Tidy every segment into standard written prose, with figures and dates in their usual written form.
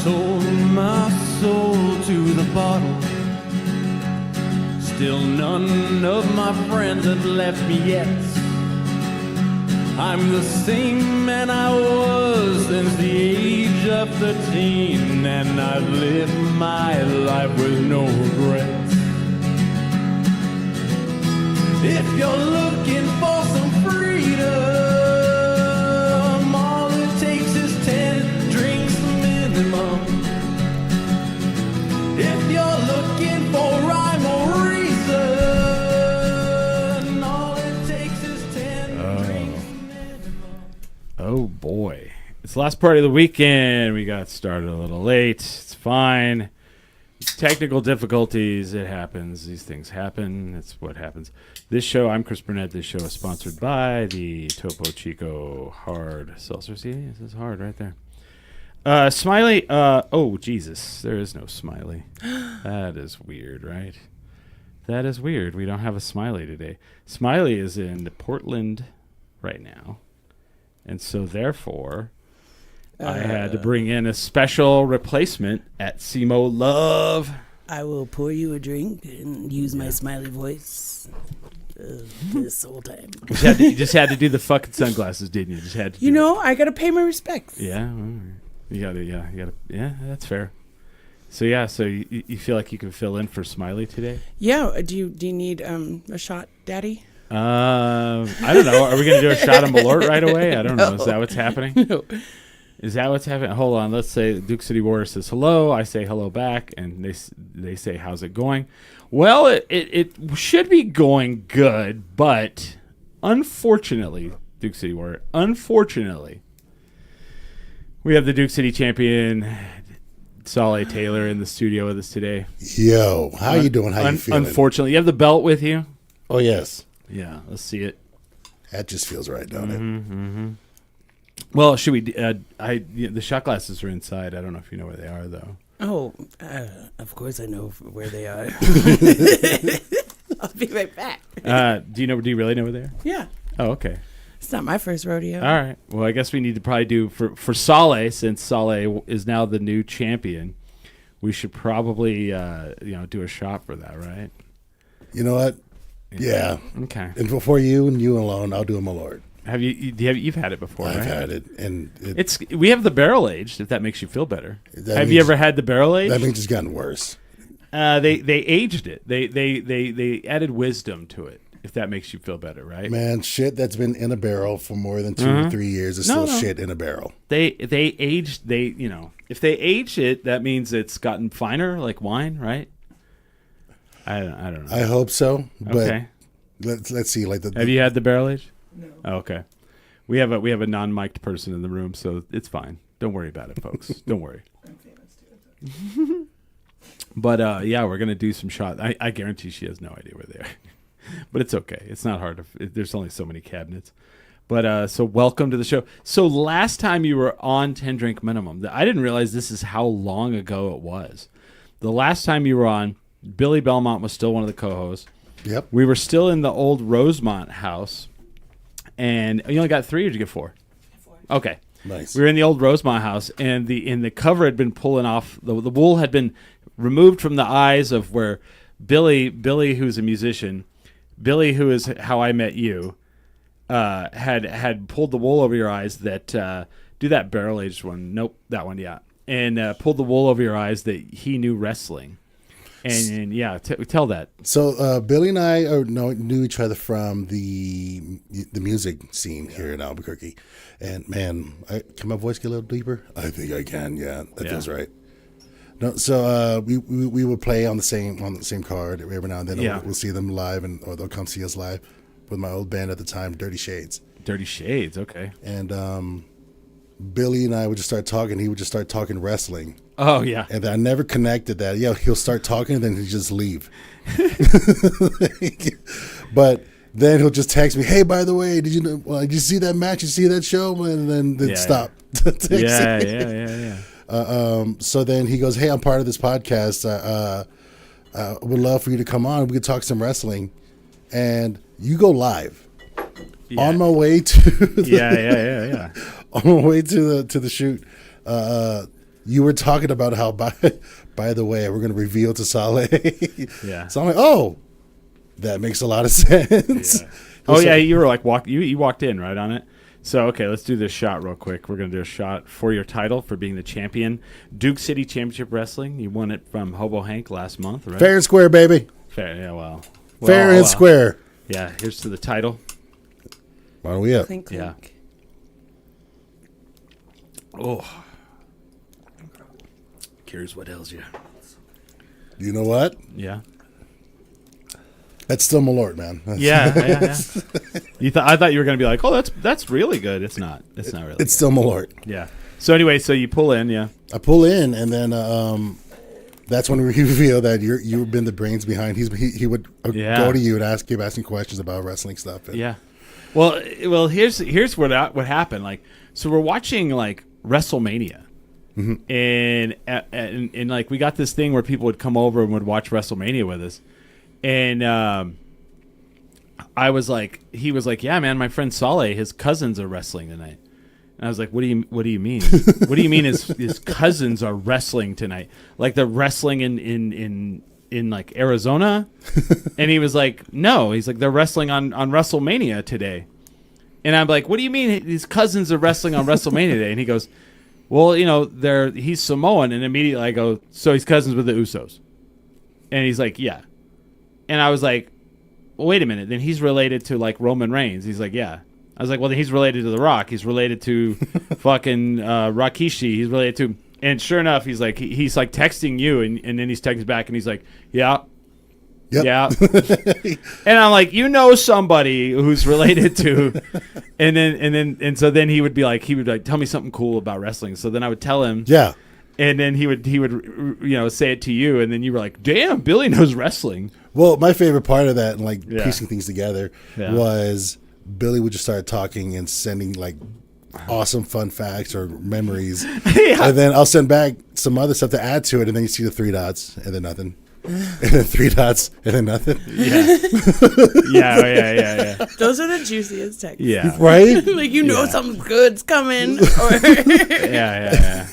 sold my soul to the bottle. Still none of my friends have left me yet. I'm the same man I was since the age of 13, and I've lived my life with no regrets. If you're looking for some freedom, all it takes is 10 drinks minimum. If you're looking for rhyme or reason, all it takes is 10 drinks minimum. Oh boy. It's the last party of the weekend. We got started a little late. It's fine. Technical difficulties. It happens. These things happen. It's what happens. This show, I'm Chris Burnett. This show is sponsored by the Topo Chico Hard Seltzer. See, this is hard right there. Smiley. Oh, Jesus. There is no Smiley. That is weird, right? That is weird. We don't have a Smiley today. Smiley is in Portland right now. And so, therefore, I had to bring in a special replacement at Simo Love. I will pour you a drink and use my smiley voice this whole time. You just had to do the fucking sunglasses, didn't you? Just had to. You know, I gotta pay my respects. Yeah, you gotta. Yeah, that's fair. So you feel like you can fill in for Smiley today? Yeah. Do you need a shot, Daddy? I don't know. Are we gonna do a shot of Malort right away? I don't know. No. Is that what's happening? No. Is that what's happening? Hold on. Let's say Duke City Warrior says hello. I say hello back, and they say, how's it going? Well, it should be going good, but unfortunately, Duke City Warrior, we have the Duke City champion, Saleh Taylor, in the studio with us today. Yo, how you doing? How you feeling? Unfortunately, you have the belt with you? Oh, yes. Yeah, let's see it. That just feels right, don't it? Mm-hmm. Well, should we? The shot glasses are inside. I don't know if you know where they are, though. Oh, of course I know where they are. I'll be right back. Do you really know where they are? Yeah. Oh, okay. It's not my first rodeo. All right. Well, I guess we need to probably do for Saleh, since Saleh is now the new champion. We should probably do a shot for that, right? You know what? Yeah. Okay. And before you and you alone, I'll do a Malort. You've had it before, right? I've had it, and we have the barrel aged. If that makes you feel better. Have you means- ever had the barrel aged? That means it's gotten worse. They aged it. They added wisdom to it. If that makes you feel better, right? Man, shit that's been in a barrel for more than 2 or 3 years is still shit in a barrel. They aged. If they aged it, that means it's gotten finer, like wine, right? I don't know. I hope so, but Okay. let's see. Have you had the barrel aged? No. Oh, okay. We have a non-mic'd person in the room, so it's fine. Don't worry about it, folks. Don't worry. I'm famous too. But we're gonna do some shots. I guarantee she has no idea where they are, but it's okay. It's not hard. There's only so many cabinets. But so welcome to the show. So last time you were on 10 Drink Minimum, I didn't realize this is how long ago it was. The last time you were on, Billy Belmont was still one of the co-hosts. Yep. We were still in the old Rosemont house. And you only got 3, or did you get 4? 4. Okay. Nice. We were in the old Rosemont house, and the cover had been pulling off. The wool had been removed from the eyes of where Billy, who's a musician, Billy, who is how I met you, had pulled the wool over your eyes that do that barrel aged one. Nope, that one, yeah. And pulled the wool over your eyes that he knew wrestling. And yeah, tell that. So Billy and I knew each other from the music scene here in Albuquerque, and man, can my voice get a little deeper? I think I can. Yeah, that feels right. No, so we would play on the same card every now and then. Yeah. We'll see them live, or they'll come see us live with my old band at the time, Dirty Shades. Dirty Shades, okay. And Billy and I would just start talking. He would just start talking wrestling. Oh, yeah. And I never connected that. Yeah, he'll start talking and then he'll just leave. But then he'll just text me, hey, by the way, did you see that match? You see that show? And then stop. Yeah. So then he goes, hey, I'm part of this podcast. Would love for you to come on. We could talk some wrestling. And you go live. Yeah. On my way to yeah. on my way to the shoot. you were talking about how, by the way, we're going to reveal to Saleh. Yeah. So I'm like, oh, that makes a lot of sense. Yeah. Oh yeah, you were like you walked in right on it. So okay, let's do this shot real quick. We're gonna do a shot for your title for being the champion, Duke City Championship Wrestling. You won it from Hobo Hank last month, right? Fair and square, baby. Fair, yeah. Well, Fair and square. Yeah. Here's to the title. Why don't we up? Clink, Yeah. clink. Oh. Curious what ails you. You know what? Yeah. That's still Malort, man. Yeah. I thought you were gonna be like, oh, that's really good. It's not. It's not really. It's still Malort. Yeah. So anyway, so you pull in, yeah. I pull in, and then that's when we reveal that you've been the brains behind. He would go to you and keep asking questions about wrestling stuff. And Yeah. Well, here's what happened. Like, so we're watching like WrestleMania, and like we got this thing where people would come over and would watch WrestleMania with us, and he was like, yeah, man, my friend Saleh, his cousins are wrestling tonight. And I was like, what do you mean? What do you mean his cousins are wrestling tonight? Like they're wrestling in like Arizona? And he was like, no. He's like, they're wrestling on WrestleMania today. And I'm like, what do you mean his cousins are wrestling on WrestleMania today? And he goes, well, he's Samoan. And immediately I go, so he's cousins with the Usos. And he's like, yeah. And I was like, well, wait a minute. Then he's related to like Roman Reigns. He's like, yeah. I was like, well, then he's related to The Rock. He's related to fucking Rikishi. He's related to, and sure enough, he's like texting you, and then he's texting back, and he's like, yeah, Yep. yeah. And I'm like, somebody who's related to, and so then he would be like, tell me something cool about wrestling. So then I would tell him, yeah. And then he would say it to you, and then you were like, damn, Billy knows wrestling. Well, my favorite part of that, and like piecing things together, Yeah. was Billy would just start talking and sending like awesome fun facts or memories, and then I'll send back some other stuff to add to it, and then you see the 3 dots and then nothing, and then 3 dots and then nothing. Yeah. Yeah. Those are the juiciest texts. Yeah. Right? Like something good's coming. Yeah.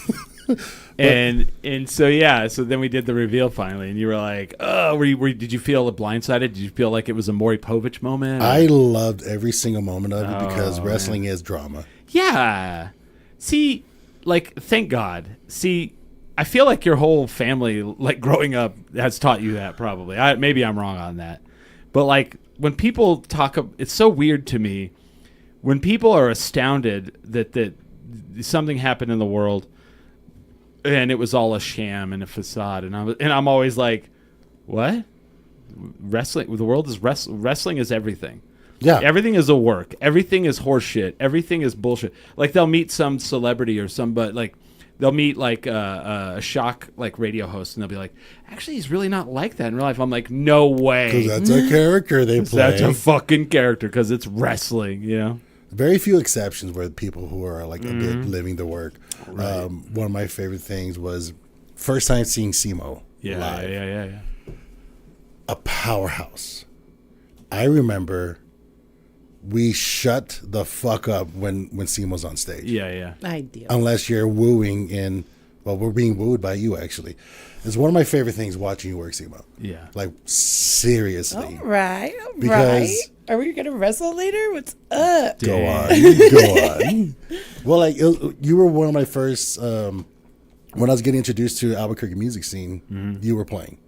And so then we did the reveal finally, and you were like, oh, did you feel blindsided? Did you feel like it was a Maury Povich moment? I loved every single moment of it because wrestling is drama. Yeah. See, like, thank God. See, I feel like your whole family, like, growing up has taught you that probably. Maybe I'm wrong on that. But, like, when people it's so weird to me when people are astounded that something happened in the world and it was all a sham and a facade, and I'm always like, what? Wrestling? The world is wrestling is everything. Yeah, everything is a work. Everything is horseshit. Everything is bullshit. Like they'll meet some celebrity or somebody, like they'll meet like a shock like radio host, and they'll be like, actually, he's really not like that in real life. I'm like, no way. Because that's a character they play. That's a fucking character because it's wrestling. Very few exceptions where people who are like a bit living the work. Right. One of my favorite things was first time seeing Simo live. Yeah. A powerhouse. I remember we shut the fuck up when Simo's on stage. Yeah. Ideal. Unless you're wooing we're being wooed by you actually. It's one of my favorite things watching you work, Simo. Yeah. Like seriously. All right. Because Are we gonna wrestle later? What's up? Go on. Well, like you were one of my first. When I was getting introduced to Albuquerque music scene, you were playing,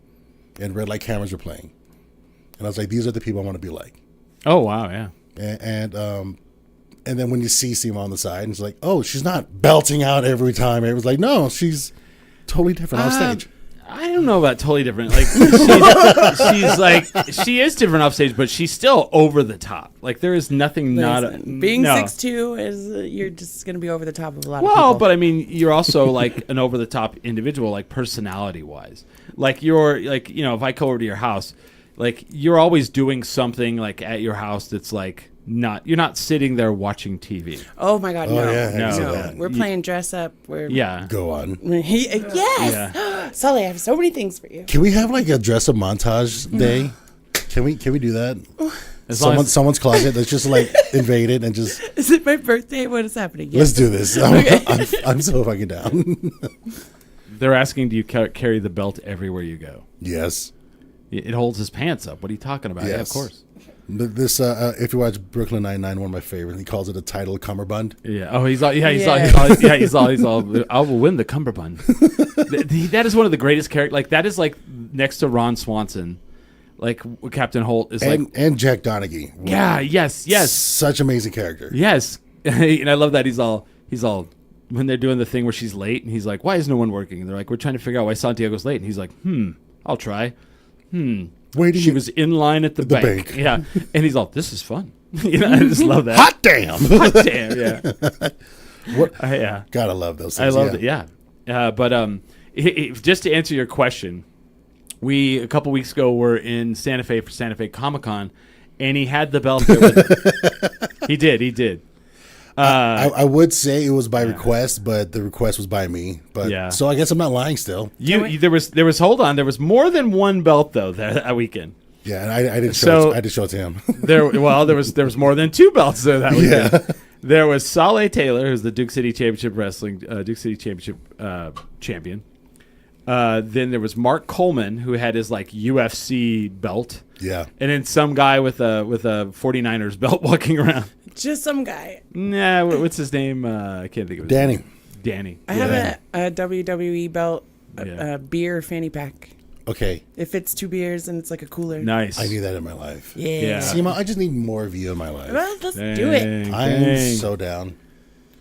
and Red Light Cameras were playing, and I was like, these are the people I want to be like. Oh wow, yeah. And then when you see Simo on the side, and it's like, oh, she's not belting out every time. It was like, no, she's totally different on stage. I don't know about totally different. Like she's like she is different off stage, but she's still over the top. Like there is nothing being 6'2" is you're just gonna be over the top of a lot of people. Well, but I mean, you're also like an over the top individual, like personality wise. Like you're like if I go over to your house, like you're always doing something like at your house that's like you're not sitting there watching TV. Oh my God, no. Yeah, No. We're playing dress up. Go on. Yes. Yeah. Sully, I have so many things for you. Can we have like a dress up montage day? Can we do that? someone's closet that's just like invaded and just Is it my birthday? What is happening? let's do this. I'm so fucking down. They're asking, do you carry the belt everywhere you go? Yes. It holds his pants up. What are you talking about? Yeah, of Yes. course. This if you watch Brooklyn Nine-Nine, one of my favorites, he calls it a title cummerbund. Yeah. Oh, he's all. I will win the cummerbund. That is one of the greatest characters. Like that is like next to Ron Swanson, like Captain Holt is And Jack Donaghy. Yeah. Yes. Such amazing character. Yes. And I love that he's all when they're doing the thing where she's late and he's like, why is no one working? And they're like, we're trying to figure out why Santiago's late. And he's like, I'll try. Waiting. She was in line at the bank. Yeah. And he's all, this is fun. I just love that. Hot damn. Hot damn. Yeah. Yeah. Gotta love those I things. loved it. Yeah. But just to answer your question, we a couple weeks ago were in Santa Fe for Santa Fe Comic-Con, and he had the belt there with him. He did. I would say it was by request, but the request was by me. But Yeah. so I guess I'm not lying still. There was hold on, there was more than one belt though that weekend. Yeah, and I didn't show it. I didn't show it to him. There was more than two belts there that weekend. Yeah. There was Saleh Taylor, who's the Duke City Championship champion. Then there was Mark Coleman, who had his like UFC belt. Yeah. And then some guy with a 49ers belt walking around. Just some guy. Nah, what's his name? I can't think of his Danny. name. Danny. I have a WWE belt, Yeah. a beer fanny pack. Okay. It fits 2 beers and it's like a cooler. Nice. I need that in my life. Yeah. Yeah. I just need more of you in my life. Well, let's do it. I'm so down.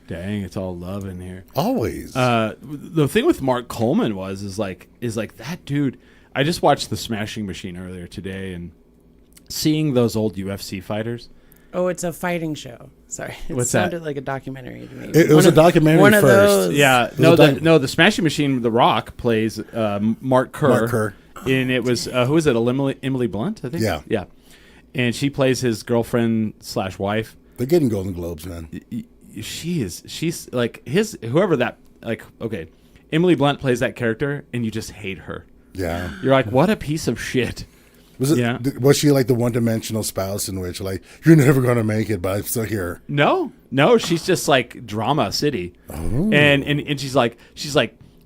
Dang, it's all love in here. Always. The thing with Mark Coleman is like that dude. I just watched the Smashing Machine earlier today, and seeing those old UFC fighters. Oh, it's a fighting show. Sorry. It What's that? sounded like a documentary to me. it was a documentary one of first. those. Yeah, the Smashing Machine. The Rock plays Mark Kerr. Mark Kerr. And it was who is it? Emily Blunt, I think. Yeah. And she plays his girlfriend / wife. They're getting Golden Globes, man. She's like whoever that okay. Emily Blunt plays that character, and you just hate her. Yeah. You're like, what a piece of shit. Was she like the one-dimensional spouse in which like you're never gonna make it, but I'm still here? No, she's just like drama city, and she's like,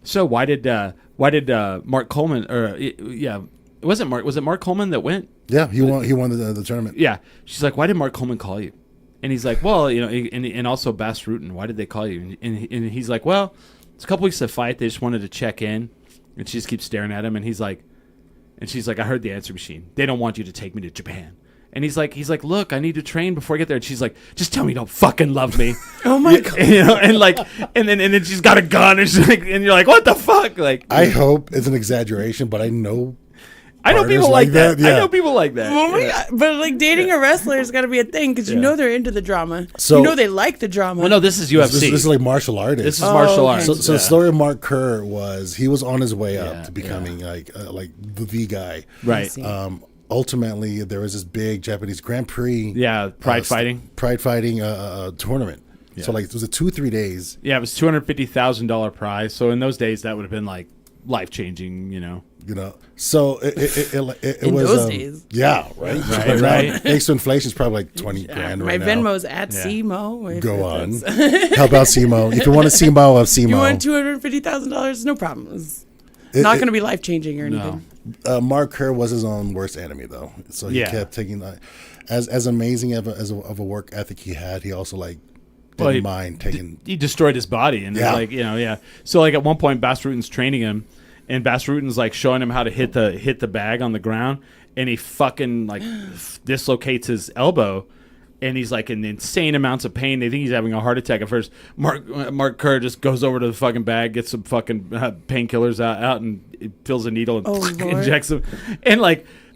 so why did Mark Coleman was it Mark Coleman that went? Yeah, he won the tournament. Yeah, she's like, why did Mark Coleman call you? And he's like, well, and also Bass Rutten, why did they call you? And he's like, well, it's a couple weeks to fight, they just wanted to check in, and she just keeps staring at him, and she's like, I heard the answer machine. They don't want you to take me to Japan. And he's like, look, I need to train before I get there. And she's like, just tell me you don't fucking love me. Oh my God. And then she's got a gun, and she's like, and you're like, what the fuck? Like, I hope it's an exaggeration, but I know people like that. Yeah. I know people like that. Oh my God. But like dating a wrestler has got to be a thing because you know they're into the drama. So- you know they like the drama. Well, no, this is UFC. This is like martial artists. This is martial okay. arts. So the story of Mark Kerr was he was on his way up Yeah, to becoming like the guy. Right. see. Ultimately, there was this big Japanese Grand Prix. Yeah, pride fighting tournament. So like it was a 2-3 days. Yeah, it was $250,000 prize. So in those days, that would have been like life changing. So it In was those days. Yeah, right. Right. Thanks to inflation, is probably like 20 grand My right now. Venmo's at CMO. Go on. How about SEMO? If you want a SEMO, of SEMO. You want $250,000? No problem. It's not going to be life changing or anything. Mark Kerr was his own worst enemy, though. So he kept taking as amazing of a work ethic he had. He also didn't mind taking. He destroyed his body, and So like at one point, Bass Rutten's training him, and Bass Rutten's like showing him how to hit the bag on the ground, and he fucking dislocates his elbow. And he's like in insane amounts of pain. They think he's having a heart attack at first. Mark Kerr just goes over to the fucking bag, gets some fucking painkillers out, and fills a needle and injects him. And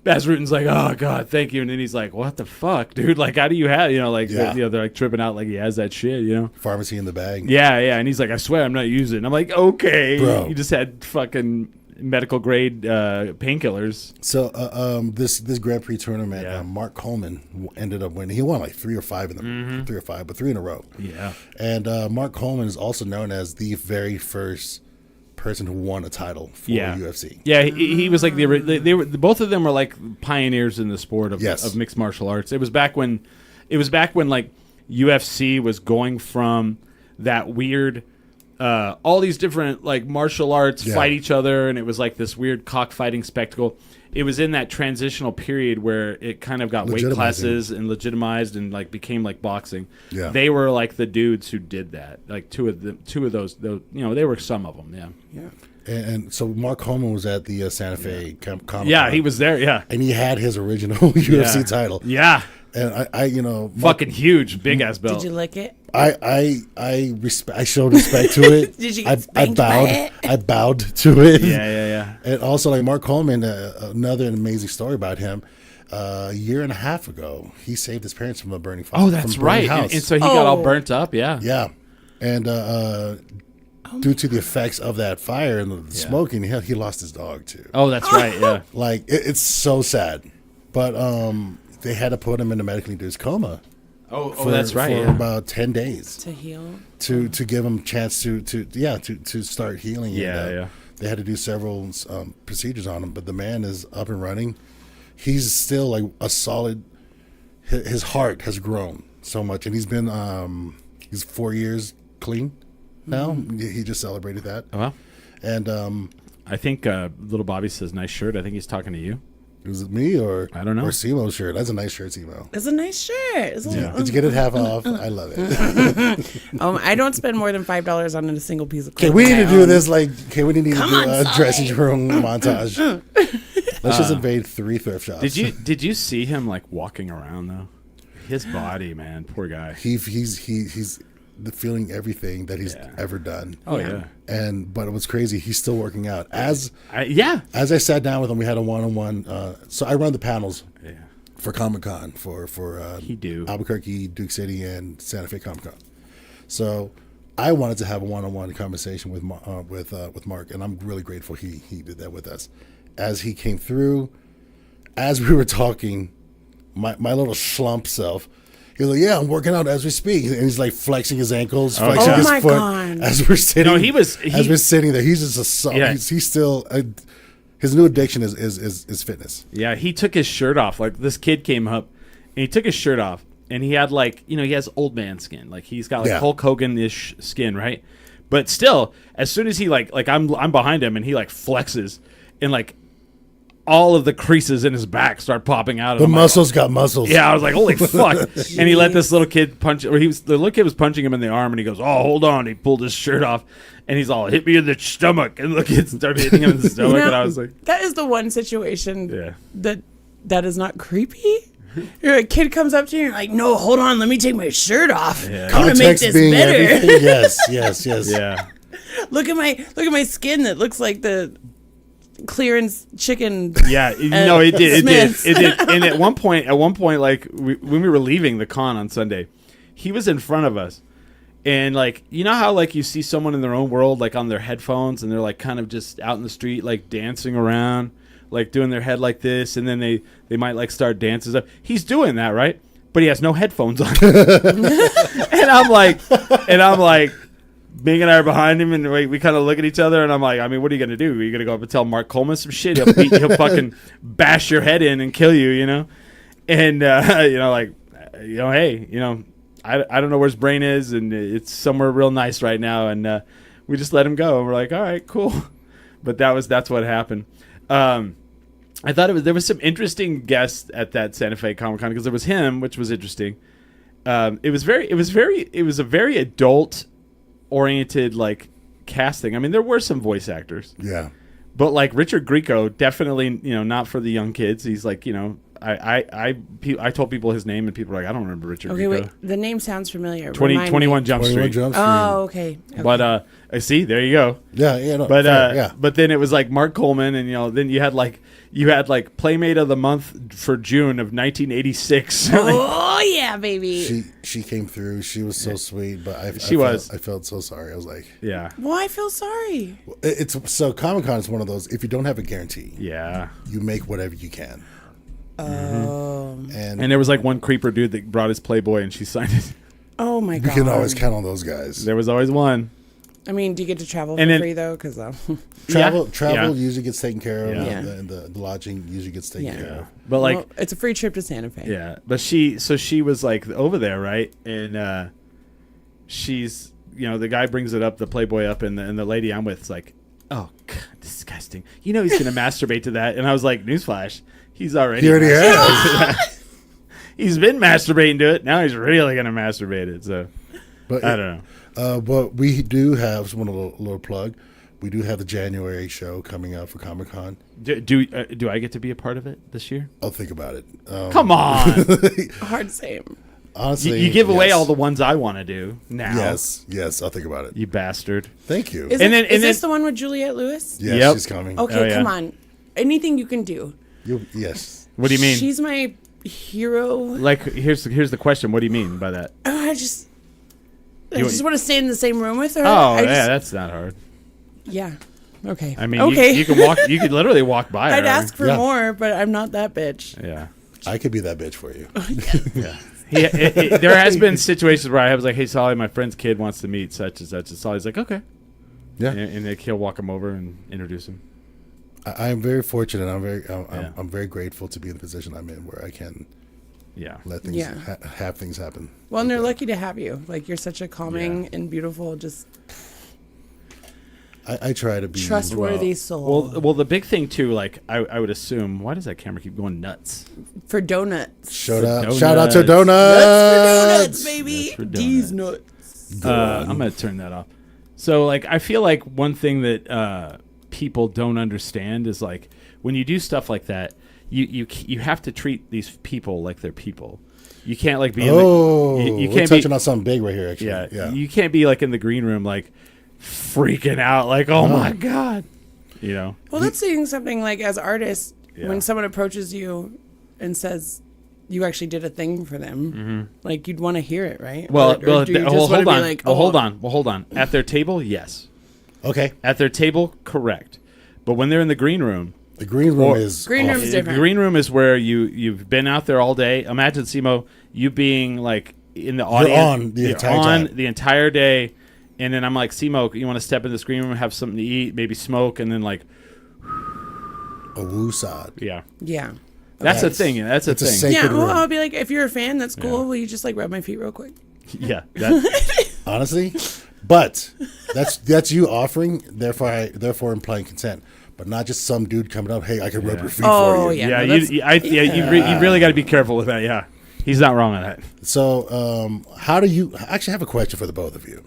Baz Rutten's like, oh God, thank you. And then he's like, what the fuck, dude? Like, how do you have, they're like tripping out like he has that shit, Pharmacy in the bag. Yeah. And he's like, I swear I'm not using it. And I'm like, okay. Bro. You just had fucking medical grade painkillers. So this Grand Prix tournament, Mark Coleman ended up winning. He won like 3 or 5 in the 3 or 5, but 3 in a row. Yeah. And Mark Coleman is also known as the very first person who won a title for Yeah. UFC. Yeah, he was like they were both of them were like pioneers in the sport of Yes. mixed martial arts. It was back when like UFC was going from that weird all these different like martial arts fight each other, and it was like this weird cockfighting spectacle. It was in that transitional period where it kind of got weight classes and legitimized and like became like boxing. Yeah. They were like the dudes who did that. Like two of those, you know, they were some of them. Yeah. Yeah. And so Mark Coleman was at the Santa Fe Comic-Con. Yeah, he was there. Yeah. And he had his original UFC title. Yeah. And I you know, Fucking huge, big ass belt. Did you lick it? I showed respect to it. Did you I get spanked by bowed. it? I bowed to it. Yeah. And also, like Mark Coleman, another amazing story about him. A year and a half ago, he saved his parents from a burning fire. Oh, that's right. And so he got all burnt up. Yeah. Yeah, and due to the effects of that fire and the smoking, he lost his dog too. Oh, that's right. Yeah. Like it's so sad, but they had to put him in a medically induced coma. Oh, that's right. For Yeah. about 10 days To heal. to give him a chance to start healing. Yeah, and, yeah. They had to do several procedures on him, but the man is up and running. He's still like a solid. His heart has grown so much, and he's been he's 4 years clean now. He just celebrated that. Oh, well, And I think little Bobby says nice shirt. I think he's talking to you. was it me or I don't know. or Simo's shirt? That's a nice shirt, Simo. It's a nice shirt. It's Did you get it half off? I love it. I don't spend more than $5 on a single piece of Okay, clothing. we need to I do own. this. Like, okay, we need to do on, a Sully. dressing room montage. Let's just invade 3 thrift shops. Did you see him like walking around though? His body, man, poor guy. He's feeling everything that he's ever done. Oh yeah. But what's crazy, he's still working out. As I sat down with him, we had a one-on-one. So I run the panels Yeah. for Comic-Con for He do. Albuquerque, Duke City, and Santa Fe Comic-Con. So I wanted to have a one-on-one conversation with Mark, and I'm really grateful he did that with us. As he came through, as we were talking, my little slump self, he was like, "Yeah, I'm working out as we speak," and he's like flexing his ankles, flexing Oh his my foot God. as we're sitting. No, as we're sitting there, he's just he's still his new addiction is fitness. Yeah, he took his shirt off. Like this kid came up and he took his shirt off and he had like, you know, he has old man skin. Like he's got like Hulk Hogan-ish skin, right? But still, as soon as he like I'm behind him and he like flexes and like all of the creases in his back start popping out. The muscles got muscles. Yeah, I was like, holy fuck. And he let this little kid punch, or the little kid was punching him in the arm and he goes, oh, hold on. He pulled his shirt off and he's all, hit me in the stomach. And the kid started hitting him in the stomach. And I was like, that is the one situation yeah. that is not creepy. A kid comes up to you and you're like, no, hold on, let me take my shirt off. Yeah. I'm gonna make this being better. everything. Yes. Yeah. Look at my skin that looks like the clearance chicken. Yeah, no, it did. Smiths. And at one point, like when we were leaving the con on Sunday, he was in front of us, and like you know how like you see someone in their own world, like on their headphones, and they're like kind of just out in the street, like dancing around, like doing their head like this, and then they might like start dances up. He's doing that, right? But he has no headphones on, and I'm like. Bing and I are behind him, and we kind of look at each other, and I'm like, I mean, what are you going to do? Are you going to go up and tell Mark Coleman some shit? He'll fucking bash your head in and kill you, you know? And, you know, like, you know, hey, you know, I don't know where his brain is, and it's somewhere real nice right now, and we just let him go, and we're like, all right, cool. But that's what happened. I thought there was some interesting guests at that Santa Fe Comic-Con, because there was him, which was interesting. It was a very adult oriented like casting. I mean, there were some voice actors. Yeah. But like Richard Grieco, definitely, you know, not for the young kids. He's like, you know, I told people his name and people were like, I don't remember Richard Grieco. Wait, the name sounds familiar. 21 Jump Street. Oh, okay. But I see, there you go. Yeah, no, But fair, yeah. but then it was like Mark Coleman, and you know, then you had like Playmate of the Month for June of 1986. Oh yeah, baby. She came through. She was so sweet, but I felt so sorry. I was like, yeah. Well, I feel sorry. It's so Comic-Con is one of those. If you don't have a guarantee, Yeah. you make whatever you can. And there was like one creeper dude that brought his Playboy, and she signed it. Oh my you god. can always count on those guys. There was always one. I mean, do you get to travel for And then- free though? Because Travel Yeah. usually gets taken care of. Yeah. And the lodging usually gets taken care of. But like, it's a free trip to Santa Fe. yeah, but she was like over there, right? And she's, the guy brings it up, the Playboy up, and the lady I'm with is like, oh, God, disgusting. You know he's gonna masturbate to that, and I was like, newsflash, he's already. He already has. He's been masturbating to it. Now he's really gonna masturbate it. So But I don't know. But we do have a little plug. We do have the January show coming out for Comic-Con. Do I get to be a part of it this year? I'll think about it. Come on. Hard to say. Honestly, You give away yes. all the ones I want to do now. Yes, I'll think about it. You bastard. Thank you. Is this the one with Juliette Lewis? Yes, Yep. she's coming. Okay, Oh, yeah. come on. Anything you can do. Yes. What do you mean? She's my hero. Like, here's the question. What do you mean by that? I just You- want to stay in the same room with her. Oh, I yeah, just- that's not hard. yeah. Okay. I mean, okay. you can walk. You could literally walk by her. I'd ask for Yeah. more, but I'm not that bitch. Yeah. I could be that bitch for you. There has been situations where I was like, "Hey, Solly, my friend's kid wants to meet such and such," and Solly's like, "Okay," Yeah. and like, he'll walk him over and introduce him. I am very fortunate. Yeah. I'm very grateful to be in the position I'm in where I can Yeah. let things Yeah. have things happen. Well, and they're lucky to have you. Like, you're such a calming and beautiful, just I try to be trustworthy soul. Well, the big thing too, like I would assume, why does that camera keep going nuts? For donuts. Shout out to Nuts for donuts. donuts, baby. Nuts for These donuts. nuts. I'm gonna turn that off. So, like, I feel like one thing that people don't understand is like when you do stuff like that, you have to treat these people like they're people. You can't like be. Oh, you we're can't touching be, on something big right here. Actually, yeah. You can't be like in the green room like freaking out like, oh my god, you know. Well, that's saying something like, as artists, Yeah. when someone approaches you and says you actually did a thing for them, like, you'd want to hear it, right? Well, Or do you just hold wanna be on. like, well, oh, hold on. At their table, yes. Okay. At their table, correct. But when they're in the green room, The green room Or- is Green room off. is the different. green room is where you've been out there all day. Imagine, Simo, you being like in the audience. on the entire time. the entire day. And then I'm like, Simo, you want to step in this green room, have something to eat, maybe smoke, and then like, a woosad. yeah. Yeah. That's Okay. a thing. That's a It's a thing. sacred Yeah, well, room. I'll be like, if you're a fan, that's cool. Yeah. Will you just, like, rub my feet real quick? Yeah. That, Honestly, but that's you offering, therefore implying consent, but not just some dude coming up. Hey, I can rub your feet Oh, for you. yeah. yeah. no, You really got to be careful with that. Yeah. He's not wrong on that. So, how do you? I actually have a question for the both of you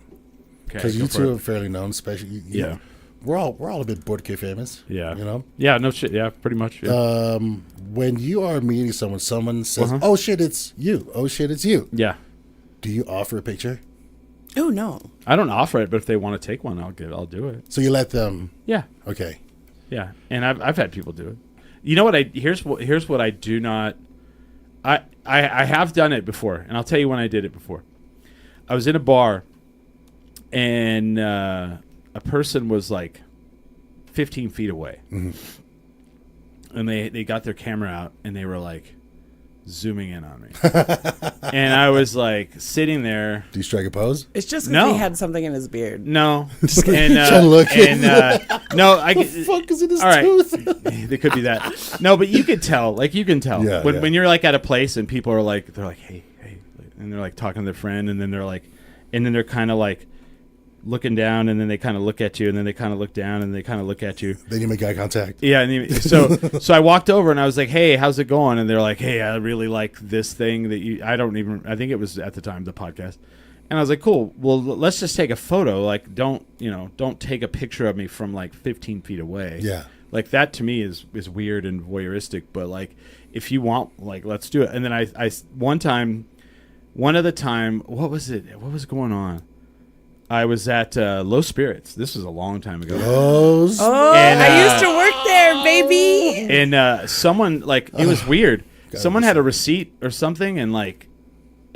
Okay, because go you for two it. are fairly known, especially. Yeah. we're all a bit Board famous. Yeah. you know. Yeah. No shit. Yeah. Pretty much. Yeah. When you are meeting someone says, Uh-huh. "Oh shit, it's you! Oh shit, it's you!" Yeah. Do you offer a picture? Oh, no. I don't offer it, but if they want to take one, I'll do it. So you let them? Yeah. Okay. Yeah. And I've had people do it. You know what? Here's what I do not. I have done it before, and I'll tell you when I did it before. I was in a bar, and a person was like 15 feet away, and they got their camera out, and they were like zooming in on me, and I was like sitting there. Do you strike a pose? It's just because No. he had something in his beard. No, and trying to look. no, I Fuck is in his all right. tooth? They could be that. No, but you could tell. Like, you can tell. Yeah, when, yeah. when you're, like, at a place and people are, like, they're like, hey. And they're, like, talking to their friend. And then they're, like, and then they're kind of, like, looking down. And then they kind of look at you. And then they kind of look down. And they kind of look at you. Then you make eye contact. Yeah. And so I walked over and I was like, hey, how's it going? And they're like, hey, I really like this thing that you, I think it was at the time, the podcast. And I was like, cool. Well, let's just take a photo. Like, don't take a picture of me from, like, 15 feet away. Yeah. Like, that to me is weird and voyeuristic, but like, if you want, like, let's do it. And then I one other time, what was going on? I was at Low Spirits. This was a long time ago. Those. Oh, And, I used to work there, baby. And someone, like, it was weird. God, Someone this- had a receipt or something, and like,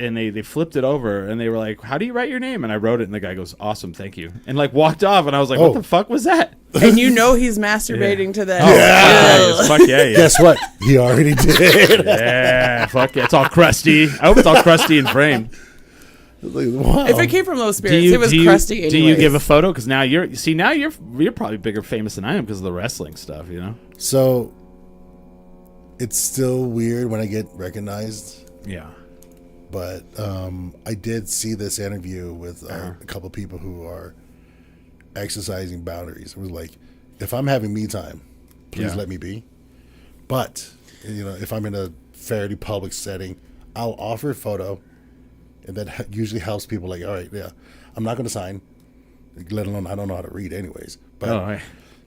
and they flipped it over, and they were like, how do you write your name? And I wrote it, and the guy goes, awesome, thank you. And like, walked off, and I was like, Oh. what the fuck was that? And you know he's masturbating to that. Fuck yeah, yeah. Guess what? He already did. Yeah, fuck yeah. It's all crusty. I hope it's all crusty and framed. Like, wow. If it came from low spirits, it was crusty. Anyways. Do you give a photo? Because now you're probably bigger famous than I am because of the wrestling stuff. You know. So it's still weird when I get recognized. Yeah. But I did see this interview with a couple of people who are exercising boundaries. It was like, if I'm having me time, please let me be. But if I'm in a fairly public setting, I'll offer a photo, and that usually helps people. Like, all right, yeah, I'm not going to sign, let alone I don't know how to read, anyways. But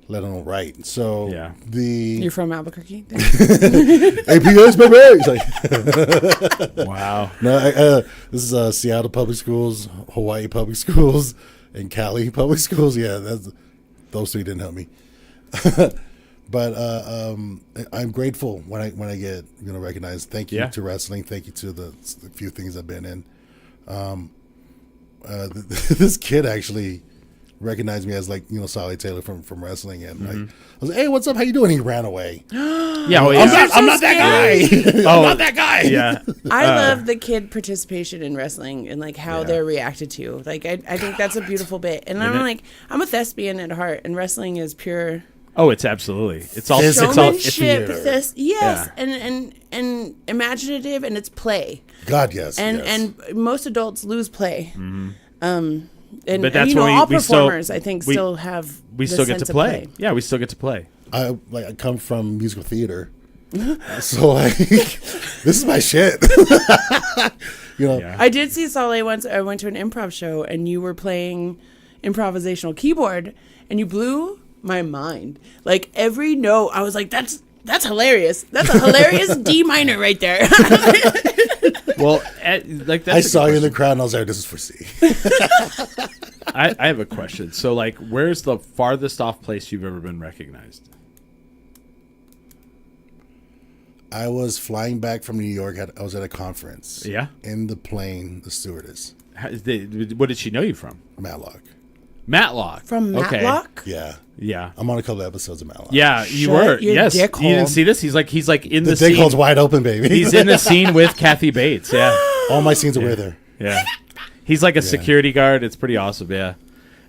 let alone write. So you're from Albuquerque. APS baby. It's like, wow. No, this is Seattle Public Schools, Hawaii Public Schools, and Cali Public Schools. Yeah, those three didn't help me. But I'm grateful when I get recognized. Thank you to wrestling. Thank you to the few things I've been in. This kid actually recognized me as Solly Taylor from wrestling, and I was like, "Hey, what's up? How you doing?" He ran away. I'm not that guy. I'm not that guy. Yeah. I love the kid participation in wrestling and like how they're reacted to. Like I think that's a beautiful bit. And I'm a thespian at heart, and wrestling is pure. Oh, it's absolutely. It's all showmanship. And imaginative, and it's play. God, yes. And most adults lose play. Mm-hmm. And that's all performers, I think, still have. We still get to play. Yeah, we still get to play. I come from musical theater, so like this is my shit. I did see Solé once. I went to an improv show, and you were playing improvisational keyboard, and you blew my mind. Like every note, I was like, "That's hilarious. That's a hilarious D minor right there." Well, that's I saw you in the crowd, and I was like, "This is for C." I have a question. So, like, where's the farthest off place you've ever been recognized? I was flying back from New York. I was at a conference. Yeah. In the plane, the stewardess. What did she know you from? Matlock. Matlock. From Matlock? Yeah. Yeah. I'm on a couple episodes of Matlock. Yeah, you were. Yes. You didn't see this? He's like in the scene. dick hole's wide open, baby. He's in the scene with Kathy Bates. Yeah. All my scenes are with her. Yeah. He's like a security guard. It's pretty awesome. Yeah.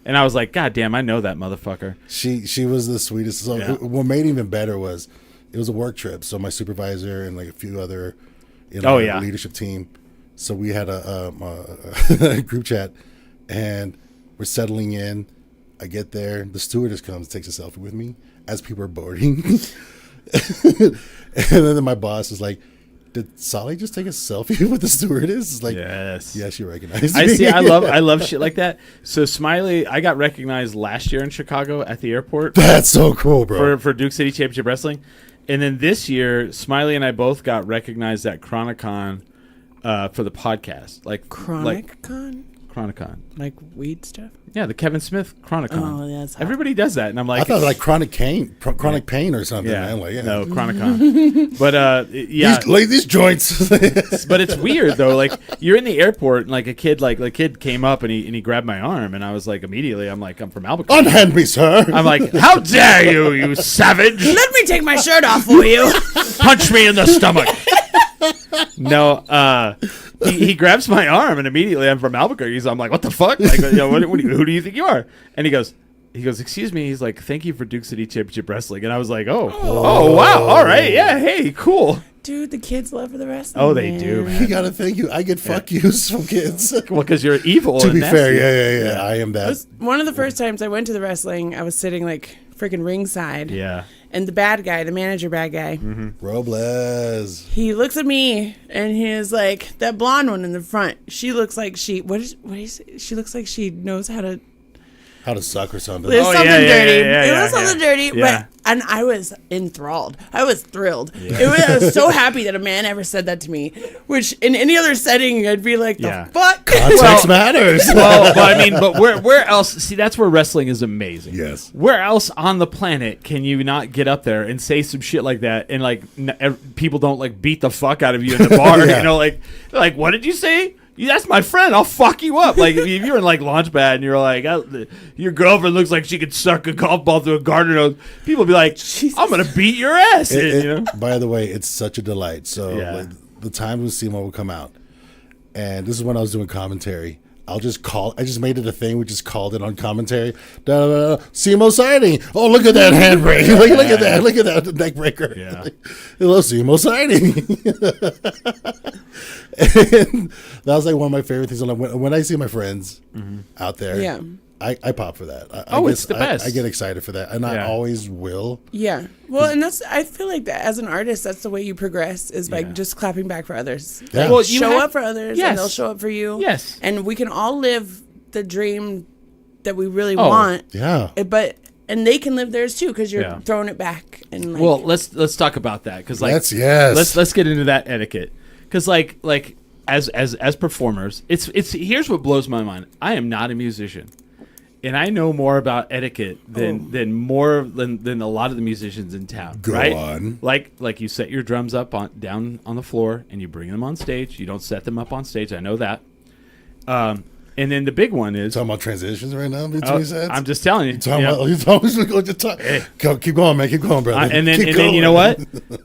And I was like, God damn, I know that motherfucker. She was the sweetest. So what made it even better was it was a work trip. So my supervisor and like a few other leadership team. So we had a group chat, and we're settling in. I get there. The stewardess comes, takes a selfie with me as people are boarding. And then my boss is like, "Did Solly just take a selfie with the stewardess?" It's like, yes. Yeah, she recognized me. I see. I love shit like that. So Smiley, I got recognized last year in Chicago at the airport. That's so cool, bro. For Duke City Championship Wrestling. And then this year, Smiley and I both got recognized at Chronicon for the podcast. Like Chronicon? Chronicon. Like weed stuff? Yeah, the Kevin Smith Chronicon. Oh, that's hot. Everybody does that, and I'm like, I thought it was like chronic pain or something. Yeah, man. Like, no, Chronicon. But yeah, these joints. But it's weird though. Like you're in the airport, and like a kid came up and he grabbed my arm, and I was like immediately, I'm from Albuquerque. Unhand me, sir. I'm like, how dare you, you savage! Let me take my shirt off for you. Punch me in the stomach. No, he grabs my arm, and immediately I'm from Albuquerque. So I'm like, what the fuck? Like, who do you think you are? And he goes, excuse me. He's like, thank you for Duke City Championship Wrestling. And I was like, oh wow, all right, yeah, hey, cool. Dude, the kids love the wrestling. Oh, they do, man. You gotta thank you. I get fuck yous from kids. Well, because you're evil. To be fair, yeah. I am that. It was one of the first times I went to the wrestling. I was sitting like freaking ringside. Yeah. And the bad guy, the manager bad guy, Robles. he looks at me and he is like, that blonde one in the front. She looks like she looks like she knows how to suck or something. There's something dirty. It was yeah. something dirty, Yeah. and I was enthralled. I was thrilled. I was so happy that a man ever said that to me, which in any other setting, I'd be like, the fuck? Context matters. Well, I mean, but where else? See, that's where wrestling is amazing. Yes. Where else on the planet can you not get up there and say some shit like that, and like people don't like beat the fuck out of you in the bar? Yeah. You know, like what did you say? That's my friend. I'll fuck you up. Like if you're in like Launchpad and you're like, your girlfriend looks like she could suck a golf ball through a garden hose. People be like, I'm gonna beat your ass. You know? By the way, it's such a delight. So like, the time when SEMA will come out, and this is when I was doing commentary. I just made it a thing. We just called it on commentary. CMO sighting. Oh, look at that handbrake. Look at that. Look at that neck breaker. Yeah. Hello, CMO sighting. And that was like one of my favorite things. When I see my friends out there, Yeah. I pop for that. It's the best. I get excited for that, and I always will. Yeah. Well, and I feel like that as an artist, that's the way you progress is by just clapping back for others. Yeah. Like, Well, you show have- up for others Yes. and they'll show up for you. Yes. And we can all live the dream that we really Oh, want. Yeah. And they can live theirs too because you're Yeah. throwing it back. And like, Well, let's talk about that because Yes. let's get into that etiquette because like as performers, it's here's what blows my mind. I am not a musician. And I know more about etiquette than a lot of the musicians in town. Go right? on. Like you set your drums up down on the floor and you bring them on stage. You don't set them up on stage. I know that. And then the big one is Talking about transitions right now between sets. I'm just telling you. Talking yeah. about, he's always going to talk. Go, keep going, man. Keep going, brother. And then Keep and then you going. know what?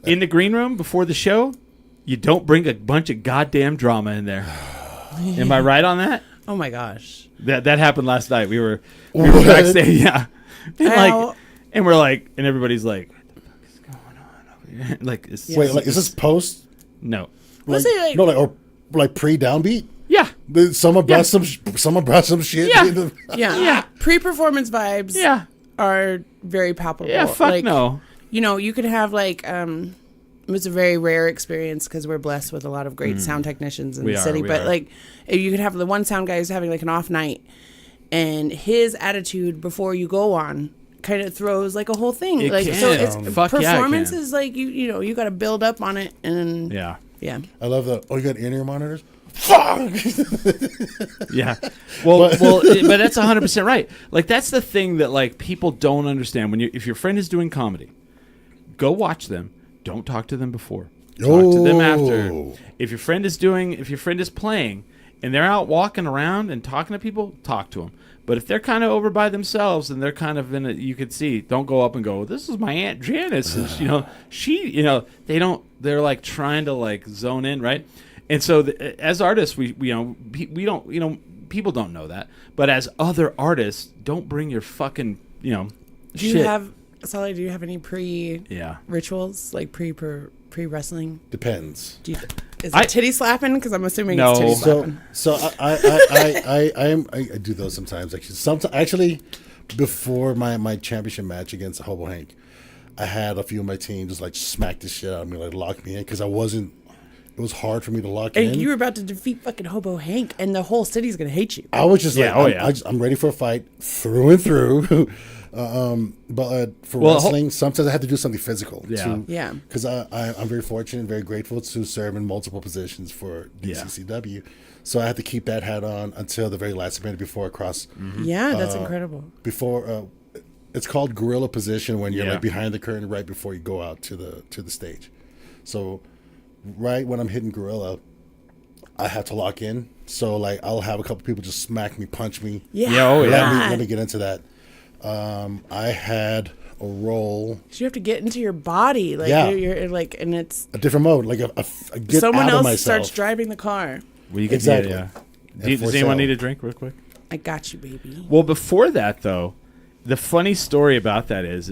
In the green room before the show, you don't bring a bunch of goddamn drama in there. Am I right on that? oh my gosh. That happened last night. We were What? backstage, yeah. And Ow. we're like, and everybody's like, what the fuck is going on over here? Like, it's, Wait, like, is this post? no, Let's say like, No, or like pre-downbeat? yeah, Someone brought some shit. Yeah. yeah. Pre-performance vibes yeah, are very palpable. yeah. Fuck like, no. You know, you could have like it was a very rare experience because we're blessed with a lot of great sound technicians in We the are, city. we But are. like, you could have the one sound guy who's having like an off night, and his attitude before you go on kind of throws like a whole thing. It like, so can. it's Fuck yeah, it performance can. is like you know you got to build up on it and Yeah, yeah. I love the, you got in-ear monitors? Fuck! yeah. Well, but that's 100% right. Like that's the thing that like people don't understand when if your friend is doing comedy, go watch them. Don't talk to them before. Talk to them after. Oh. If your friend is playing and they're out walking around and talking to people, talk to them. But if they're kind of over by themselves and they're kind of in it, you could see, don't go up and go, this is my Aunt Janice. And, they're like trying to like zone in, right? And so as artists, we don't, people don't know that. But as other artists, don't bring your fucking, Do shit. you have Sally? Do you have any Yeah. rituals like pre wrestling? Depends. Is it titty slapping? Because I'm assuming No. it's titty So, slapping. so I do those sometimes. Actually, before my championship match against Hobo Hank, I had a few of my team just like smack the shit out of me, like lock me in because I wasn't. It was hard for me to lock And in. you were about to defeat fucking Hobo Hank, and the whole city's gonna hate you. I was just Yeah, like, oh, yeah. I'm ready for a fight through and through. But for wrestling, sometimes I had to do something physical. Yeah. Yeah. Because I'm very fortunate and very grateful to serve in multiple positions for DCCW. So I had to keep that hat on until the very last minute before I cross. Yeah, that's incredible. Before it's called gorilla position when you're Yeah. like behind the curtain right before you go out to the stage. So right when I'm hitting gorilla, I have to lock in. So like I'll have a couple people just smack me, punch me. Yeah. Yeah, oh, yeah. Let me get into that. I had a role, You have to get into your body, like Yeah. you're like, and it's a different mode, like a get someone out of else myself. starts driving the car. Well, you can Exactly. Yeah. And Does for anyone sale. need a drink real quick? I got you, baby. Well, before that though, the funny story about that is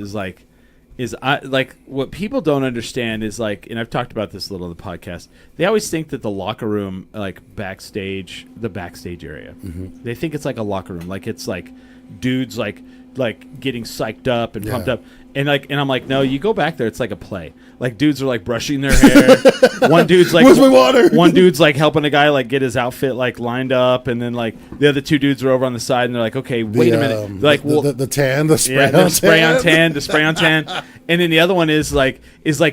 what people don't understand is like, and I've talked about this a little in the podcast. They always think that the locker room, like backstage, the backstage area, they think it's like a locker room, like it's like dudes like getting psyched up and pumped Yeah. up, and I'm like, no, you go back there, it's like a play. Like dudes are like brushing their hair. One dude's like, Where's my water? One dude's like helping a guy like get his outfit like lined up, and then like the other two dudes are over on the side, and they're like, okay, wait a minute, like the tan, the spray yeah, on the spray on tan. tan, the spray on tan, and then the other one is like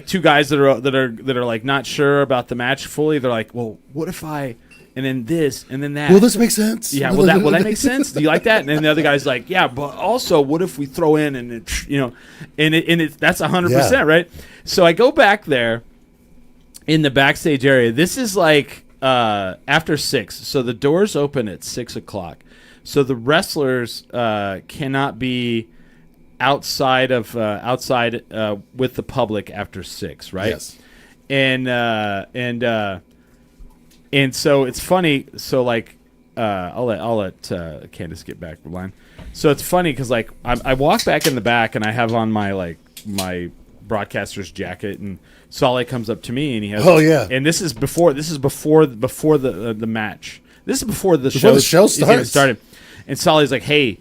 two guys that are like not sure about the match fully. They're like, well, what if I, and then this, and then that. Will this make sense? Yeah, will that make sense? Do you like that? And then the other guy's like, yeah, but also, what if we throw in and it, that's 100% right. So I go back there in the backstage area. This is like after 6, so the doors open at 6:00. So the wrestlers cannot be outside with the public after 6, right? Yes. And And so it's funny. So like, I'll let Candace get back the line. So it's funny because like I walk back in the back and I have on my broadcaster's jacket, and Solly comes up to me and he has and this is before the match. This is before the show started. And Solly's like, "Hey,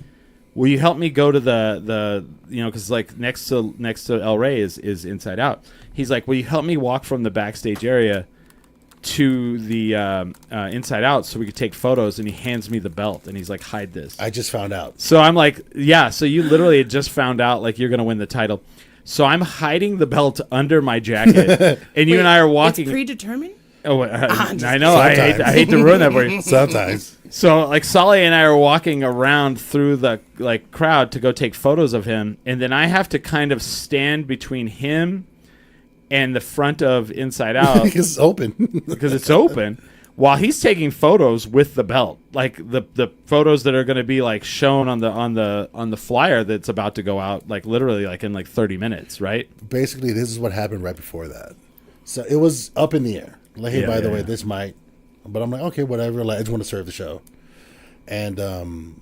will you help me go to the because like next to El Rey is Inside Out." He's like, "Will you help me walk from the backstage area to the Inside Out so we could take photos?" And he hands me the belt and he's like, "Hide this." I just found out. So I'm like, "Yeah." So you literally had just found out like you're gonna win the title. So I'm hiding the belt under my jacket, and you and I are walking. It's predetermined. Oh, I know. I hate to ruin that for you. Sometimes. So, like, Solly and I are walking around through the crowd to go take photos of him, and then I have to kind of stand between him and the front of Inside Out because it's open, while he's taking photos with the belt, like the photos that are going to be like shown on the flyer that's about to go out, like literally like in like 30 minutes, right? Basically, this is what happened right before that. So it was up in the air. Like, hey, by the way, this might. But I'm like, okay, whatever. Like, I just want to serve the show. And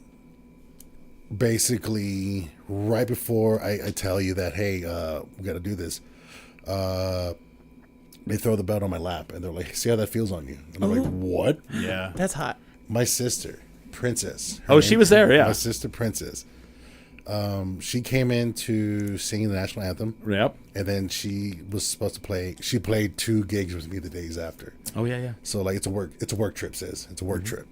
basically, right before I tell you that, hey, we got to do this, they throw the belt on my lap. And they're like, see how that feels on you? And I'm like, what? Yeah. That's hot. My sister, Princess. She was there, yeah. My sister, Princess. She came in to sing the national anthem. Yep. And then she was supposed to play. She played 2 gigs with me the days after. Oh yeah. So like it's a work trip, sis. It's a work trip.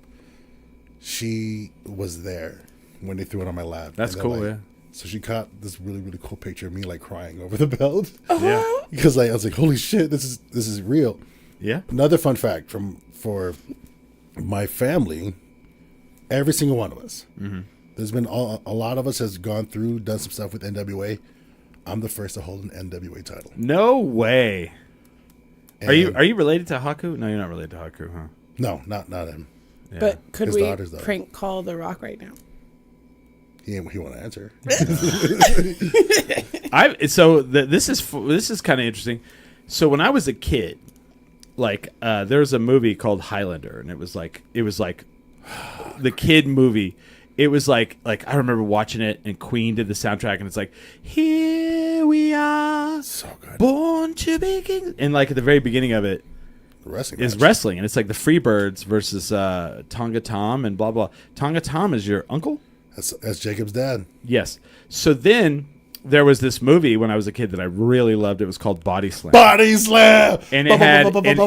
She was there when they threw it on my lap. That's cool, yeah. So she caught this really, really cool picture of me like crying over the belt. Yeah. Because like I was like, holy shit, this is real. Yeah. Another fun fact for my family, every single one of us. Mm-hmm. There's been a lot of us has gone through, done some stuff with NWA. I'm the first to hold an NWA title. No way. And are you related to Haku? No, you're not related to Haku, huh? No, not him. Yeah. But could His we daughters, though. prank call The Rock right now? He want to answer. This is kind of interesting. So when I was a kid, like there was a movie called Highlander, and it was like the kid movie. It was like I remember watching it, and Queen did the soundtrack, and it's like, here we are, So good. born to be kings. And like at the very beginning of it Wrestling is match. wrestling, and it's like the Freebirds versus Tonga Tom and blah blah. Tonga Tom is your uncle? That's Jacob's dad. Yes. So then there was this movie when I was a kid that I really loved. It was called Body Slam. Body slam. And it had body. and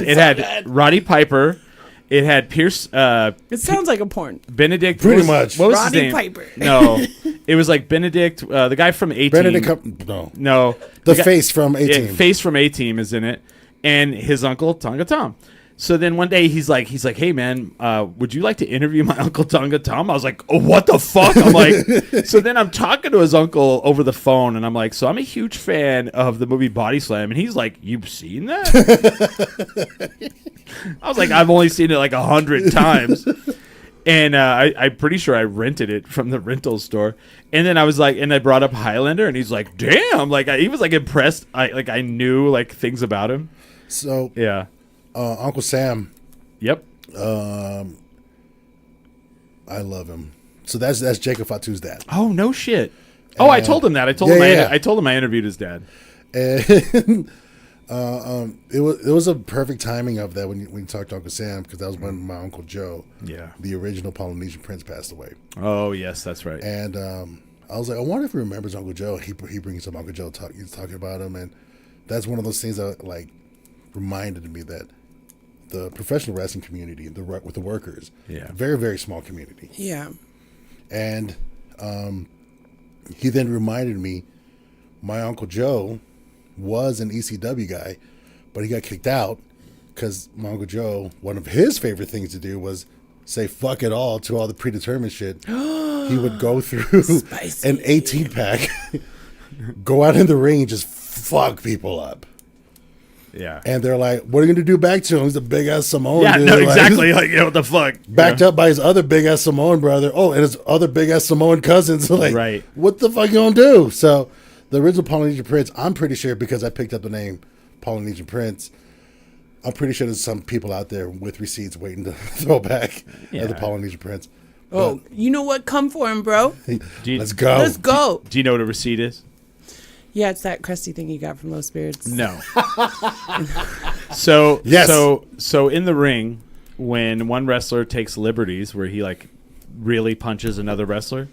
it had Roddy Piper. It had Pierce. It sounds like a porn. Benedict. Pretty much. What was Roddy his name? Piper. No, it was like Benedict, the guy from A-Team. Benedict. No. The The face from A-Team. Face from A-Team is in it, and his uncle Tonga Tom. So then one day he's like, hey man, would you like to interview my uncle Tonga Tom? I was like, oh, what the fuck? I'm like, so then I'm talking to his uncle over the phone, and I'm like, so I'm a huge fan of the movie Body Slam, and he's like, you've seen that? I was like, I've only seen it like 100 times. And I'm pretty sure I rented it from the rental store. And then I was like, and I brought up Highlander, and he's like, damn, like he was like impressed. I knew like things about him. So Yeah. Uncle Sam. Yep. I love him. So that's Jacob Fatu's dad. Oh no shit. Oh, I told him that. I told him I interviewed his dad. And it was a perfect timing of that when you talked to Uncle Sam, because that was when my Uncle Joe, Yeah. the original Polynesian prince, passed away. Oh yes, that's right. And I was like, I wonder if he remembers Uncle Joe. He brings up Uncle Joe, he's talking about him, and that's one of those things that like reminded me that the professional wrestling community, with the workers, Yeah. very, very small community. Yeah. And he then reminded me, my Uncle Joe was an ECW guy, but he got kicked out because my Uncle Joe, one of his favorite things to do was say fuck it all to all the predetermined shit. He would go through Spicy. an 18-pack, go out in the ring and just fuck people up. Yeah. And they're like, what are you going to do back to him? He's a big-ass Samoan Yeah, dude. no, Like, exactly. Like, what the fuck? backed up by his other big-ass Samoan brother. Oh, and his other big-ass Samoan cousins. Like, Right. what the fuck you going to do? So the original Polynesian Prince, I'm pretty sure, because I picked up the name Polynesian Prince, I'm pretty sure there's some people out there with receipts waiting to throw back at the Polynesian Prince. Oh, you know what? Come for him, bro. Let's go. Let's go. Do you know what a receipt is? Yeah, it's that crusty thing you got from Low Spirits. No. So Yes. so in the ring, when one wrestler takes liberties where he like really punches another wrestler,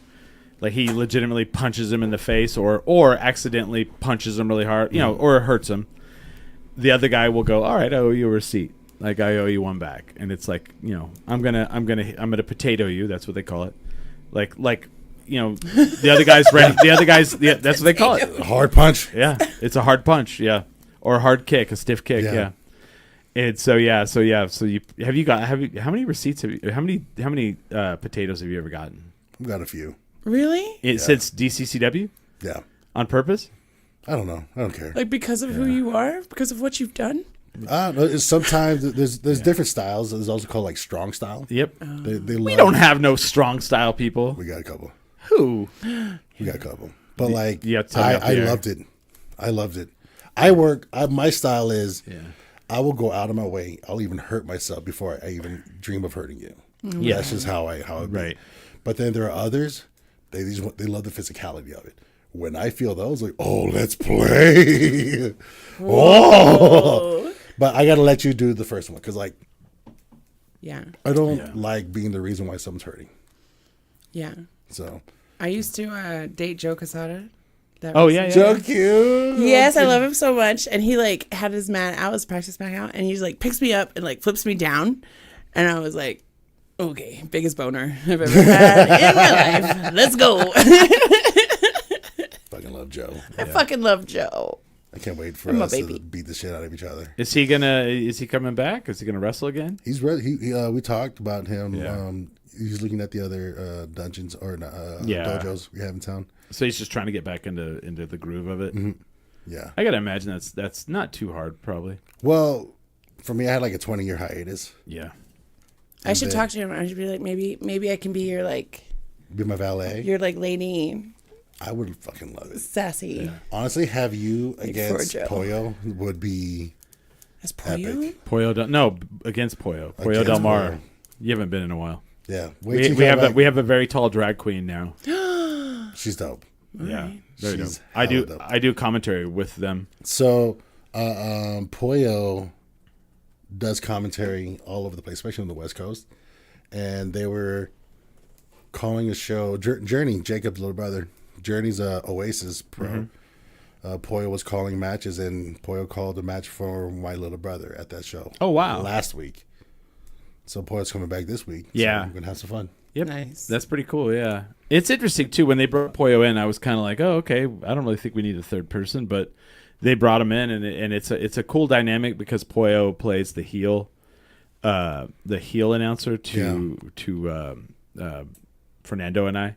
like he legitimately punches him in the face or accidentally punches him really hard, or hurts him, the other guy will go, all right, I owe you a receipt. Like I owe you one back. And it's like, I'm gonna potato you. That's what they call it. Like the other guy's ready. That's what they call it. Hard punch. Yeah, it's a hard punch. Yeah, or a hard kick, a stiff kick. Yeah. And so you how many receipts how many potatoes have you ever gotten? I've got a few. Really? Since DCCW? Yeah. On purpose? I don't know. I don't care. Like because of who you are? Because of what you've done? Sometimes there's different styles. There's also called like strong style. Yep. We don't have no strong style people. We got a couple. Who? We got a couple. But like, Yeah, tell me off the I air. loved it. I loved it. My style is, I will go out of my way. I'll even hurt myself before I even dream of hurting you. Yeah. That's just how it be. Right. But then there are others. They love the physicality of it. When I feel those, like, oh, let's play. Oh. But I got to let you do the first one because, like, I don't like being the reason why someone's hurting. Yeah. So. I used to date Joe Quesada. So cute. Yes, I love him so much. And he like had his mat out, his practice mat out, and he's like picks me up and like flips me down. And I was like, okay, biggest boner I've ever had in my life. Let's go. Fucking love Joe. I fucking love Joe. I can't wait for My us baby. to beat the shit out of each other. Is he coming back? Is he gonna wrestle again? He's ready. We talked about him. Yeah. He's looking at the other dungeons or dojos we have in town. So he's just trying to get back into the groove of it. Mm-hmm. Yeah. I gotta imagine that's not too hard, probably. Well, for me, I had like a 20-year hiatus. Yeah. I should talk to him. I should be like, maybe I can be your like Be my valet. your like lady I would fucking love it. sassy. Honestly, have you against Joe. Pollo would be That's Pollo. Pollo against Pollo. Pollo Against Del Mar. Pollo. You haven't been in a while. yeah. We have a very tall drag queen now. She's dope. Yeah, very dope. She's I hella dope. do commentary with them. So, Pollo does commentary all over the place, especially on the West Coast. And they were calling a show, Journey, Jacob's little brother. Journey's a Oasis pro. Pollo was calling matches, and Pollo called a match for my little brother at that show. Oh, wow. Last week. So Pollo's coming back this week. Yeah. So we're gonna have some fun. Yep. Nice. That's pretty cool, yeah. It's interesting, too. When they brought Pollo in, I was kind of like, oh, okay, I don't really think we need a third person, but they brought him in, and it's a cool dynamic because Pollo plays the heel announcer to Fernando and I.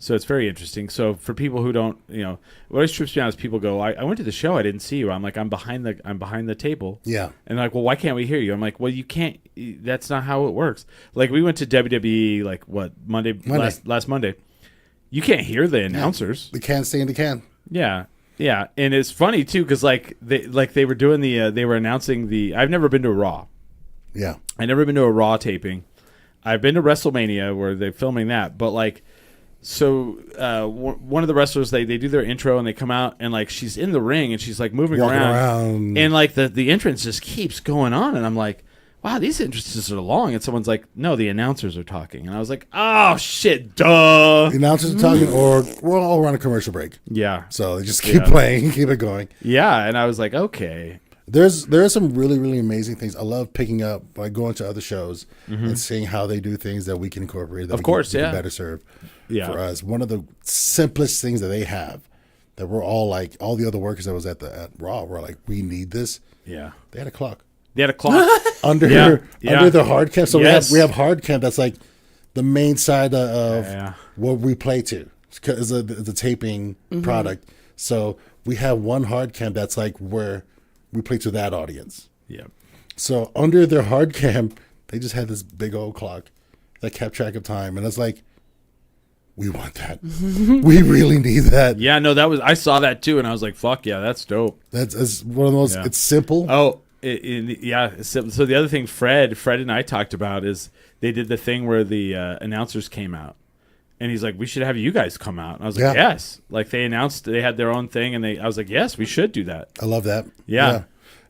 So it's very interesting. So for people who don't, what always trips me out is people go, I went to the show, I didn't see you. I'm like, I'm behind the table. Yeah. And they're like, well, why can't we hear you? I'm like, well, you can't. That's not how it works. Like we went to WWE like what Monday. Last Monday. You can't hear the announcers. The can stay in the can. Yeah, yeah, and it's funny too because they were doing they were announcing the. I've never been to a Raw. Yeah. I've never been to a Raw taping. I've been to WrestleMania where they're filming that, but like. So one of the wrestlers they do their intro and they come out and like she's in the ring and she's like moving around and like the entrance just keeps going on and I'm like, wow, these entrances are long, and someone's like, no, the announcers are talking, and I was like, oh shit, duh. The announcers are talking, or we're all around a commercial break. Yeah. So they just keep playing, keep it going. Yeah, and I was like, okay. There are some really, really amazing things. I love picking up by going to other shows and seeing how they do things that we can incorporate. That Of course, we yeah. can better serve Yeah. for us. One of the simplest things that they have that we're all like, all the other workers that was at Raw were like, we need this. Yeah. They had a clock They had a clock. under the hard cam. So Yes. we have hard cam. That's like the main side of Yeah. what we play to. It's a taping product. So we have one hard cam that's like where we play to that audience. Yeah. So under their hard cam, they just had this big old clock that kept track of time. And it's like, we want that. We really need that. Yeah, no, I saw that too, and I was like, fuck yeah, that's dope. That's one of those, Yeah. it's simple. Oh, So the other thing Fred and I talked about is they did the thing where the announcers came out. And he's like, we should have you guys come out. And I was like, yes. Like they announced they had their own thing, and I was like, yes, we should do that. I love that. Yeah.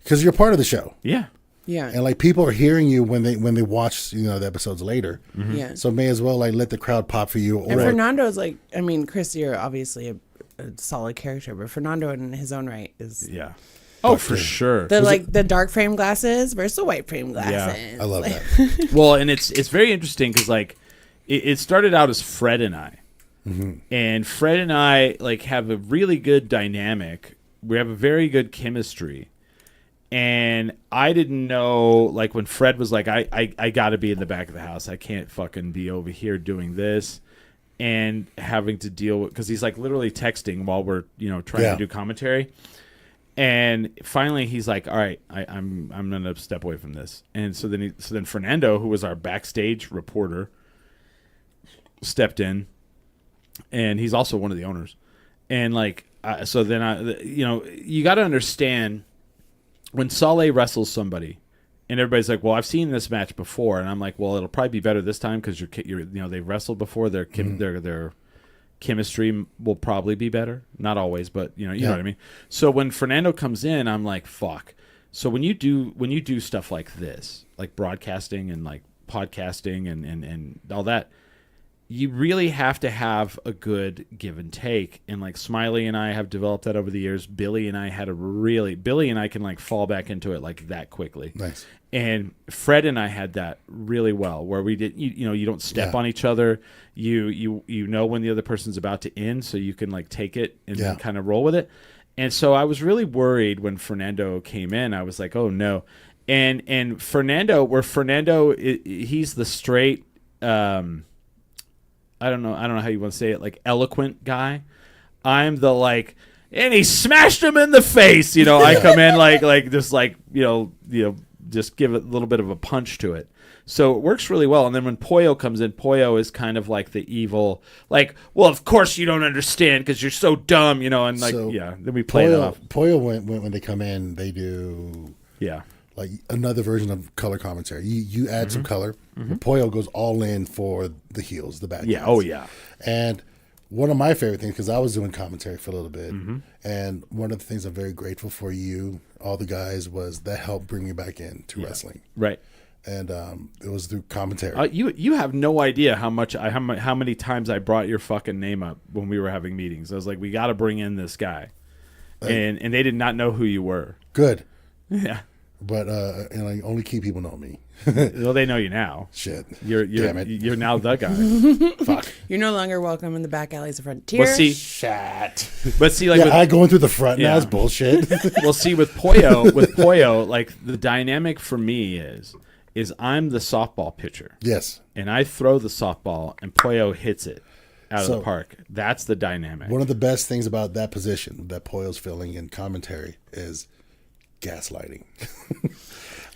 Because you're part of the show. Yeah. Yeah. And like people are hearing you when they watch the episodes later. Mm-hmm. Yeah. So may as well like let the crowd pop for you. And Fernando's like, I mean, Chris, you're obviously a solid character, but Fernando in his own right is Oh, for sure. the dark frame glasses versus the white frame glasses. I love that. Well, and it's very interesting because like it started out as Fred and I, and Fred and I like have a really good dynamic. We have a very good chemistry, and I didn't know like when Fred was like, I got to be in the back of the house. I can't fucking be over here doing this and having to deal with because he's like literally texting while we're trying to do commentary. And finally, he's like, "All right, I'm gonna step away from this." And so then Fernando, who was our backstage reporter, stepped in, and he's also one of the owners. And like, so then you got to understand when Saleh wrestles somebody, and everybody's like, "Well, I've seen this match before," and I'm like, "Well, it'll probably be better this time because you're they've wrestled before. Their chemistry will probably be better. Not always, but you know what I mean." So when Fernando comes in, I'm like, "Fuck." So when you do stuff like this, like broadcasting and like podcasting and all that, you really have to have a good give and take. And like Smiley and I have developed that over the years. Billy and I Billy and I can like fall back into it like that quickly. Nice. And Fred and I had that really well, where we did, you don't step on each other. You know when the other person's about to end, so you can like take it and then kind of roll with it. And so I was really worried when Fernando came in. I was like, oh no. And Fernando, he's the straight, I don't know how you want to say it, like eloquent guy. I'm the like, and he smashed him in the face. I come in like just like just give it a little bit of a punch to it. So it works really well. And then when Pollo comes in, Pollo is kind of like the evil, like, well, of course you don't understand because you're so dumb, and like, then we play that off. Pollo, when they come in, they do like another version of color commentary. You add some color. Pollo goes all in for the heels, the bad guys. Yeah, oh yeah. And one of my favorite things, because I was doing commentary for a little bit, and one of the things I'm very grateful for you, all the guys, was that helped bring me back into wrestling. Right. And it was through commentary. You have no idea how many times I brought your fucking name up when we were having meetings. I was like, we got to bring in this guy, and they did not know who you were. Good. Yeah. But and like only key people know me. Well, they know you now. Shit. Damn it. You're now the guy. Fuck. You're no longer welcome in the back alleys of Frontier. Well, see, Shit. But see, like I going through the front now is bullshit. Well, see, with Pollo, like the dynamic for me is I'm the softball pitcher. Yes. And I throw the softball, and Pollo hits it out of the park. That's the dynamic. One of the best things about that position that Pollo's filling in commentary is gaslighting.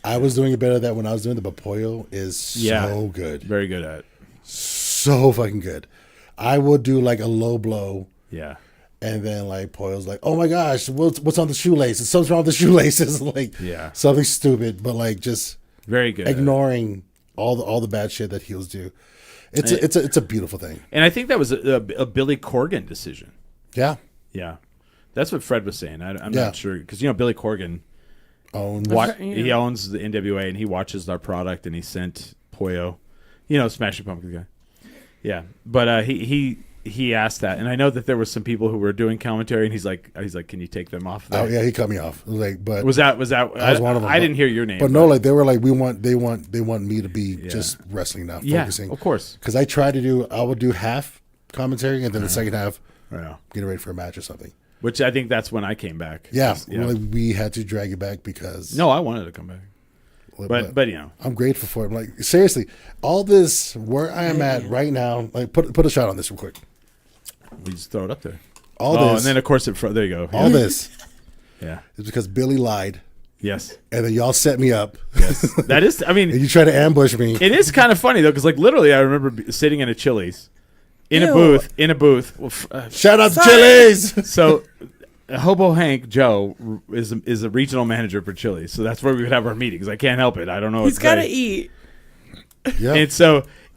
I was doing a bit of that when I was doing it, but Pollo is so good. Very good at it. So fucking good. I would do like a low blow. Yeah. And then like Pollo's like, oh my gosh, what's on the shoelaces? Something's wrong with the shoelaces. Like something stupid, but like just very good. Ignoring all the bad shit that heels do. It's a beautiful thing. And I think that was a Billy Corgan decision. Yeah. Yeah. That's what Fred was saying. I'm not sure because Billy Corgan owns the NWA, and he watches our product, and he sent Pollo, Smashing Pumpkins guy. Yeah, but he asked that, and I know that there were some people who were doing commentary, and he's like, can you take them off? There? Oh yeah, he cut me off. Like, but was that? I was one of them. I didn't hear your name, but no, like they were like, they want me to be just wrestling now, focusing. Of course. Because I would do half commentary, and then the second half, getting ready for a match or something. Which I think that's when I came back. Yeah, well, we had to drag it back because... No, I wanted to come back. But I'm grateful for it. I'm like, seriously, all this, where I am at right now, like, put a shot on this real quick. We just throw it up there. All this. And then, of course, there you go. All this. Yeah. It's because Billy lied. Yes. And then y'all set me up. Yes. That is, I mean... and you try to ambush me. It is kind of funny, though, because, like, literally, I remember sitting in a Chili's. In a booth. Shout out to Chili's. So Hobo Hank Joe is a regional manager for Chili's, so that's where we would have our meetings. I can't help it. I don't know. He's got to eat. Yeah.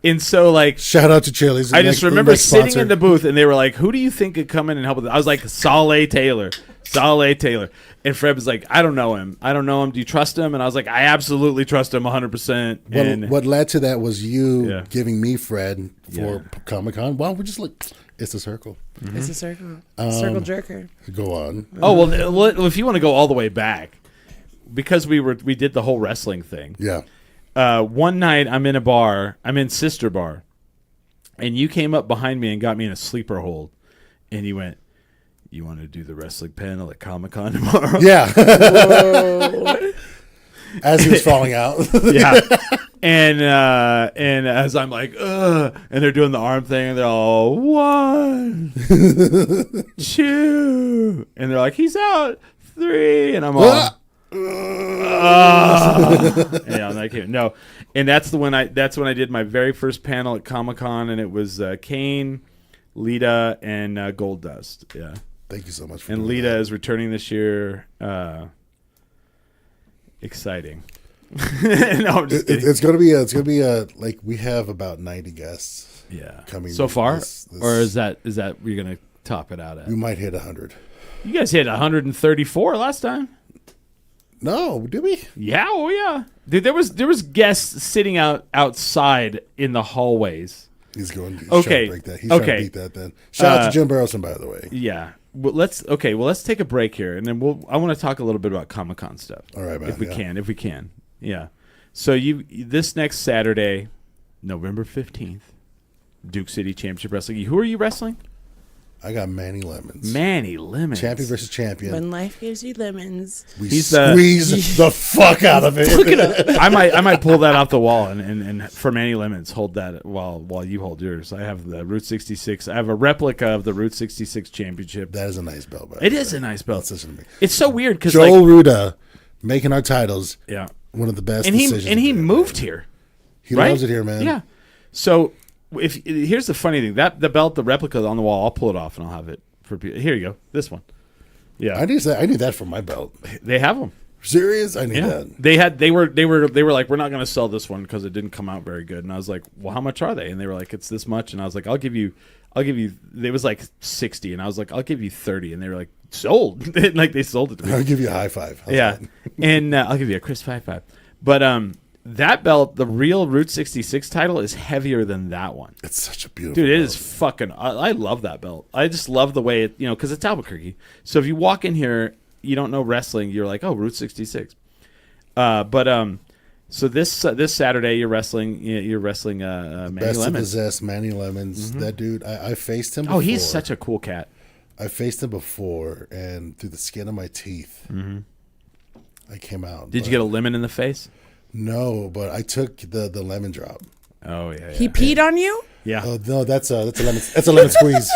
And so like, Shout out to Chili's. I just remember sitting in the booth, and they were like, "Who do you think could come in and help with it?" I was like, "Saleh Taylor." And Fred was like, "I don't know him. Do you trust him?" And I was like, "I absolutely trust him 100%." And What led to that was you Yeah. giving me Fred for Comic-Con. Well, we're just like, it's a circle. It's a circle. Circle jerker. Go on. oh well, if you want to go all the way back, because we did the whole wrestling thing. Yeah. One night I'm in a bar, I'm in Sister Bar, and you came up behind me and got me in a sleeper hold, and you went, "You want to do the wrestling panel at Comic-Con tomorrow?" Yeah. As he was falling out. Yeah. And as I'm like, ugh, and they're doing the arm thing, and they're all 1, 2, and they're like, "He's out 3," and I'm all. Yeah, I'm like, no, and that's when I did my very first panel at Comic-Con, and it was Kane, Lita, and Goldust. Yeah, Thank you so much for and doing Lita that. is returning this year. Exciting. No, I'm just kidding. It's gonna be like we have about 90 guests. Yeah, coming so far, this- or is that you're gonna top it out at? We might hit 100. You guys hit 134 last time. No, did we? Yeah, oh yeah, dude. There was guests sitting outside in the hallways. He's trying Okay, to break that. He's trying to beat that. Then shout out to Jim Burrowson, by the way. Yeah. Well, let's take a break here, and then I want to talk a little bit about Comic-Con stuff. All right, man. If we can. Yeah. So this next Saturday, November 15th, Duke City Championship Wrestling. Who are you wrestling? I got Manny Lemons. Manny Lemons. Champion versus champion. When life gives you lemons. We He's squeeze the fuck out of it. I might pull that off the wall and for Manny Lemons, hold that while you hold yours. I have the Route 66. I have a replica of the Route 66 Championship. That is a nice belt. By It the is way. a nice belt. That's such an- It's so weird because Joe Ruda making our titles. yeah, One of the best and he decisions. he moved here. He right? loves it here, man. Yeah. So here's the funny thing, that the belt, the replica on the wall, I'll pull it off and I'll have it for people. Here you go, this one. Yeah, I need that for my belt. they have them. Serious? I need Yeah, that. they were like, we're not going to sell this one because it didn't come out very good. And I was like, well, how much are they? And they were like, it's this much. And I was like, I'll give you. It was like 60, and I was like, I'll give you 30. And they were like, sold. Like they sold it to me. I'll give you a high five. How's Yeah, that? and I'll give you a crisp 5-5. But that belt, the real Route 66 title, is heavier than that one. It's such a beautiful Dude, it belt. is fucking. I love that belt. I just love the way it, because it's Albuquerque. So if you walk in here, you don't know wrestling, you're like, oh, Route 66. So this Saturday you're wrestling. Manny Best of Lemons. possess Manny Lemons. That dude, I faced him before. Oh, he's such a cool cat. I faced him before, and through the skin of my teeth, I came out. Did you get a lemon in the face? No, but I took the lemon drop. Oh yeah. He peed on you? Yeah. Oh no, that's a lemon squeeze.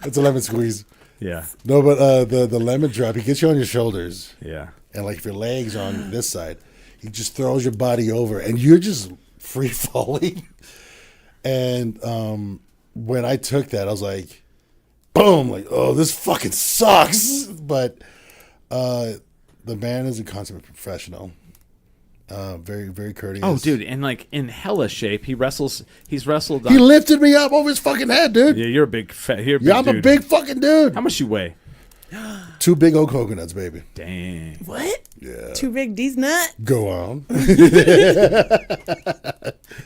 That's a lemon squeeze. Yeah. No, but the lemon drop, he gets you on your shoulders, Yeah. and like if your legs are on this side, he just throws your body over, and you're just free falling. And when I took that, I was like, boom, like, oh, this fucking sucks. But the man is a consummate professional. Very, very courteous. Oh, dude, and like in hella shape. He's wrestled. He lifted me up over his fucking head, dude. Yeah, you're a big fat. You're a big Yeah, I'm dude. a big fucking dude. How much you weigh? 2 big old coconuts, baby. Dang. What? Yeah. Too big D's nut? Go on.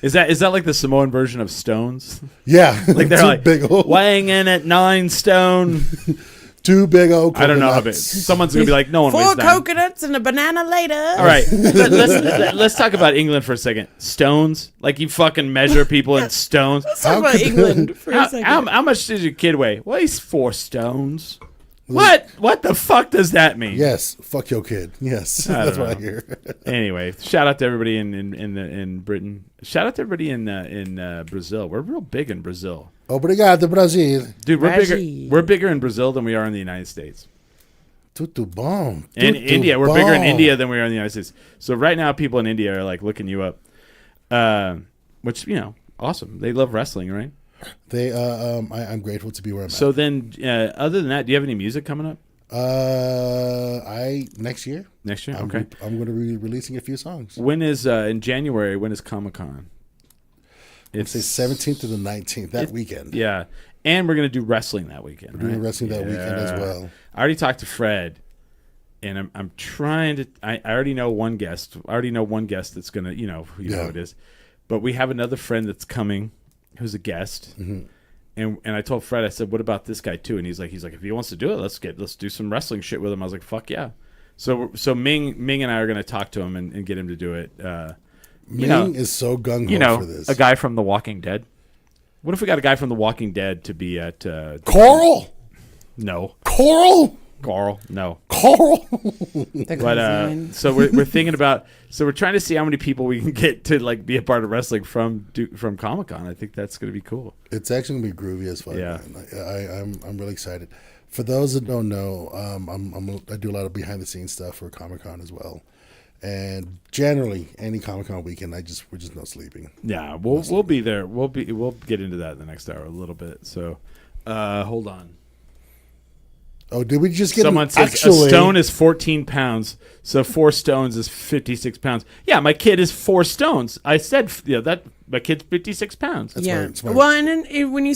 Is that like the Samoan version of Stones? Yeah. Like they're 2 like big old, weighing in at 9 stone. 2 big old coconuts. I don't know how big. Someone's gonna be like, no one 4 weighs 9. coconuts and a banana later. All right, let's talk about England for a second. Stones, like you fucking measure people in stones. Let's talk How about could- England for a How, second. how much does your kid weigh? Well, he's 4 stones. What the fuck does that mean? Yes. Fuck your kid. Yes. That's what I hear. Anyway, shout out to everybody in Britain. Shout out to everybody in Brazil. We're real big in Brazil, Obrigado, Brasil. dude. Brazil. We're bigger in Brazil than we are in the United States. Tutu bom. And Tutu India, we're bigger in bom. India than we are in the United States. So right now, people in India are like looking you up, which awesome. They love wrestling, right? I'm grateful to be where I'm So at. then, other than that, do you have any music coming up? Next year. Next year? I'm Okay. I'm going to be releasing a few songs. When is, in January, when is Comic-Con? It's the 17th to the 19th, that weekend. Yeah. And we're going to do wrestling that weekend, We're doing wrestling that weekend as well. I already talked to Fred, and I'm trying to. I already know one guest. I already know one guest that's gonna. You know who it is, but we have another friend that's coming, who's a guest. Mm-hmm. And I told Fred, I said, "What about this guy too?" And he's like, if he wants to do it, let's do some wrestling shit with him. I was like, "Fuck yeah!" So Ming and I are gonna talk to him and get him to do it. Ming is so gung ho for this. A guy from The Walking Dead. What if we got a guy from The Walking Dead to be at Coral. No, Coral. Carl, no. Coral. The So we're thinking about. So we're trying to see how many people we can get to like be a part of wrestling from Comic-Con. I think that's going to be cool. It's actually gonna be groovy as fuck. Yeah. Man. I'm really excited. For those that don't know, I do a lot of behind the scenes stuff for Comic-Con as well. And generally, any Comic-Con weekend, we're just no sleeping. Yeah, we'll be there. We'll get into that in the next hour a little bit. So, hold on. Oh, did we just get Someone says a stone is 14 pounds, so 4 stones is 56 pounds. Yeah, my kid is 4 stones. I said that my kid's 56 pounds. Yeah. smart. Well, and then when you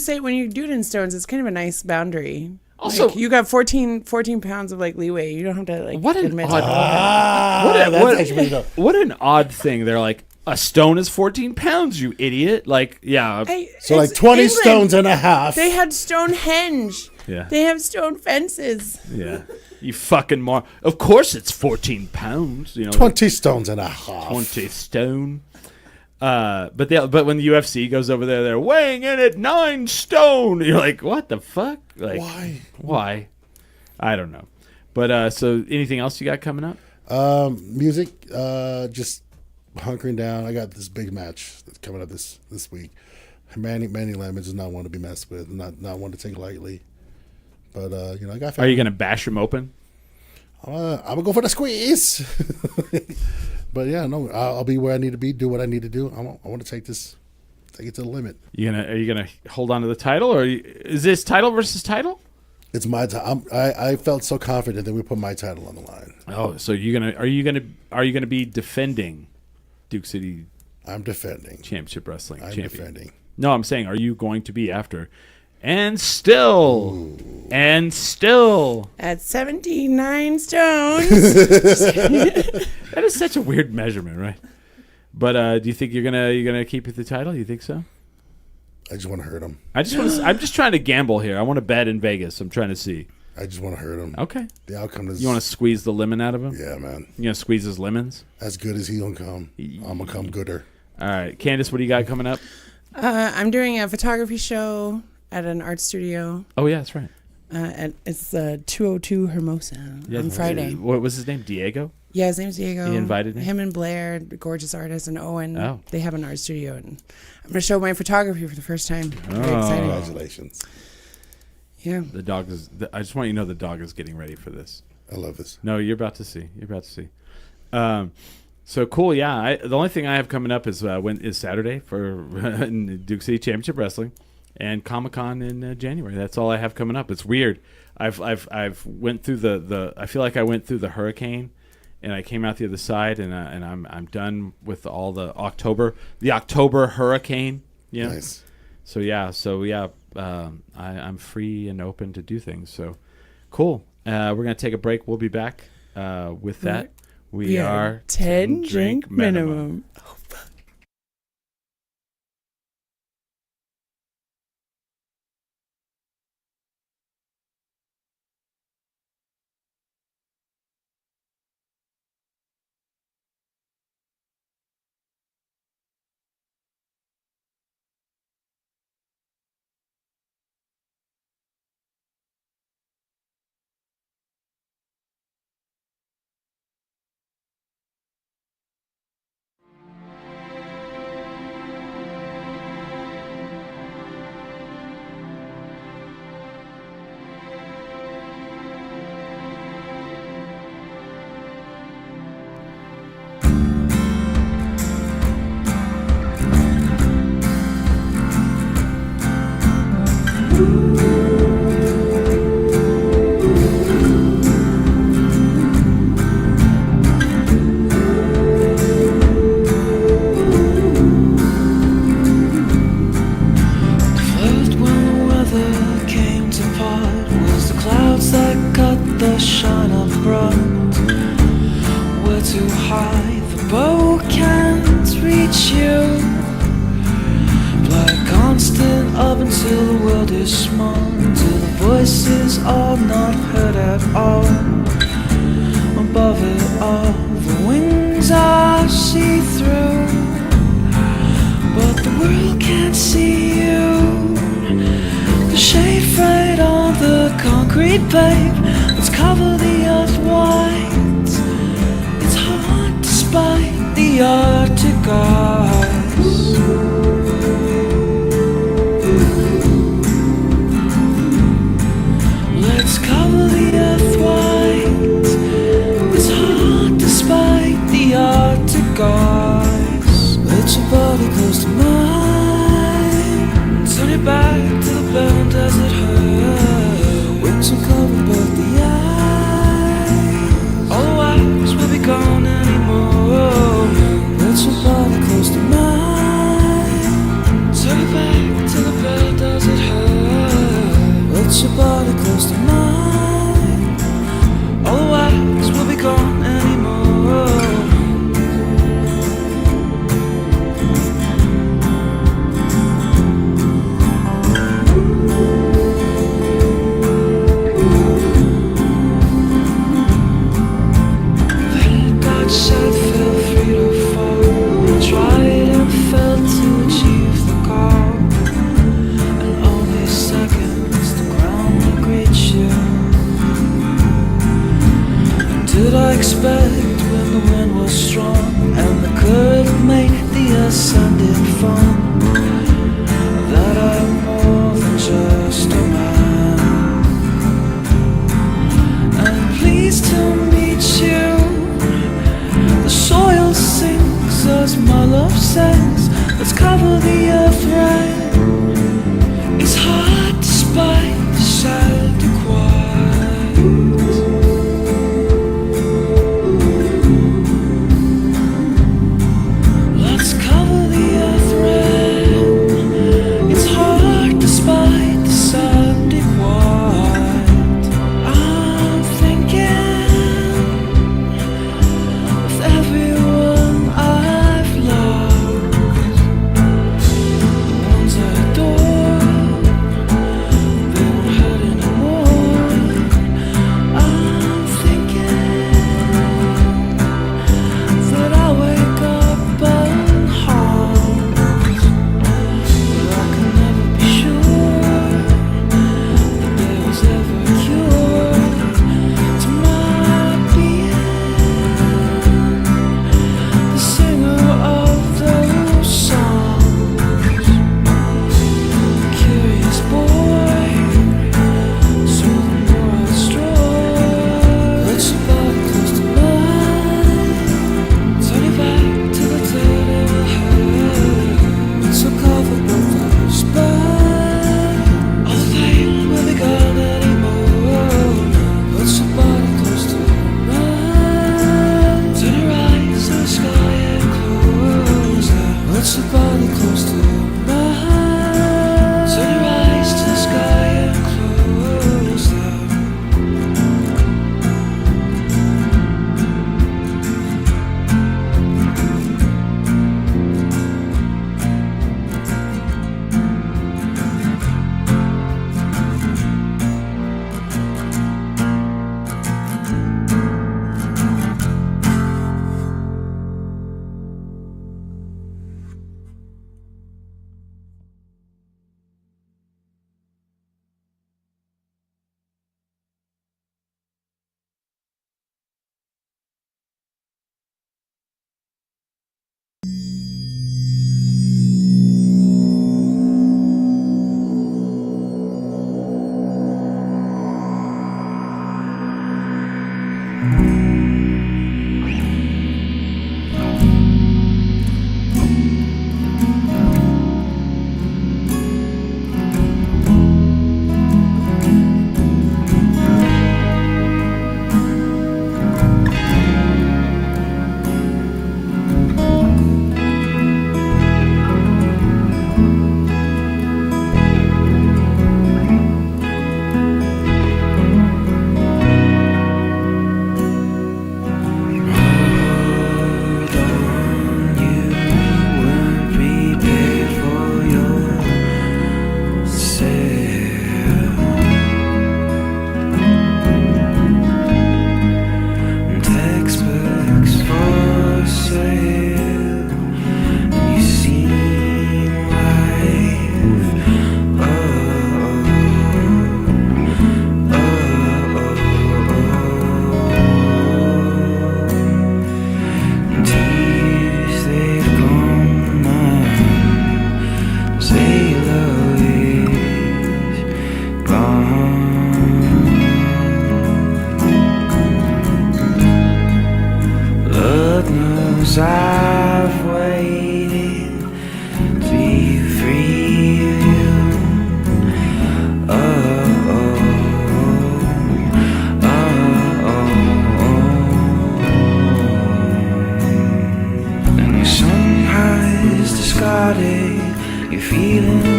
do it in stones, it's kind of a nice boundary. Also- Like, you got 14 pounds of like leeway. You don't have to like What an admit odd- to that's actually pretty dope. What an odd thing. They're like, a stone is 14 pounds, you idiot. Like, yeah. So like 20 stones and a half. They had Stonehenge. Yeah. They have stone fences. Yeah. You fucking Of course it's 14 pounds. 20 stones and a half. 20 stone. But when the UFC goes over there, they're weighing in at 9 stone. You're like, what the fuck? Like, why? I don't know. But so anything else you got coming up? Music, just hunkering down. I got this big match that's coming up this week. Manny Lemons is not one to be messed with, not one to take lightly. But I got. Are you gonna bash him open? I'm gonna go for the squeeze. But yeah, no, I'll be where I need to be, do what I need to do. I want to take it to the limit. Are you gonna hold on to the title, or is this title versus title? It's my time. I felt so confident that we put my title on the line. Oh, so are you gonna be defending Duke City? I'm defending. Championship Wrestling I'm champion. defending. No, I'm saying, are you going to be after? And still at 79 stones. That is such a weird measurement, right? But do you think you're gonna keep the title? You think so? I just want to hurt him. I'm just trying to gamble here. I want to bet in Vegas. I'm trying to see. I just want to hurt him. Okay. The outcome is. You want to squeeze the lemon out of him? Yeah, man. You gonna squeeze his lemons? As good as he gonna come, I'm gonna come gooder. All right, Candace, what do you got coming up? I'm doing a photography show at an art studio. Oh yeah, that's right. It's 202 Hermosa on Friday. What was his name? Diego? Yeah, his name's Diego. He invited me? Him and Blair, the gorgeous artist, and Owen. Oh. They have an art studio, and I'm gonna show my photography for the first time. Very excited. Congratulations. Yeah. The dog is. I just want you to know the dog is getting ready for this. I love this. No, you're about to see. So cool, yeah. The only thing I have coming up is Saturday for Duke City Championship Wrestling, and Comic-Con in January. That's all I have coming up. It's weird. I've went through the. I feel like I went through the hurricane, and I came out the other side, and I'm done with all the October hurricane. You know? Nice. So yeah. I'm free and open to do things. So cool. We're gonna take a break. We'll be back with that. We are 10 drink minimum. Oh, fuck. stars shine up bright. We're too high, the bow can't reach you. Fly constant up until the world is small, until the voices are not heard at all. Above it all, the wings are see-through, but the world can't see you. The shade frayed on the concrete pave. Let's cover the earth white. It's hard despite the Arctic ice. Let's cover the earth white. It's hard despite the Arctic ice. Let your body close to mine. Turn it back to the bend as it hurts. Wings will cover both the eyes. All the wax will be gone anymore. Let your body close to mine. Turn it back to the bend as it hurts. Let your body close to mine. All the wax will be gone anymore. Let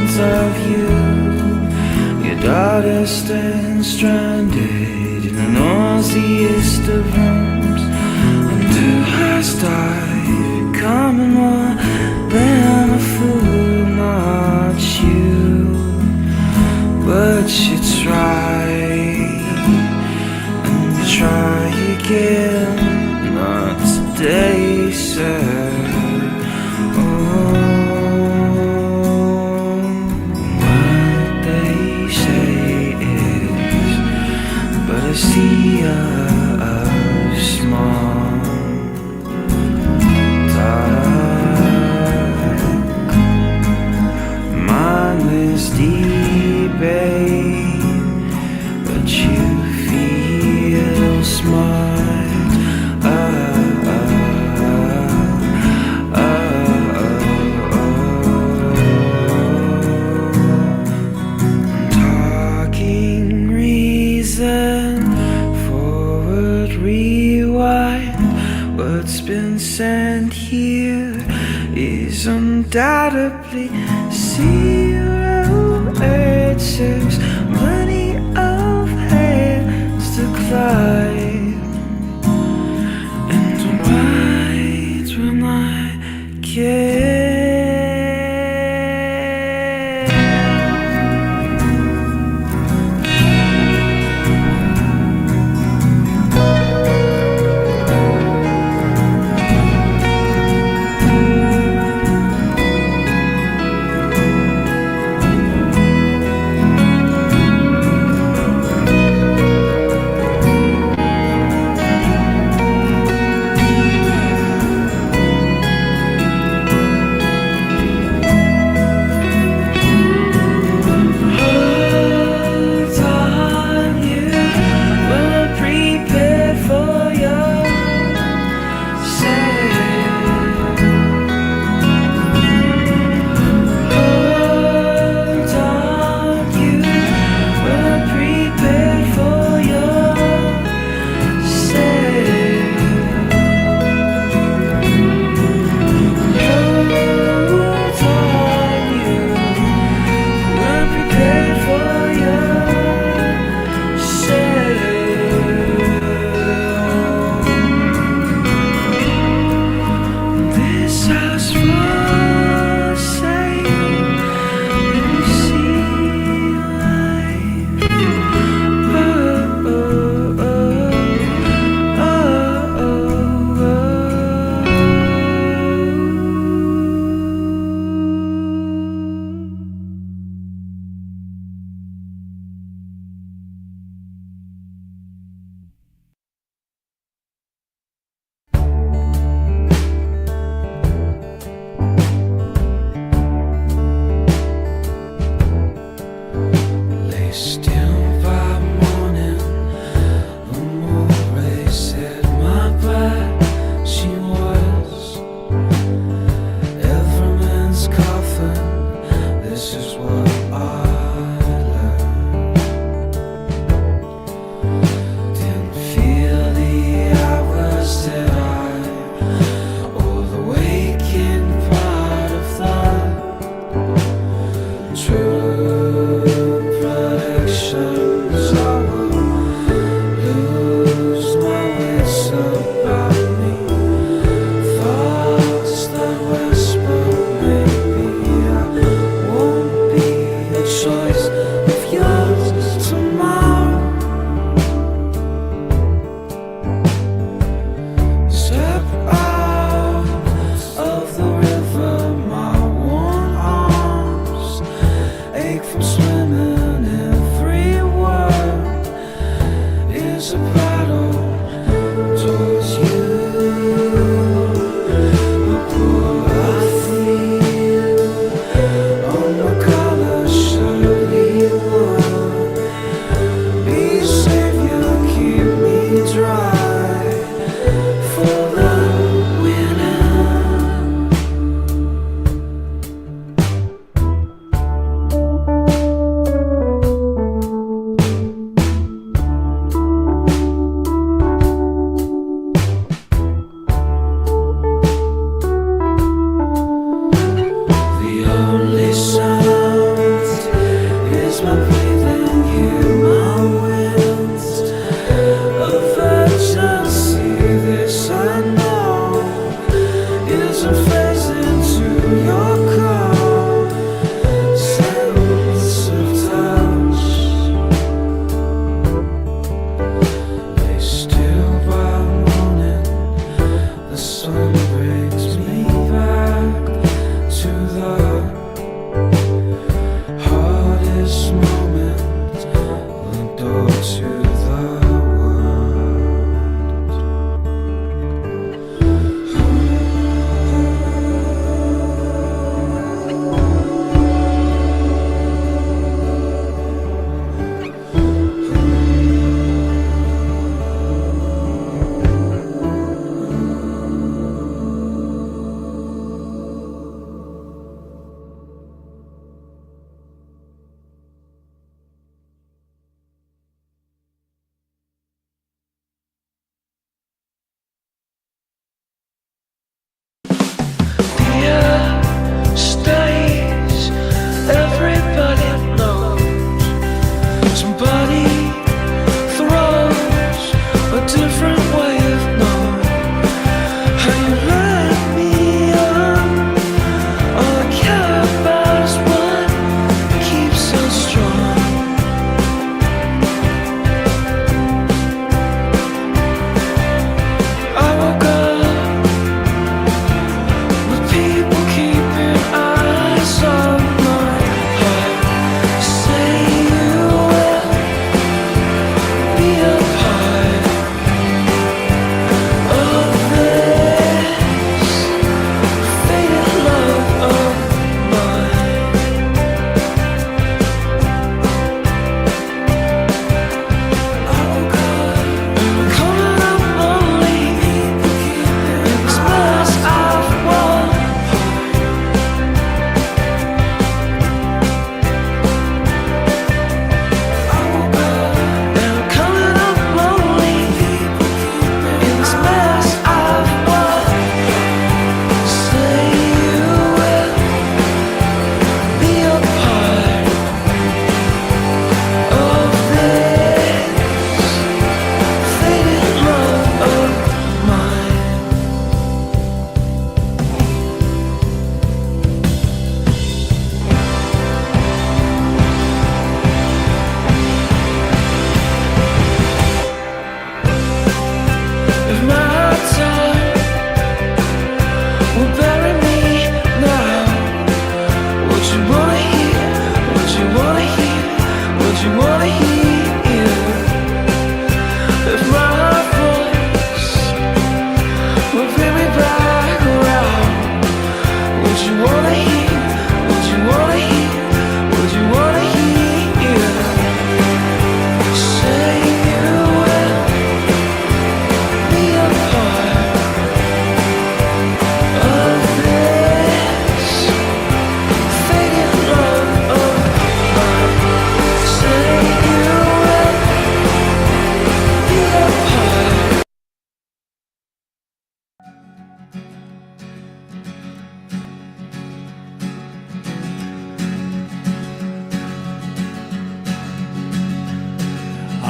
front of you. Your daughter stands stranded in the noisiest of rooms. And do I start becoming more than a fool? Not you, but you try, and you try again. Not today, sir. A sea of small dark, mindless debate, but you feel smart. Talking reason, rewind. What's been sent here is undoubtedly zero. It serves plenty of hands to climb, and right when I can.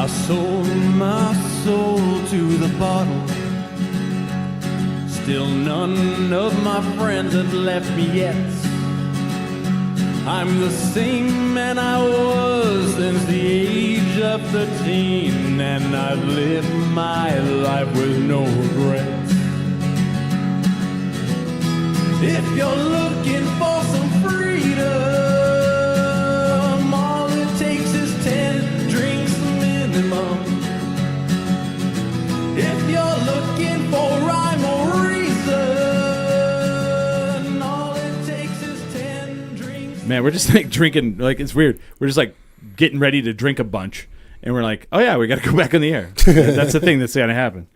I sold my soul to the bottle. Still none of my friends have left me yet. I'm the same man I was since the age of 13, and I've lived my life with no regrets. If you're looking for some freedom, all it takes is 10 drinks minimum. If you're looking for rhyme or reason, all it takes is 10 drinks. Man, we're just like drinking, like it's weird. We're just like getting ready to drink a bunch, and we're like, oh yeah, we got to go back on the air. That's the thing that's gonna happen.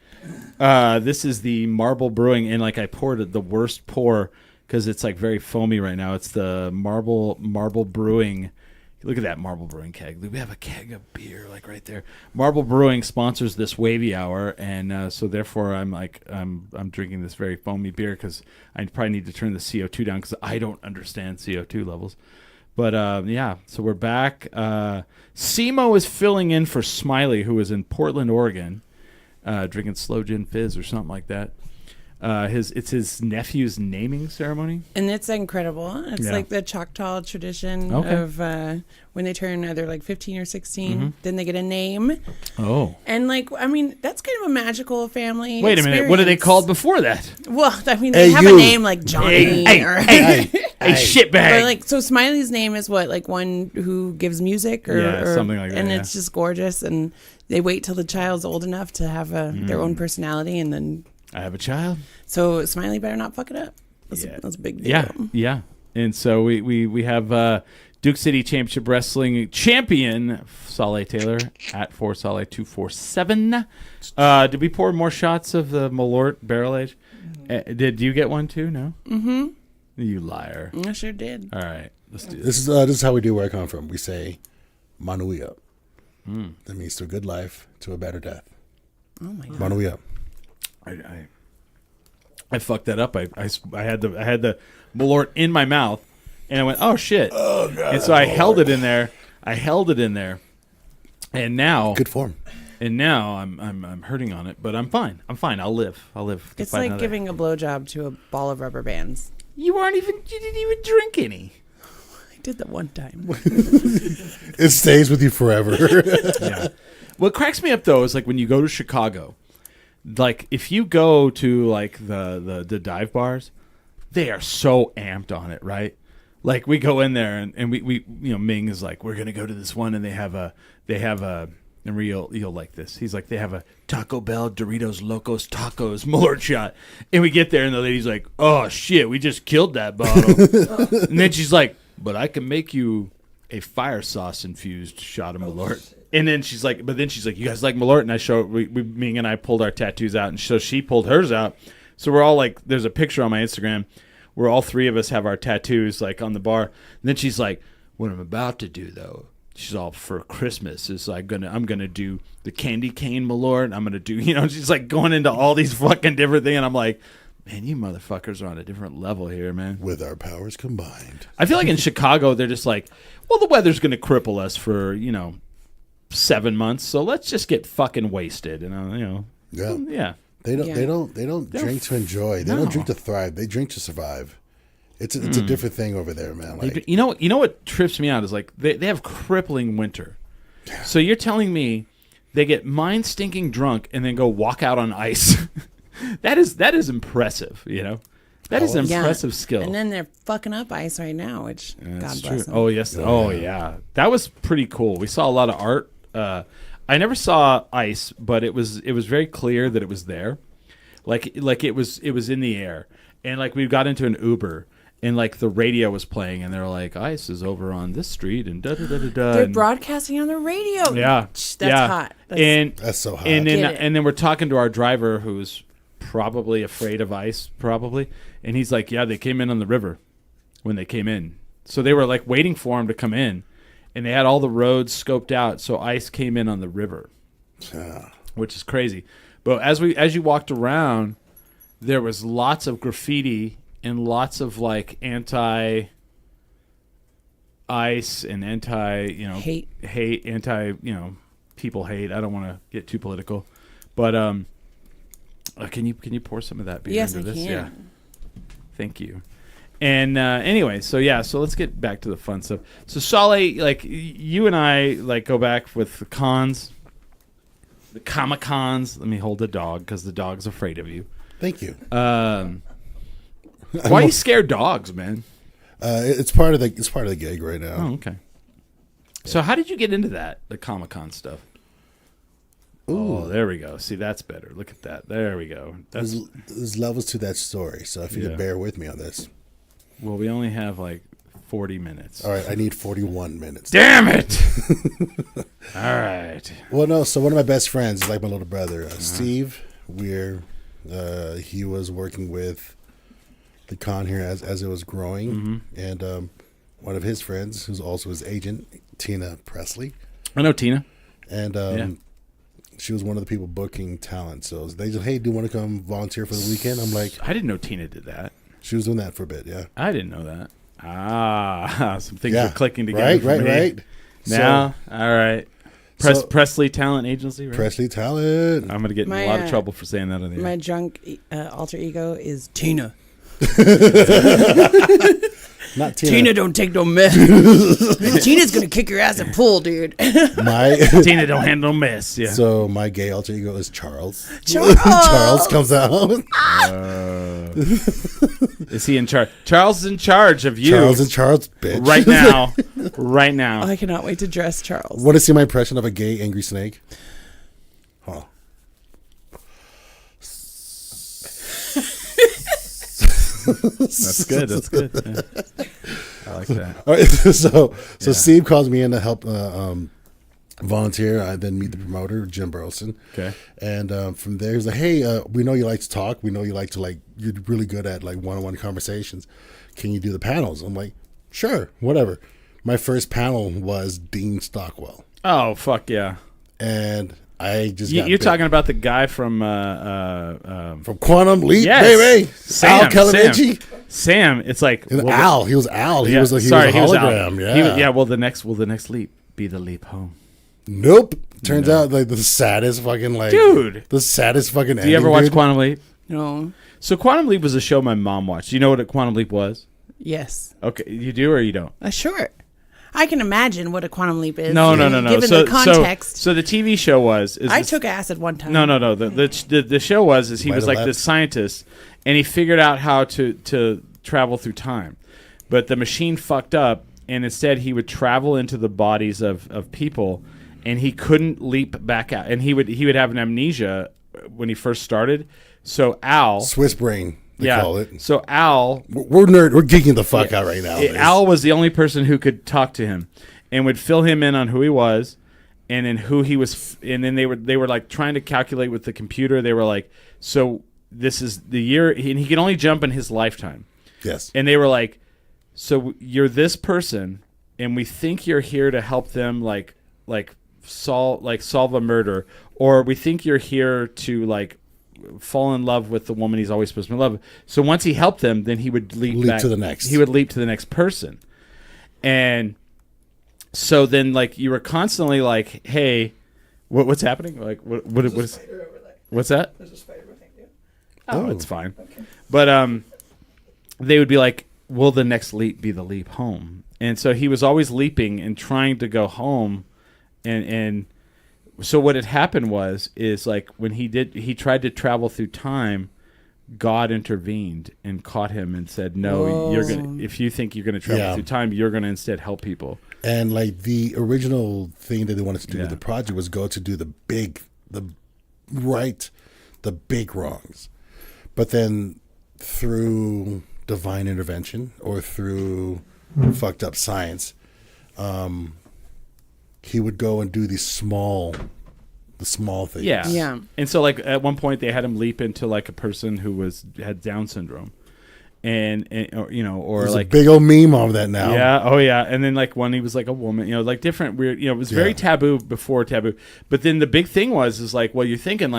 This is the Marble Brewing, and like I poured the worst pour because it's like very foamy right now. It's the Marble Brewing. Look at that Marble Brewing keg. We have a keg of beer like right there. Marble Brewing sponsors this Wavy Hour, and so therefore I'm drinking this very foamy beer because I probably need to turn the CO2 down because I don't understand CO2 levels. But yeah, so we're back. Simo is filling in for Smiley, who is in Portland, Oregon, drinking Slow Gin Fizz or something like that. It's his nephew's naming ceremony. And it's incredible. It's like the Choctaw tradition of when they turn either like 15 or 16, then they get a name. Oh. And like, I mean, that's kind of a magical family Wait a minute. What are they called before that? Well, I mean, they have a name like Johnny or Hey, shitbag. But like, so Smiley's name is what, like one who gives music or something like that. And it's just gorgeous. And they wait till the child's old enough to have their own personality, and then I have a child. So Smiley better not fuck it up. That's a big deal. Yeah. And so we have Duke City Championship Wrestling champion Saleh Taylor at 4Saleh247. Did we pour more shots of the Malort barrel age? Did you get one too? No. Mm-hmm. You liar. I sure did. All right, let's do this. This is how we do where I come from. We say Manuia. That means to a good life, to a better death. Oh my God. Manuia. I fucked that up. I had the Malort in my mouth, and I went, oh shit! Oh God! And so I held it in there. And now Good form. And now I'm hurting on it, but I'm fine. I'll live. It's like giving a blowjob to a ball of rubber bands. You didn't even drink any. I did that one time. It stays with you forever. Yeah. What cracks me up though is like when you go to Chicago, like if you go to like the dive bars, they are so amped on it, right? Like we go in there and we Ming is like, we're gonna go to this one and they have a and you'll like this. He's like, they have a Taco Bell Doritos Locos Tacos Malort shot. And we get there and the lady's like, oh shit, we just killed that bottle. And then she's like, but I can make you a fire sauce infused shot of Malort. And then she's like, you guys like Malort? And I show Ming and I pulled our tattoos out, and so she pulled hers out. So we're all like, there's a picture on my Instagram where all three of us have our tattoos like on the bar. And then she's like, what I'm about to do though, she's all for Christmas is like I'm gonna do the candy cane Malort. I'm gonna do, she's like going into all these fucking different things, and I'm like, man, you motherfuckers are on a different level here, man. With our powers combined. I feel like in Chicago they're just like, well, the weather's gonna cripple us for 7 months, so let's just get fucking wasted, yeah. They don't drink to enjoy. They don't drink to thrive. They drink to survive. It's a different thing over there, man. Like, you know what trips me out is like they have crippling winter. So you're telling me they get mind stinking drunk and then go walk out on ice? that is impressive. That is impressive skill. And then they're fucking up ice right now, which God bless them. Oh yes. Oh yeah. That was pretty cool. We saw a lot of art. I never saw ice, but it was very clear that it was there. Like it was in the air. And like we got into an Uber and like the radio was playing and they're like, ice is over on this street and da da da da da. They're broadcasting on the radio. Yeah. That's hot. That's so hot. And then we're talking to our driver who's probably afraid of ice, probably. And he's like, yeah, they came in on the river when they came in. So they were like waiting for him to come in. And they had all the roads scoped out, so ice came in on the river, which is crazy. But as you walked around, there was lots of graffiti and lots of like anti-ice and anti, hate, anti, people hate. I don't want to get too political, but can you pour some of that beer Yes, into I this? can. Yeah, thank you. And anyway, so let's get back to the fun stuff. So Saleh, like you and I, like go back with the cons, the Comic-Cons. Let me hold the dog because the dog's afraid of you. Thank you. Why are you scared dogs, man? It's part of the gig right now. Oh, okay. So how did you get into that, the Comic-Con stuff? Ooh. Oh, there we go. See, that's better. Look at that. There we go. There's levels to that story, so if you could bear with me on this. Well, we only have like 40 minutes. All right, I need 41 minutes. Damn it! All right. Well, no, so one of my best friends is like my little brother, Steve. He was working with the con here as it was growing, and one of his friends, who's also his agent, Tina Presley. I know Tina. And she was one of the people booking talent. So they just, hey, do you want to come volunteer for the weekend? I'm like, I didn't know Tina did that. She was doing that for a bit, yeah. I didn't know that. Some things are clicking together. Right, for right, me. right. Now, all right. Presley Talent Agency, right? Presley Talent. I'm going to get in a lot of trouble for saying that on the air. My drunk alter ego is Tina. Not Tina. Tina don't take no mess. Tina's gonna kick your ass and pull, dude. Tina don't handle mess. Yeah. So my gay alter ego is Charles. Charles comes out. Is he in charge? Charles is in charge of you. Charles and Charles, bitch. Right now. Right now. I cannot wait to dress Charles. Want to see my impression of a gay angry snake? Huh. That's good. That's good. Yeah. I like that. All right, so Steve calls me in to help volunteer. I then meet the promoter, Jim Burleson. Okay. And from there, he's like, hey, we know you like to talk. We know you like to, you're really good at, one-on-one conversations. Can you do the panels? I'm like, sure, whatever. My first panel was Dean Stockwell. Oh, fuck yeah. And I just You're talking about the guy from Quantum Leap, yes. baby. Sam, Al Calavicci. Sam, it's like Al. He was Al. He was a Al. hologram. Yeah. Will the next leap be the leap home? Nope. Turns out the saddest fucking dude. The saddest fucking. Do you ever watch Quantum Leap? No. So Quantum Leap was a show my mom watched. Do you know what a Quantum Leap was? Yes. Okay, you do or you don't? Sure. I can imagine what a quantum leap is. No. Given the context. So the TV show was. I took acid one time. No. The show was he was like this scientist, and he figured out how to travel through time, but the machine fucked up, and instead he would travel into the bodies of people, and he couldn't leap back out, and he would have an amnesia when he first started. So Al, Swiss brain. They call it. So Al, we're geeking the fuck out right now. Al was the only person who could talk to him, and would fill him in on who he was, and then who he was, and then they were like trying to calculate with the computer. They were like, so this is the year, and he can only jump in his lifetime. Yes. And they were like, so you're this person, and we think you're here to help them solve a murder, or we think you're here to fall in love with the woman he's always supposed to be in love with. So once he helped them, then he would leap back to the next. He would leap to the next person. And so then you were constantly like, hey, what's happening? What's that? There's a spider behind you. Oh, it's fine. Okay. But they would be like, will the next leap be the leap home? And so he was always leaping and trying to go home, and so what had happened is when he tried to travel through time, God intervened and caught him and said, no, if you think you're gonna travel through time, you're gonna instead help people. And the original thing that they wanted to do with the project was go to do the big wrongs, but then through divine intervention or through fucked up science, he would go and do the small things. Yeah. And so at one point they had him leap into a person who had Down syndrome, and or there's a big old meme of that now. Yeah. Oh yeah. And then when he was a woman, different weird. It was very taboo before taboo. But then the big thing was you're thinking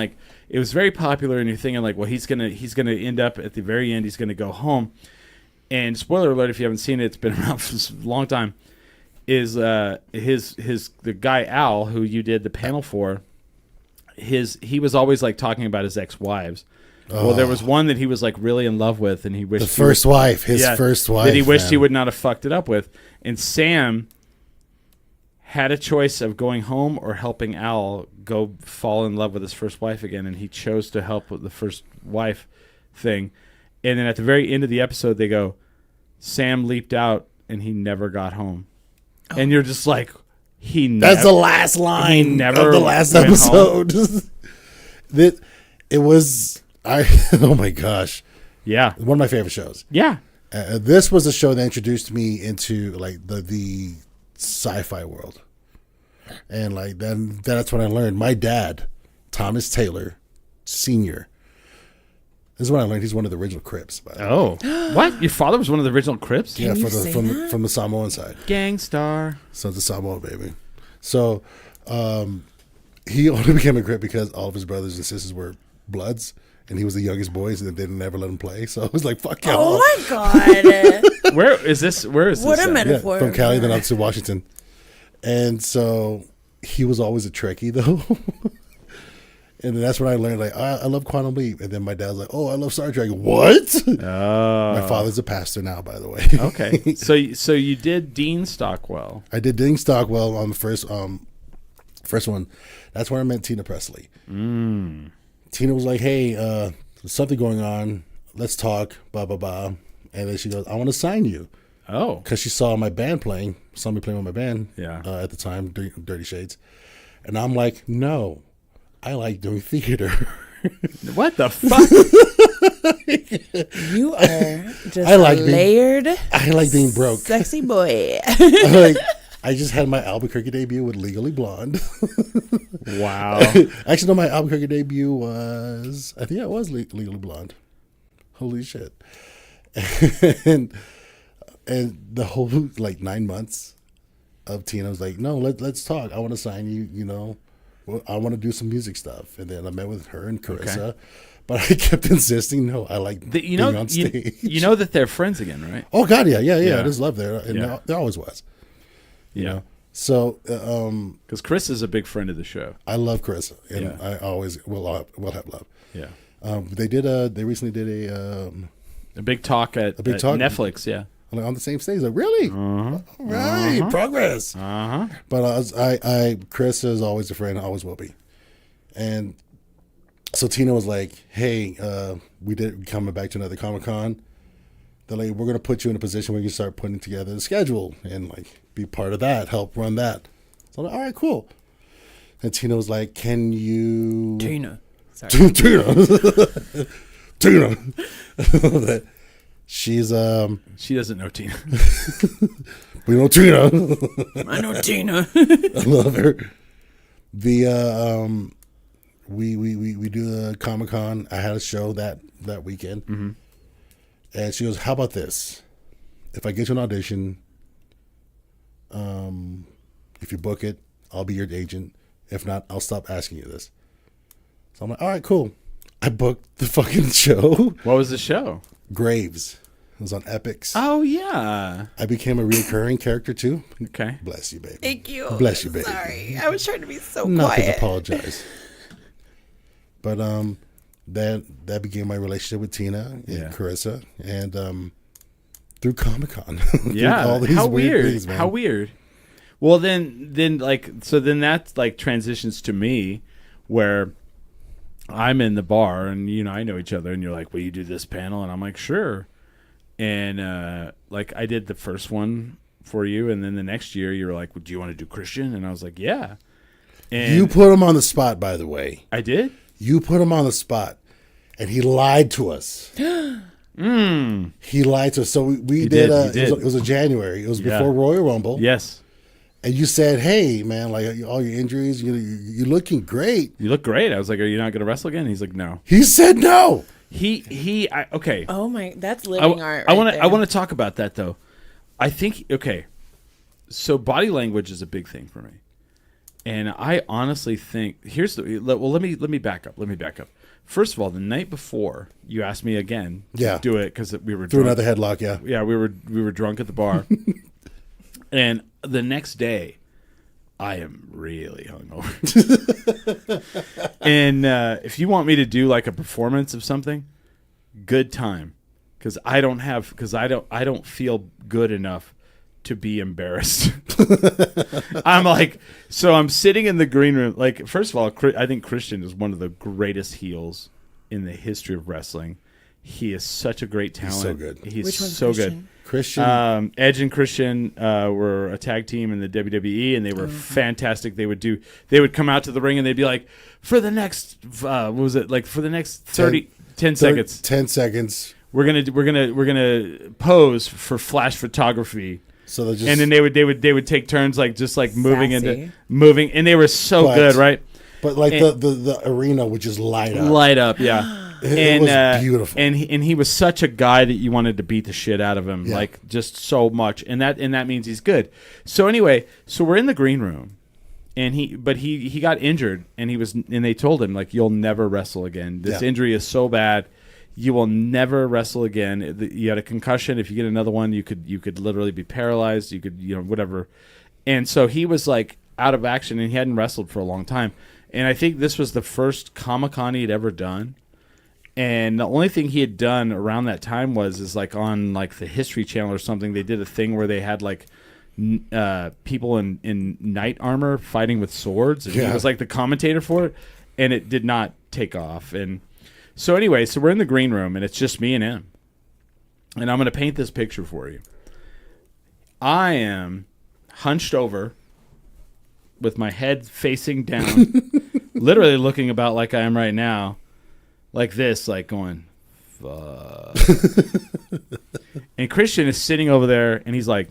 it was very popular, and you're thinking he's gonna end up at the very end. He's gonna go home. And spoiler alert if you haven't seen it, it's been around for a long time. is the guy Al, who you did the panel for. He was always like talking about his ex-wives. Well, there was one that he was like really in love with, and he wished The first wife, his first wife. that he wished man. he would not have fucked it up with. And Sam had a choice of going home or helping Al go fall in love with his first wife again, and he chose to help with the first wife thing. And then at the very end of the episode, they go, Sam leaped out and he never got home. And you're just like, That's the last line never of the last went episode. It was oh my gosh, yeah, one of my favorite shows. yeah, This was a show that introduced me into like the sci-fi world, and like then that's when I learned. My dad, Thomas Taylor, Sr. This is when I learned he's one of the original Crips. By the way. Oh, what? Your father was one of the original Crips? Yeah, you from say the that? from the Samoan side. Gangstar. Sons of Samoa, baby. So, he only became a Crip because all of his brothers and sisters were Bloods, and he was the youngest boy, so they didn't ever let him play. So I was like, "Fuck y'all." Oh my god! Where is this? Where is What this? a at? metaphor. From Cali, then up to Washington, and so he was always a Trekkie though. And then that's when I learned, like, I love Quantum Leap. And then my dad was like, oh, I love Star Trek. What? My father's a pastor now, by the way. Okay. So you did Dean Stockwell. I did Dean Stockwell on the first one. That's where I met Tina Presley. Tina was like, hey, there's something going on. Let's talk, blah, blah, blah. And then she goes, I want to sign you. Oh. Because she saw my band playing, saw me playing with my band Yeah. at the time, Dirty Shades. And I'm like, no, I like doing theater. What the fuck? You are just I like a being- layered, I like being broke. sexy boy. Like, I just had my Albuquerque debut with Legally Blonde. Wow. Actually, no, my Albuquerque debut was, I think it was Legally Blonde. Holy shit. and the whole, like, 9 months of Tina was like, no, let's talk. I want to sign you, you know. Well, I want to do some music stuff. And then I met with her and Carissa. Okay. But I kept insisting, no, I like being on stage. You know that they're friends again, right? Oh, God, yeah. Yeah. There's love there. And Yeah. there always was. You Yeah. know? So, Because Chris is a big friend of the show. I love Carissa. And Yeah. I always will have love. Yeah. They recently did A big talk at big talk? Netflix, yeah. on the same stage. Like, really? All right, progress. Uh-huh. But Chris is always a friend, always will be. And so Tina was like, "Hey, we coming back to another Comic-Con. They're like, we're gonna put you in a position where you can start putting together the schedule and like be part of that, help run that." So I'm like, all right, cool. And Tina was like, "Can you?" Tina. Sorry. Tina. She's She doesn't know Tina. we know Tina. I know Tina. I love her. The we do the Comic-Con. I had a show that weekend, and she goes, "How about this? If I get you an audition, if you book it, I'll be your agent. If not, I'll stop asking you this." So I'm like, "All right, cool." I booked the fucking show. What was the show? Graves. It was on Epics. Oh, yeah. I became a recurring character too. Okay. Bless you, baby. Thank you. Bless you, baby. Sorry. I was trying to be so Nothing to quiet. apologize. But that began my relationship with Tina and Yeah. Carissa, and through Comic-Con. Yeah. all these How weird weird. things, man. How weird. Well, then that like transitions to me where I'm in the bar and, you know, I know each other and you're like, will you do this panel? And I'm like, sure. And like I did the first one for you. And then the next year you were like, well, do you want to do Christian? And I was like, yeah. And You put him on the spot, by the way. I did? You put him on the spot, and he lied to us. He lied to us. So we did. did, he did. It was a January. It was Yeah. before Royal Rumble. Yes. And you said, "Hey, man, like all your injuries, you're looking great." You look great. I was like, are you not going to wrestle again? He's like, no. He said no. Okay. Oh my, that's living art. I want to. to. I want to talk about that though. I think okay. So body language is a big thing for me, and I honestly think here's the. Well, let me back up. Let me back up. First of all, the night before, you asked me again Yeah. to do it because we were Through drunk. another headlock, yeah. Yeah, we were drunk at the bar, and the next day, I am really hungover. And if you want me to do like a performance of something, good time, because I don't feel good enough to be embarrassed. I'm sitting in the green room. Like, first of all, I think Christian is one of the greatest heels in the history of wrestling. He is such a great talent. He's so good. He's Which one's so Christian? good. Christian. Edge and Christian were a tag team in the WWE, and they were fantastic. They would come out to the ring and they'd be like, for the next what was it, like for the next 10 seconds, 10 seconds. we're gonna pose for flash photography. So they just, And then they would take turns like just like moving, and they were so But- good, right? but like the arena would just light up. Light up, yeah. It was beautiful. And he was such a guy that you wanted to beat the shit out of him, Yeah. like just so much. And that means he's good. So anyway, we're in the green room, and he got injured, and they told him like, you'll never wrestle again. This injury is so bad, you will never wrestle again. You had a concussion. If you get another one, you could literally be paralyzed. You could whatever. And so he was like out of action, and he hadn't wrestled for a long time. And I think this was the first Comic-Con he had ever done. And the only thing he had done around that time is like on like the History Channel or something. They did a thing where they had like people in knight armor fighting with swords, and he was like the commentator for it, and it did not take off. And so anyway, we're in the green room, and it's just me and him. And I'm going to paint this picture for you. I am hunched over with my head facing down, literally looking about like I am right now. Like this, like going, fuck. And Christian is sitting over there, and he's like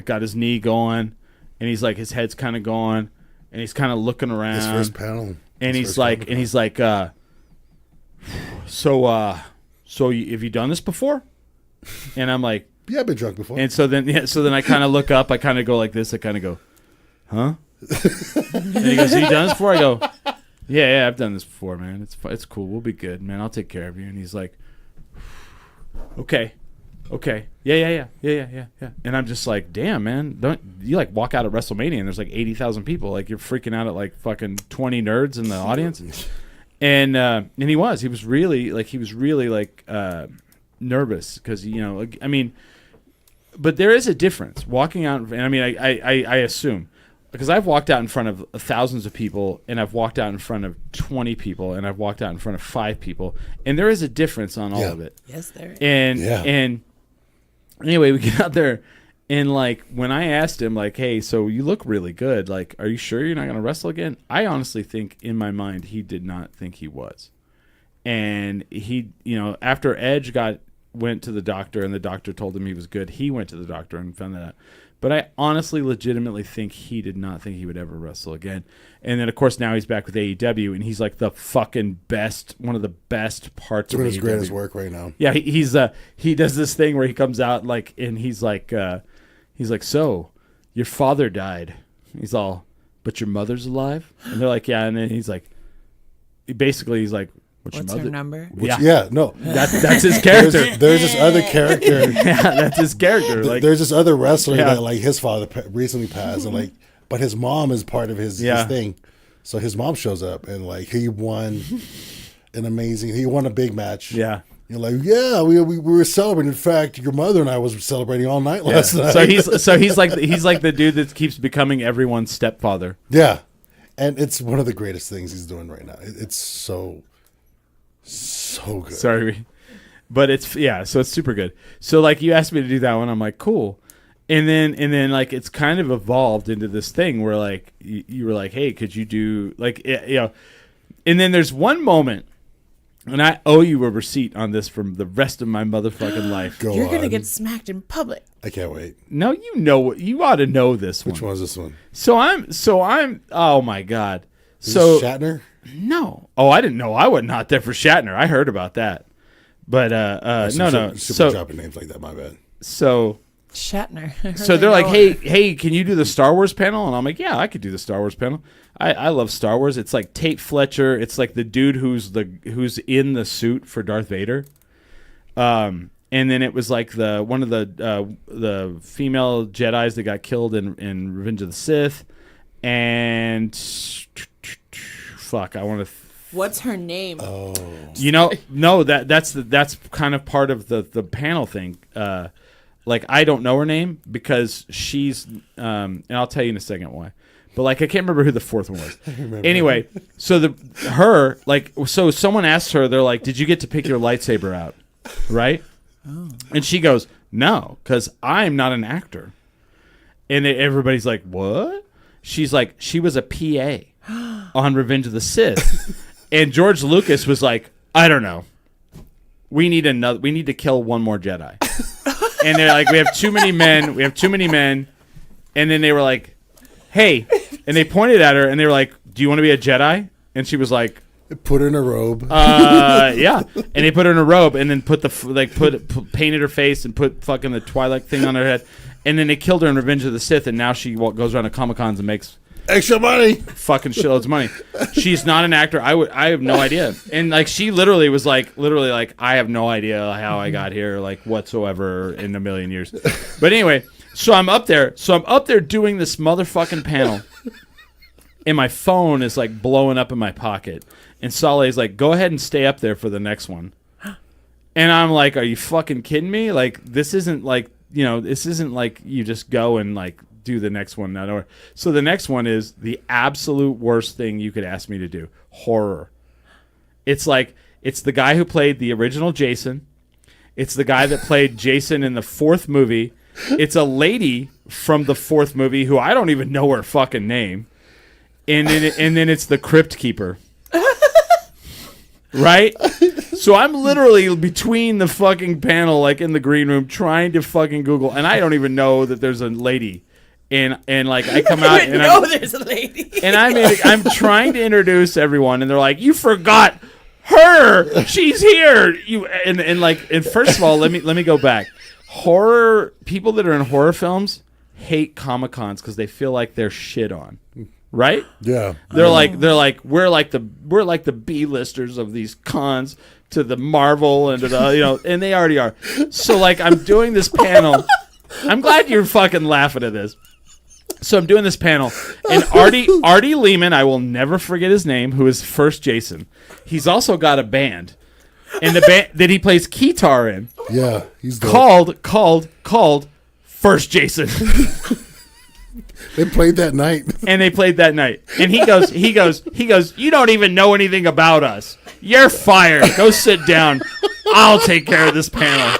got his knee going, and he's like, his head's kind of going, and he's kind of looking around. His first panel. And he's like, so have you done this before? And I'm like, Yeah, I've been drunk before. and so then I kind of look up, I kind of go like this, I kind of go, huh? And he goes, have you done this before? I go, yeah, I've done this before, man. It's cool. We'll be good, man. I'll take care of you. And he's like, okay, yeah. And I'm just like, damn, man, don't you like walk out at WrestleMania and there's like 80,000 people, like you're freaking out at like fucking 20 nerds in the audience. And he was really nervous because I mean, but there is a difference walking out, and I mean, I assume. Because I've walked out in front of thousands of people, and I've walked out in front of 20 people, and I've walked out in front of 5 people, and there is a difference on all of it. Yes, there is. And anyway, we get out there, and like when I asked him, like, hey, so you look really good. Like, are you sure you're not going to wrestle again? I honestly think in my mind he did not think he was. And he, after Edge went to the doctor, and the doctor told him he was good, he went to the doctor and found that out. But I honestly, legitimately think he did not think he would ever wrestle again. And then, of course, now he's back with AEW, and he's like the fucking best, one of the best parts of AEW. Doing his greatest work right now. Yeah, he does this thing where he comes out like, and he's like, so your father died. He's all, but your mother's alive? And they're like, yeah. And then he's like, what's What's your mother? her number? No. That's his character. There's this other character. Yeah, that's his character. Like, There's this other wrestler that like his father recently passed, and like, but his mom is part of his thing. So his mom shows up, and like he won he won a big match. yeah. You're like, yeah, we were celebrating. In fact, your mother and I was celebrating all night last night. So he's like the dude that keeps becoming everyone's stepfather. Yeah, and it's one of the greatest things he's doing right now. It's so good. Sorry, but so it's super good. So like you asked me to do that one, I'm like, cool. And then like it's kind of evolved into this thing where like you were like, hey, could you do like and then there's one moment, and I owe you a receipt on this from the rest of my motherfucking life. You're going to get smacked in public. I can't wait. No, you ought to know this one. Which one is this one? So I'm oh my God. Is So this Shatner? No. Oh, I didn't know. I was not there for Shatner. I heard about that. But no. So dropping names like that, my bad. So Shatner. So they're like, hey, can you do the Star Wars panel? And I'm like, yeah, I could do the Star Wars panel. I love Star Wars. It's like Tate Fletcher. It's like the dude who's in the suit for Darth Vader. and then it was like one of the female Jedis that got killed in Revenge of the Sith, and fuck, I want to. What's her name? Oh, No, that's kind of part of the panel thing. Like I don't know her name because she's, and I'll tell you in a second why. But like I can't remember who the fourth one was. Anyway, so so someone asked her, they're like, "Did you get to pick your lightsaber out?" Right? Oh. And she goes, "No, because I'm not an actor." And everybody's like, "What?" She's like, "She was a PA on Revenge of the Sith." And George Lucas was like, "I don't know. We need to kill one more Jedi." And they're like, "We have too many men. We have too many men." And then they were like, "Hey," and they pointed at her and they were like, "Do you want to be a Jedi?" And she was like, put her in a robe. Yeah. And they put her in a robe and then painted her face and put fucking the Twilight thing on her head. And then they killed her in Revenge of the Sith, and now she goes around to Comic-Cons and makes extra money, fucking shitloads of money. She's not an actor. I have no idea. And like she literally was like I have no idea how I got here, like whatsoever in a million years. But anyway, so I'm up there doing this motherfucking panel, and my phone is like blowing up in my pocket. And Saleh's like, "Go ahead and stay up there for the next one." And I'm like, "Are you fucking kidding me? Like this isn't like you just go and like do the next one now." So the next one is the absolute worst thing you could ask me to do. Horror. It's the guy who played the original Jason. It's the guy that played Jason in the fourth movie. It's a lady from the fourth movie who I don't even know her fucking name. And then it's the Crypt Keeper. Right? So I'm literally between the fucking panel, like in the green room, trying to fucking Google, and I don't even know that there's a lady. And like I come out and there's a lady. And I'm trying to introduce everyone, and they're like, "You forgot her. She's here." And first of all, let me go back. Horror people that are in horror films hate Comic-Cons because they feel like they're shit on. Right? Yeah. They're like we're like the B-listers of these cons to the Marvel and and they already are. So like I'm doing this panel. I'm glad you're fucking laughing at this. So I'm doing this panel, and Artie Lehman, I will never forget his name, who is first Jason. He's also got a band, and the band that he plays guitar in. Yeah, he's dope. called First Jason. They played that night. And they played that night. And he goes, "You don't even know anything about us. You're fired. Go sit down. I'll take care of this panel."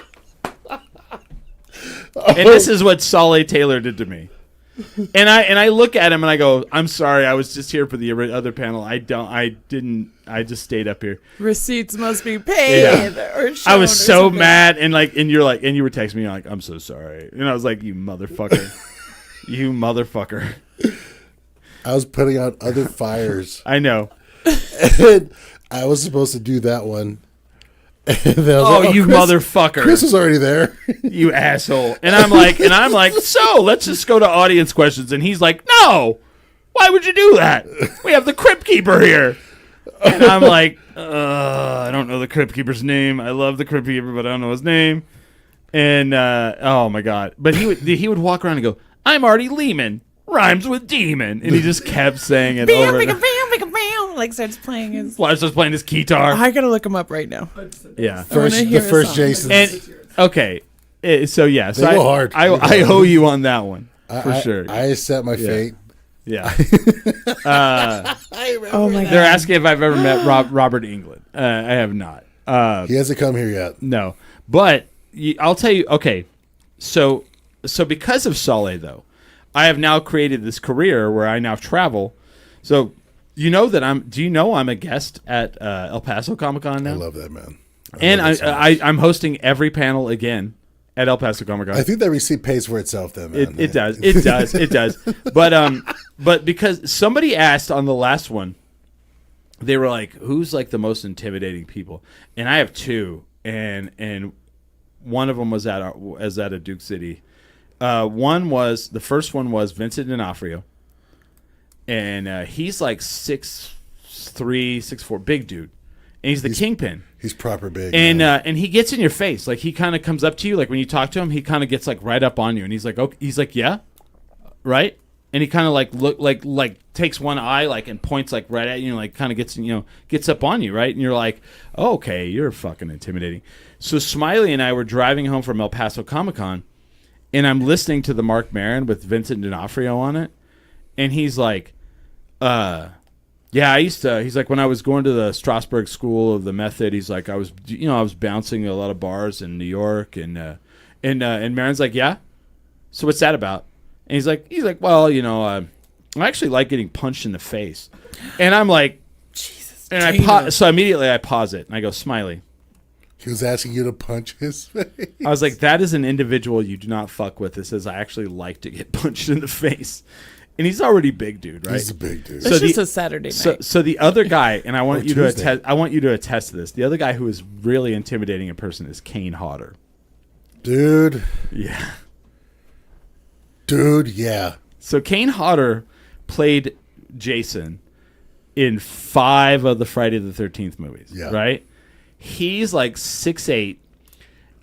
And this is what Saleh Taylor did to me. And I look at him and I go, "I'm sorry, I was just here for the other panel. I just stayed up here." Receipts must be paid or shown. I was so something. mad, and you were texting me like, "I'm so sorry." And I was like, "You motherfucker." You motherfucker. I was putting out other fires. I know. And I was supposed to do that one. And then I was like, you motherfucker. Chris was already there. You asshole. And I'm like, "So let's just go to audience questions." And he's like, "No. Why would you do that? We have the Crypt Keeper here." And I'm like, I don't know the Crypt Keeper's name. I love the Crypt Keeper, but I don't know his name. And oh my God. But he would walk around and go, "I'm Artie Lehman. Rhymes with demon." And he just kept saying it over and over. Like starts playing his. Well, starts playing his guitar. I gotta look him up right now. Yeah. The first Jason. And okay, so yeah, so They go hard. I owe you on that one for sure. I accept my fate. Yeah. Oh my God. They're asking if I've ever met Robert England. I have not. He hasn't come here yet. No, but I'll tell you. Okay, so because of Saleh though, I have now created this career where I now travel. So. Do you know I'm a guest at El Paso Comic Con now? I love that, man. I'm hosting every panel again at El Paso Comic Con. I think that receipt pays for itself, then, man. It does. But because somebody asked on the last one, they were like, "Who's like the most intimidating people?" And I have two, and one of them was at a Duke City. The first one was Vincent D'Onofrio. And he's like 6'3", 6'4", big dude. and he's the kingpin. He's proper big. And he gets in your face. Like, he kind of comes up to you. Like, when you talk to him, he kind of gets, like, right up on you. And he's like, okay. He's like, yeah, right? And he kind of, like takes one eye, like, and points, like, right at you. And, like, kind of gets up on you, right? And you're like, oh, okay, you're fucking intimidating. So Smiley and I were driving home from El Paso Comic-Con, and I'm listening to the Mark Maron with Vincent D'Onofrio on it. And he's like, yeah, he's like, when I was going to the Strasbourg School of the Method, he's like, I was bouncing a lot of bars in New York, and Maron's like, yeah, so what's that about? And he's like, well, I actually like getting punched in the face. And I'm like, Jesus. And so immediately I pause it and I go, Smiley. He was asking you to punch his face. I was like, that is an individual you do not fuck with that says I actually like to get punched in the face. And he's already big, dude, right? He's a big dude. It's just a Saturday night. So the other guy, and I want you to attest to this. The other guy who is really intimidating in person is Kane Hodder. Dude. Yeah. Dude, yeah. So Kane Hodder played Jason in 5 of the Friday the 13th movies, right? He's like 6'8".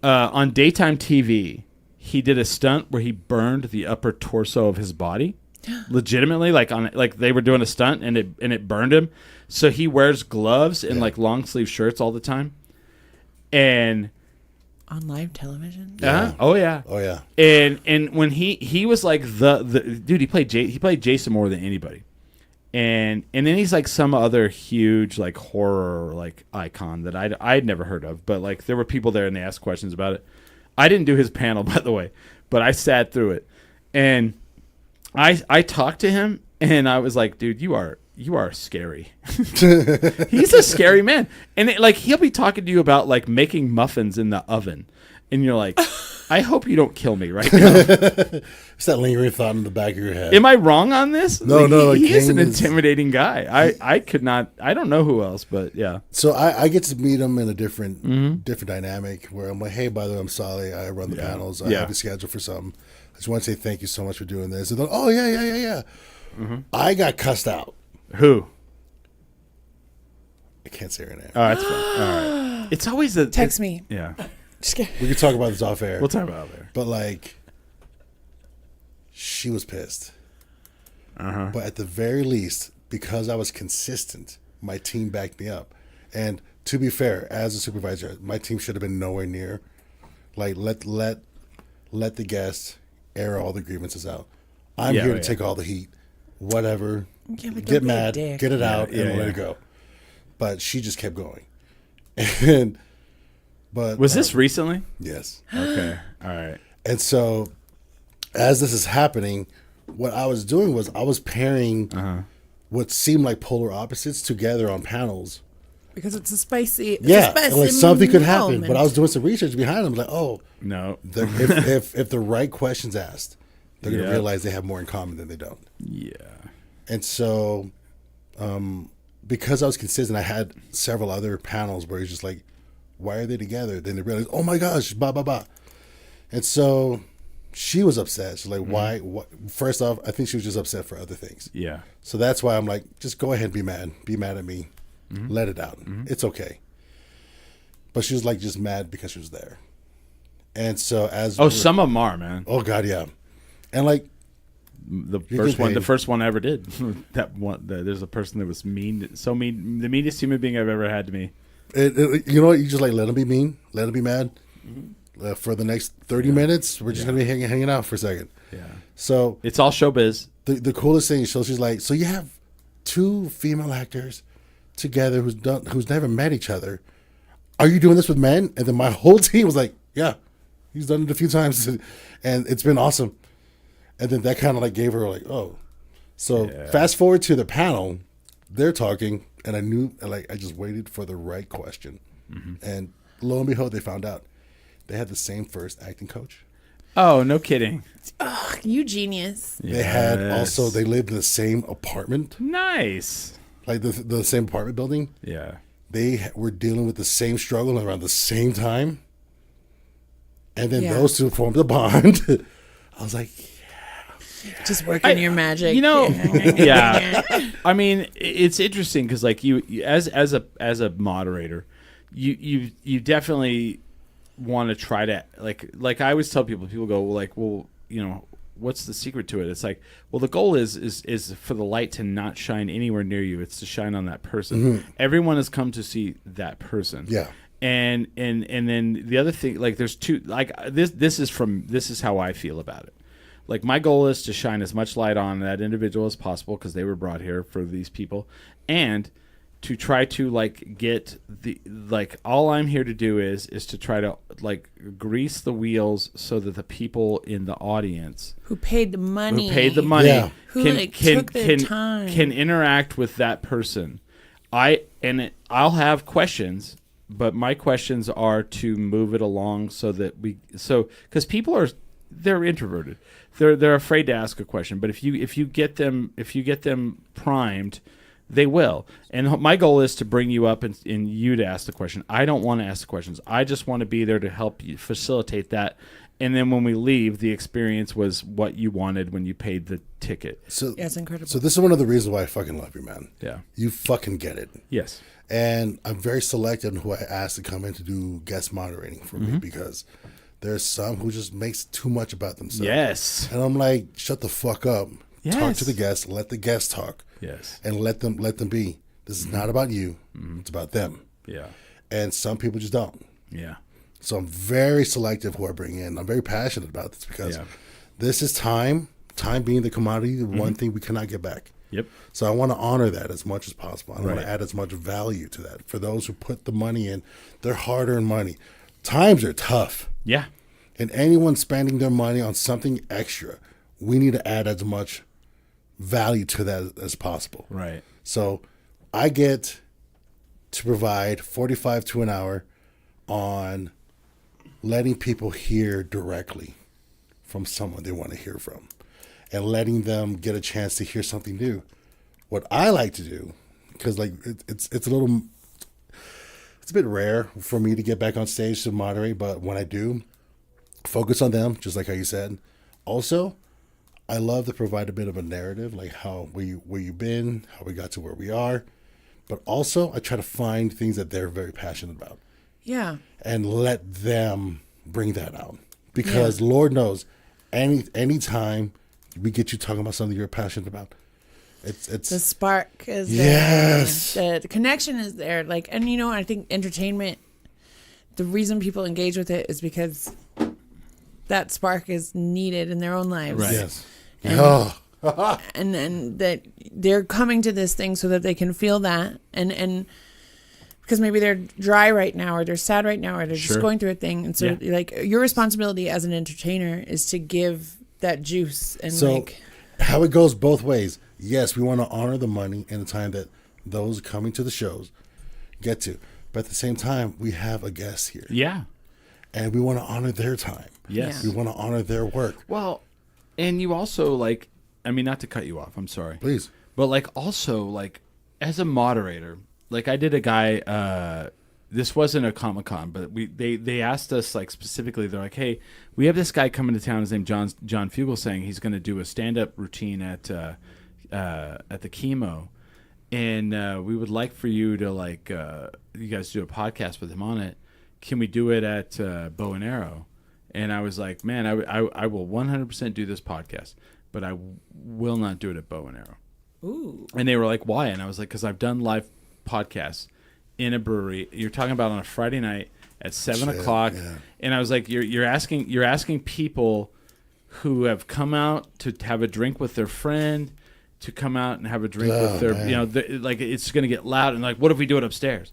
On daytime TV, he did a stunt where he burned the upper torso of his body. Legitimately, like they were doing a stunt and it burned him. So he wears gloves and like long sleeve shirts all the time. And on live television? Yeah. Oh yeah. Oh yeah. And when he was like the dude, he played Jason more than anybody. And then he's like some other huge like horror like icon that I'd never heard of, but like there were people there and they asked questions about it. I didn't do his panel, by the way, but I sat through it. And I talked to him and I was like, dude, you are scary. He's a scary man. And he'll be talking to you about like making muffins in the oven. And you're like, I hope you don't kill me right now. It's that lingering thought in the back of your head. Am I wrong on this? No. He is an intimidating guy. I could not. I don't know who else, but yeah. So I get to meet him in a different dynamic where I'm like, hey, by the way, I'm Solly. I run the panels. I have a schedule for something. I just want to say thank you so much for doing this. And they're like, oh, yeah. I got cussed out. Who? I can't say her name. Oh, that's fine. All right. It's always the text me. Yeah. Just kidding. We can talk about this off air. We'll talk about it there. But like, she was pissed. But at the very least, because I was consistent, my team backed me up. And to be fair, as a supervisor, my team should have been nowhere near. Like, let the guests air all the grievances out. I'm here to take all the heat. Whatever. Yeah, get mad, get it out, and let it go. But she just kept going. But was this recently? Yes. Okay. All right. And so, as this is happening, what I was doing was I was pairing what seemed like polar opposites together on panels. Because it's a spicy. And like something could happen. But I was doing some research behind them, like, oh, no. if the right question's asked, they're going to realize they have more in common than they don't. Yeah. And so, because I was consistent, I had several other panels where it's just like, why are they together? Then they realized, oh my gosh, blah, blah, blah. And so she was upset. She's like, why? What? First off, I think she was just upset for other things. Yeah. So that's why I'm like, just go ahead and be mad. Be mad at me. Let it out. It's okay. But she was like just mad because she was there. And so some of them are, man. Oh God, yeah. And like the first one I ever did. There's a person that was mean, so mean, the meanest human being I've ever had to me. You know what? You just like let him be mean, let him be mad. For the next 30 minutes, we're just gonna be hanging out for a second. Yeah. So it's all showbiz. The coolest thing is, she's like, so you have 2 female actors together who's never met each other. Are you doing this with men? And then my whole team was like, yeah, he's done it a few times, and it's been awesome. And then that kind of like gave her like, oh. So fast forward to the panel, they're talking, and I knew, like, I just waited for the right question. And lo and behold, they found out they had the same first acting coach. Oh, no kidding. Oh, you genius. They had also, they lived in the same apartment. Nice. Like the same apartment building. Yeah. They were dealing with the same struggle around the same time. And then those two formed a bond. I was like, Just working your magic. You know, yeah. I mean, it's interesting because like you as a moderator, you definitely want to try to like I always tell people go like, well, you know, what's the secret to it? It's like, well, the goal is for the light to not shine anywhere near you. It's to shine on that person. Everyone has come to see that person. Yeah. And then the other thing, like there's two, like this is how I feel about it. Like my goal is to shine as much light on that individual as possible because they were brought here for these people, and to try to like get the like all I'm here to do is to try to like grease the wheels so that the people in the audience who paid the money Yeah. who took their time can interact with that person. I'll have questions, but my questions are to move it along so that because people they're introverted, they're afraid to ask a question, but if you get them primed, they will. And my goal is to bring you up and you to ask the question. I don't want to ask the questions. I just want to be there to help you facilitate that. And then when we leave, the experience was what you wanted when you paid the ticket. So yeah, it's incredible. So this is one of the reasons why I fucking love you, man. Yeah. You fucking get it. Yes. And I'm very selective in who I ask to come in to do guest moderating for me because there's some who just makes too much about themselves. Yes. And I'm like, shut the fuck up. Yes. Talk to the guests. Let the guests talk. Yes. And let them be. This is not about you. It's about them. Yeah. And some people just don't. Yeah. So I'm very selective who I bring in. I'm very passionate about this because this is time. Time being the commodity, the one thing we cannot get back. Yep. So I want to honor that as much as possible. I want Right. to add as much value to that. For those who put the money in, their hard-earned money. Times are tough. Yeah. And anyone spending their money on something extra, we need to add as much value to that as possible. Right. So I get to provide 45 to an hour on letting people hear directly from someone they want to hear from and letting them get a chance to hear something new. What I like to do, because like it's a bit rare for me to get back on stage to moderate, but when I do, focus on them, just like how you said. Also, I love to provide a bit of a narrative, like where you've been, how we got to where we are. But also, I try to find things that they're very passionate about yeah. and let them bring that out. Because Lord knows, any time we get you talking about something you're passionate about, it's The spark is Yes. there. The connection is there. Like, and you know, I think entertainment, the reason people engage with it is because that spark is needed in their own lives. Right. yes. And- Oh. and that they're coming to this thing so that they can feel that and because maybe they're dry right now or they're sad right now or they're Sure. just going through a thing, and so Yeah. like your responsibility as an entertainer is to give that juice and So like how it goes both ways. Yes, we want to honor the money and the time that those coming to the shows get to. But at the same time, we have a guest here. Yeah. And we want to honor their time. Yes. We want to honor their work. Well, and you also like, I mean, not to cut you off, I'm sorry. Please. But like also like as a moderator, like I did a guy, this wasn't a Comic-Con, but they asked us like specifically, they're like, hey, we have this guy coming to town, his name John Fugelsang. He's going to do a stand-up routine at the Chemo. And we would like for you to like, you guys do a podcast with him on it. Can we do it at Bow and Arrow? And I was like, man, I will 100% do this podcast, but I will not do it at Bow and Arrow. ooh And they were like, why? And I was like, because I've done live podcasts in a brewery. You're talking about on a Friday night at 7 o'clock. Yeah. And I was like, you're asking people who have come out to have a drink with their friend, to come out and have a drink with their, man. you know, like it's going to get loud. And like, what if we do it upstairs?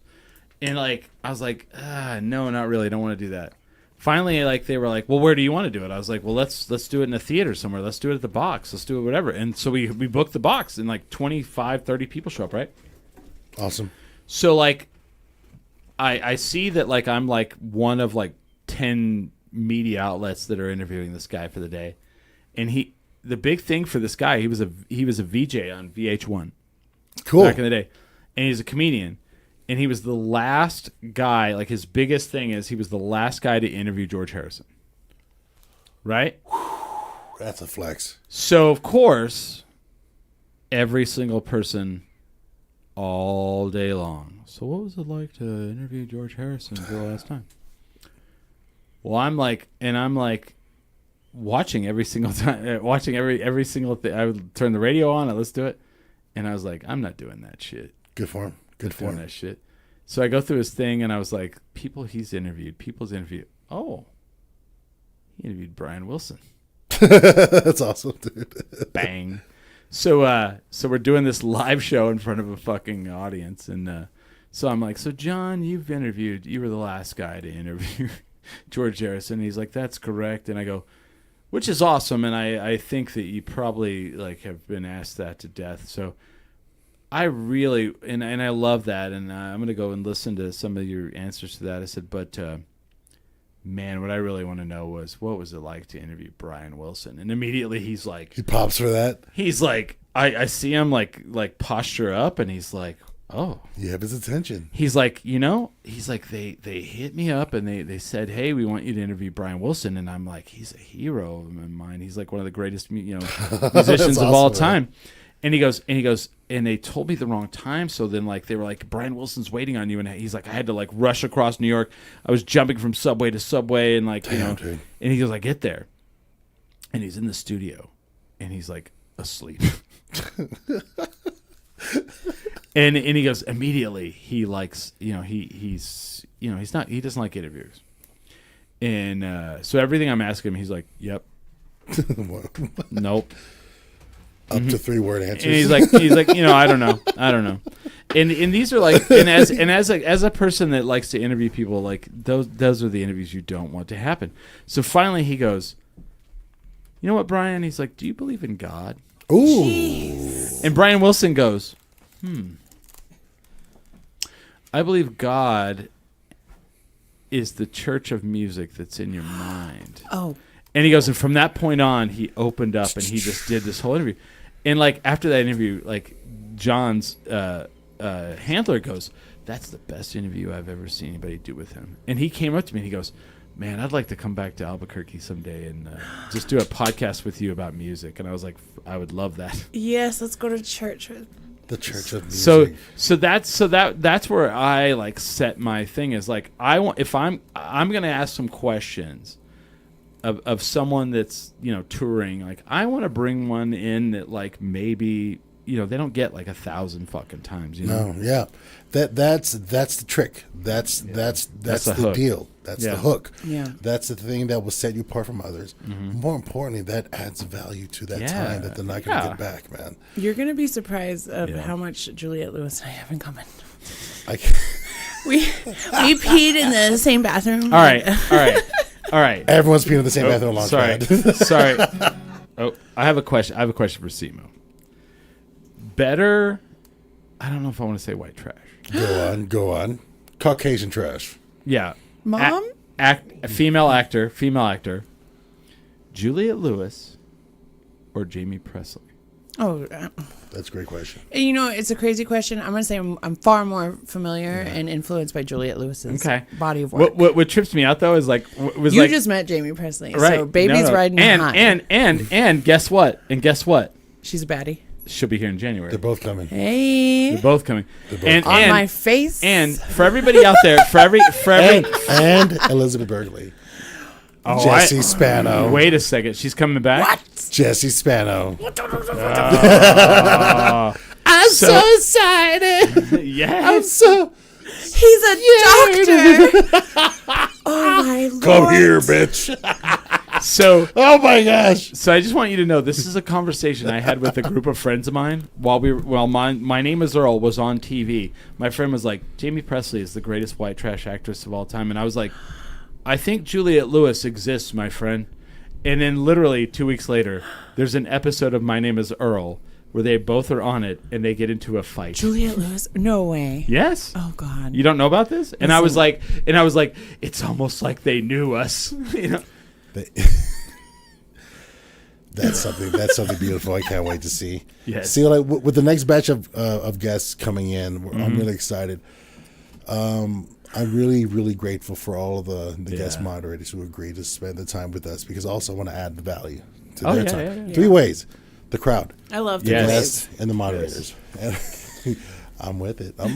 And like, I was like, no, not really. I don't want to do that. Finally, like they were like, well, where do you want to do it? I was like, well, let's do it in a theater somewhere. Let's do it at the Box. Let's do it whatever. And so we booked the Box, and like 25, 30 people show up, right? Awesome. So like, I see that like I'm like one of like 10 media outlets that are interviewing this guy for the day, and the big thing for this guy, he was a VJ on VH1 Cool. back in the day, and he's a comedian. And he was the last guy, like his biggest thing is he was the last guy to interview George Harrison. Right? That's a flex. So, of course, every single person all day long. So what was it like to interview George Harrison for the last time? Well, I'm like watching every single time, watching every single thing. I would turn the radio on, I listen to it, and I was like, I'm not doing that shit. Good for him. Good for him. That shit. So I go through his thing, and I was like, people's interviewed. Oh, he interviewed Brian Wilson. That's awesome, dude. Bang. So we're doing this live show in front of a fucking audience, and so I'm like, so John, you were the last guy to interview George Harrison. He's like, that's correct. And I go, which is awesome, and I think that you probably like have been asked that to death. So I really and I love that, and I'm gonna go and listen to some of your answers to that. I said, but man, what I really want to know was, what was it like to interview Brian Wilson? And immediately he's like, He pops for that. he's like, I see him like posture up, and he's like, oh. You have his attention. He's like, he's like, they hit me up and they said, hey, we want you to interview Brian Wilson. And I'm like, he's a hero in mine. He's like one of the greatest musicians of all time. Man. And he goes, and they told me the wrong time. So then like they were like, Brian Wilson's waiting on you. And he's like, I had to like rush across New York. I was jumping from subway to subway, and like, Damn, and he goes, I get there, and he's in the studio, and he's like asleep. and he goes, immediately he likes, he doesn't like interviews. And so everything I'm asking him, he's like, yep. Nope. Up to 3-word answers. And he's like, I don't know. And these are like, as a person that likes to interview people, like those are the interviews you don't want to happen. So finally he goes, you know what, Brian? He's like, do you believe in God? Ooh. Jeez. And Brian Wilson goes, I believe God is the church of music that's in your mind. Oh. And he goes, and from that point on, he opened up and he just did this whole interview. And like after that interview, like John's handler goes, that's the best interview I've ever seen anybody do with him. And he came up to me and he goes, man, I'd like to come back to Albuquerque someday and just do a podcast with you about music. And I was like, I would love that. Yes, let's go to church. The church of music. So that's where I like set my thing is like I'm gonna ask some questions of someone that's touring. Like I want to bring one in that like maybe they don't get like 1,000 fucking times. No, yeah, that's the trick. That's the deal. That's the hook. Yeah, that's the thing that will set you apart from others. Mm-hmm. More importantly, that adds value to that time that they're not going to get back, man. You're going to be surprised of how much Juliette Lewis and I have in common. We peed in the same bathroom. All right. Everyone's peeing in the same bathroom. Sorry. Oh, I have a question. For Simo. Better. I don't know if I want to say white trash. Go on. Caucasian trash. Yeah. Mom? Female actor. Juliette Lewis or Jamie Presley? Oh, that's a great question. It's a crazy question. I'm going to say I'm far more familiar and influenced by Juliette Lewis's body of work. What trips me out though is like you just met Jamie Presley, right? So baby's riding high. And guess what? She's a baddie. She'll be here in January. They're both coming. Hey, they're both coming. On my face. And for everybody out there, and Elizabeth Berkley. Oh, Jesse Spano. Wait a second. She's coming back? What? Jesse Spano. I'm so excited. Yes. He's a doctor. Oh, my Lord. Come here, bitch. So, oh my gosh. So I just want you to know this is a conversation I had with a group of friends of mine while My Name is Earl was on TV. My friend was like, Jamie Presley is the greatest white trash actress of all time. And I was like, I think Juliette Lewis exists, my friend. And then literally 2 weeks later, there's an episode of My Name is Earl where they both are on it and they get into a fight. Juliette Lewis? No way. Yes. Oh God. You don't know about this? And I was like, it's almost like they knew us. That's something beautiful. I can't wait to see. Yes. See, like with the next batch of guests coming in, I'm really excited. I'm really, really grateful for all of the guest moderators who agreed to spend the time with us because I also want to add the value It's Oh, their yeah, time. yeah. 3 ways. The crowd, I love the Yes. guests, and the moderators. And I'm with it. I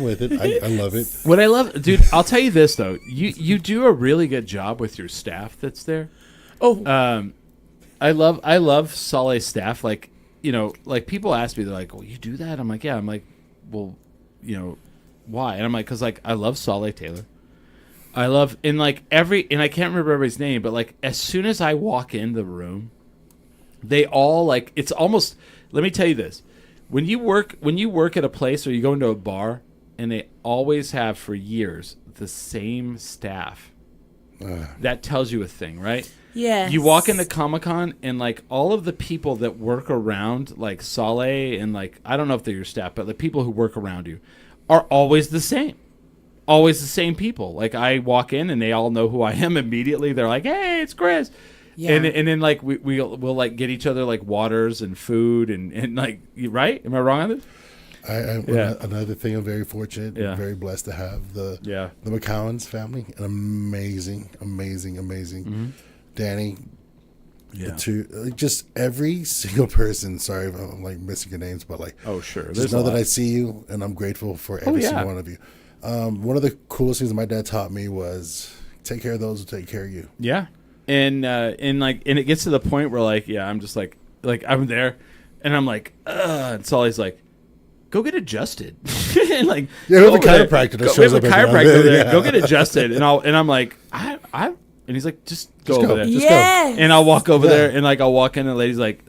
love it. What I love, dude, I'll tell you this though. You do a really good job with your staff that's there. Oh, I love Saleh's staff. Like, you know, like people ask me, they're like, "Well, you do that?" I'm like, "Yeah." I'm like, "Well, you know, why?" And I'm like, "Cause like I love Saleh Taylor. I love and I can't remember everybody's name, but like as soon as I walk in the room, they all like it's almost. Let me tell you this: when you work at a place or you go into a bar, and they always have for years the same staff. That tells you a thing, right? yeah. You walk into Comic-Con and like all of the people that work around like Saleh and like I don't know if they're your staff, but the people who work around you are always the same. Always the same people. Like I walk in and they all know who I am immediately. They're like, "Hey, it's Chris." Yeah. And then like we'll like get each other like waters and food and like right? Am I wrong on this? Another thing, I'm very fortunate, Yeah. very blessed to have the Yeah. McCowans family, an amazing Danny. Yeah. Just every single person. Sorry if I'm like missing your names, but like, Oh, sure. just There's know a that lot. I see you, and I'm grateful for every yeah. single one of you. One of the coolest things that my dad taught me was take care of those who take care of you. Yeah, and it gets to the point where like I'm just like I'm there, and I'm like and Sally's like, go get adjusted, and like Yeah, go we have a over there. chiropractor that We have shows a up every now and chiropractor then, there. yeah. Go get adjusted, and I'm like and he's like just go Just over go. there. Just yes. And I'll walk over Yeah. there, and like I'll walk in, and the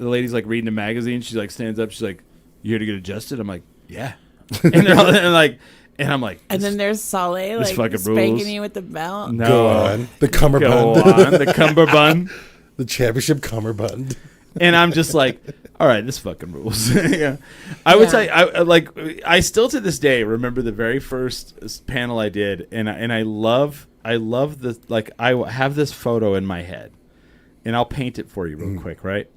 lady's like reading a magazine. She like stands up. She's like, "You here to get adjusted?" I'm like, "Yeah," and they're all, and like. And I'm like, And then there's Saleh this like fucking spanking rules. you with the belt. no, Go on. The go cummerbund. on, the cummerbund. The championship cummerbund. And I'm just like, all right, this fucking rules. Yeah. I would say, I still to this day remember the very first panel I did, and I love the like I have this photo in my head, and I'll paint it for you real quick, right?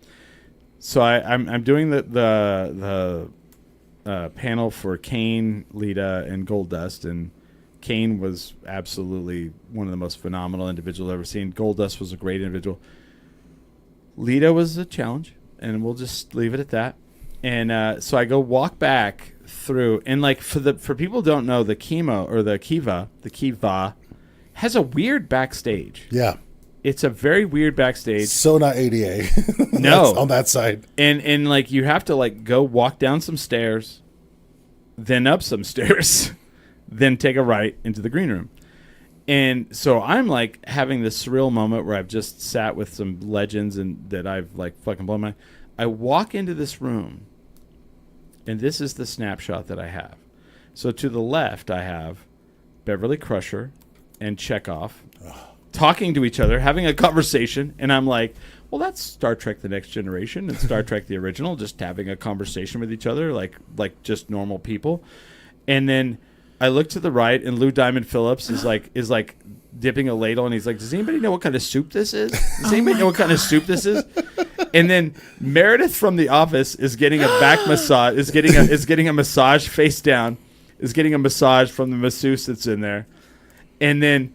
So I'm doing the panel for Kane, Lita, and Goldust, and Kane was absolutely one of the most phenomenal individuals I've ever seen. Goldust was a great individual. Lita was a challenge, and we'll just leave it at that. And so I go walk back through, and like for people who don't know, the Kiva has a weird backstage. Yeah. It's a very weird backstage. So not ADA. No. That's on that side. And like you have to like go walk down some stairs, then up some stairs, then take a right into the green room. And so I'm like having this surreal moment where I've just sat with some legends and that I've like fucking blown my. I walk into this room, and this is the snapshot that I have. So to the left, I have Beverly Crusher and Chekhov talking to each other, having a conversation, and I'm like, well, that's Star Trek The Next Generation and Star Trek The Original, just having a conversation with each other like just normal people. And then I look to the right, and Lou Diamond Phillips is like dipping a ladle, and he's like, does anybody know what kind of soup this is? Does anybody know what kind of soup this is? And then Meredith from The Office is getting a back massage, is getting a massage face down, is getting a massage from the masseuse that's in there. And then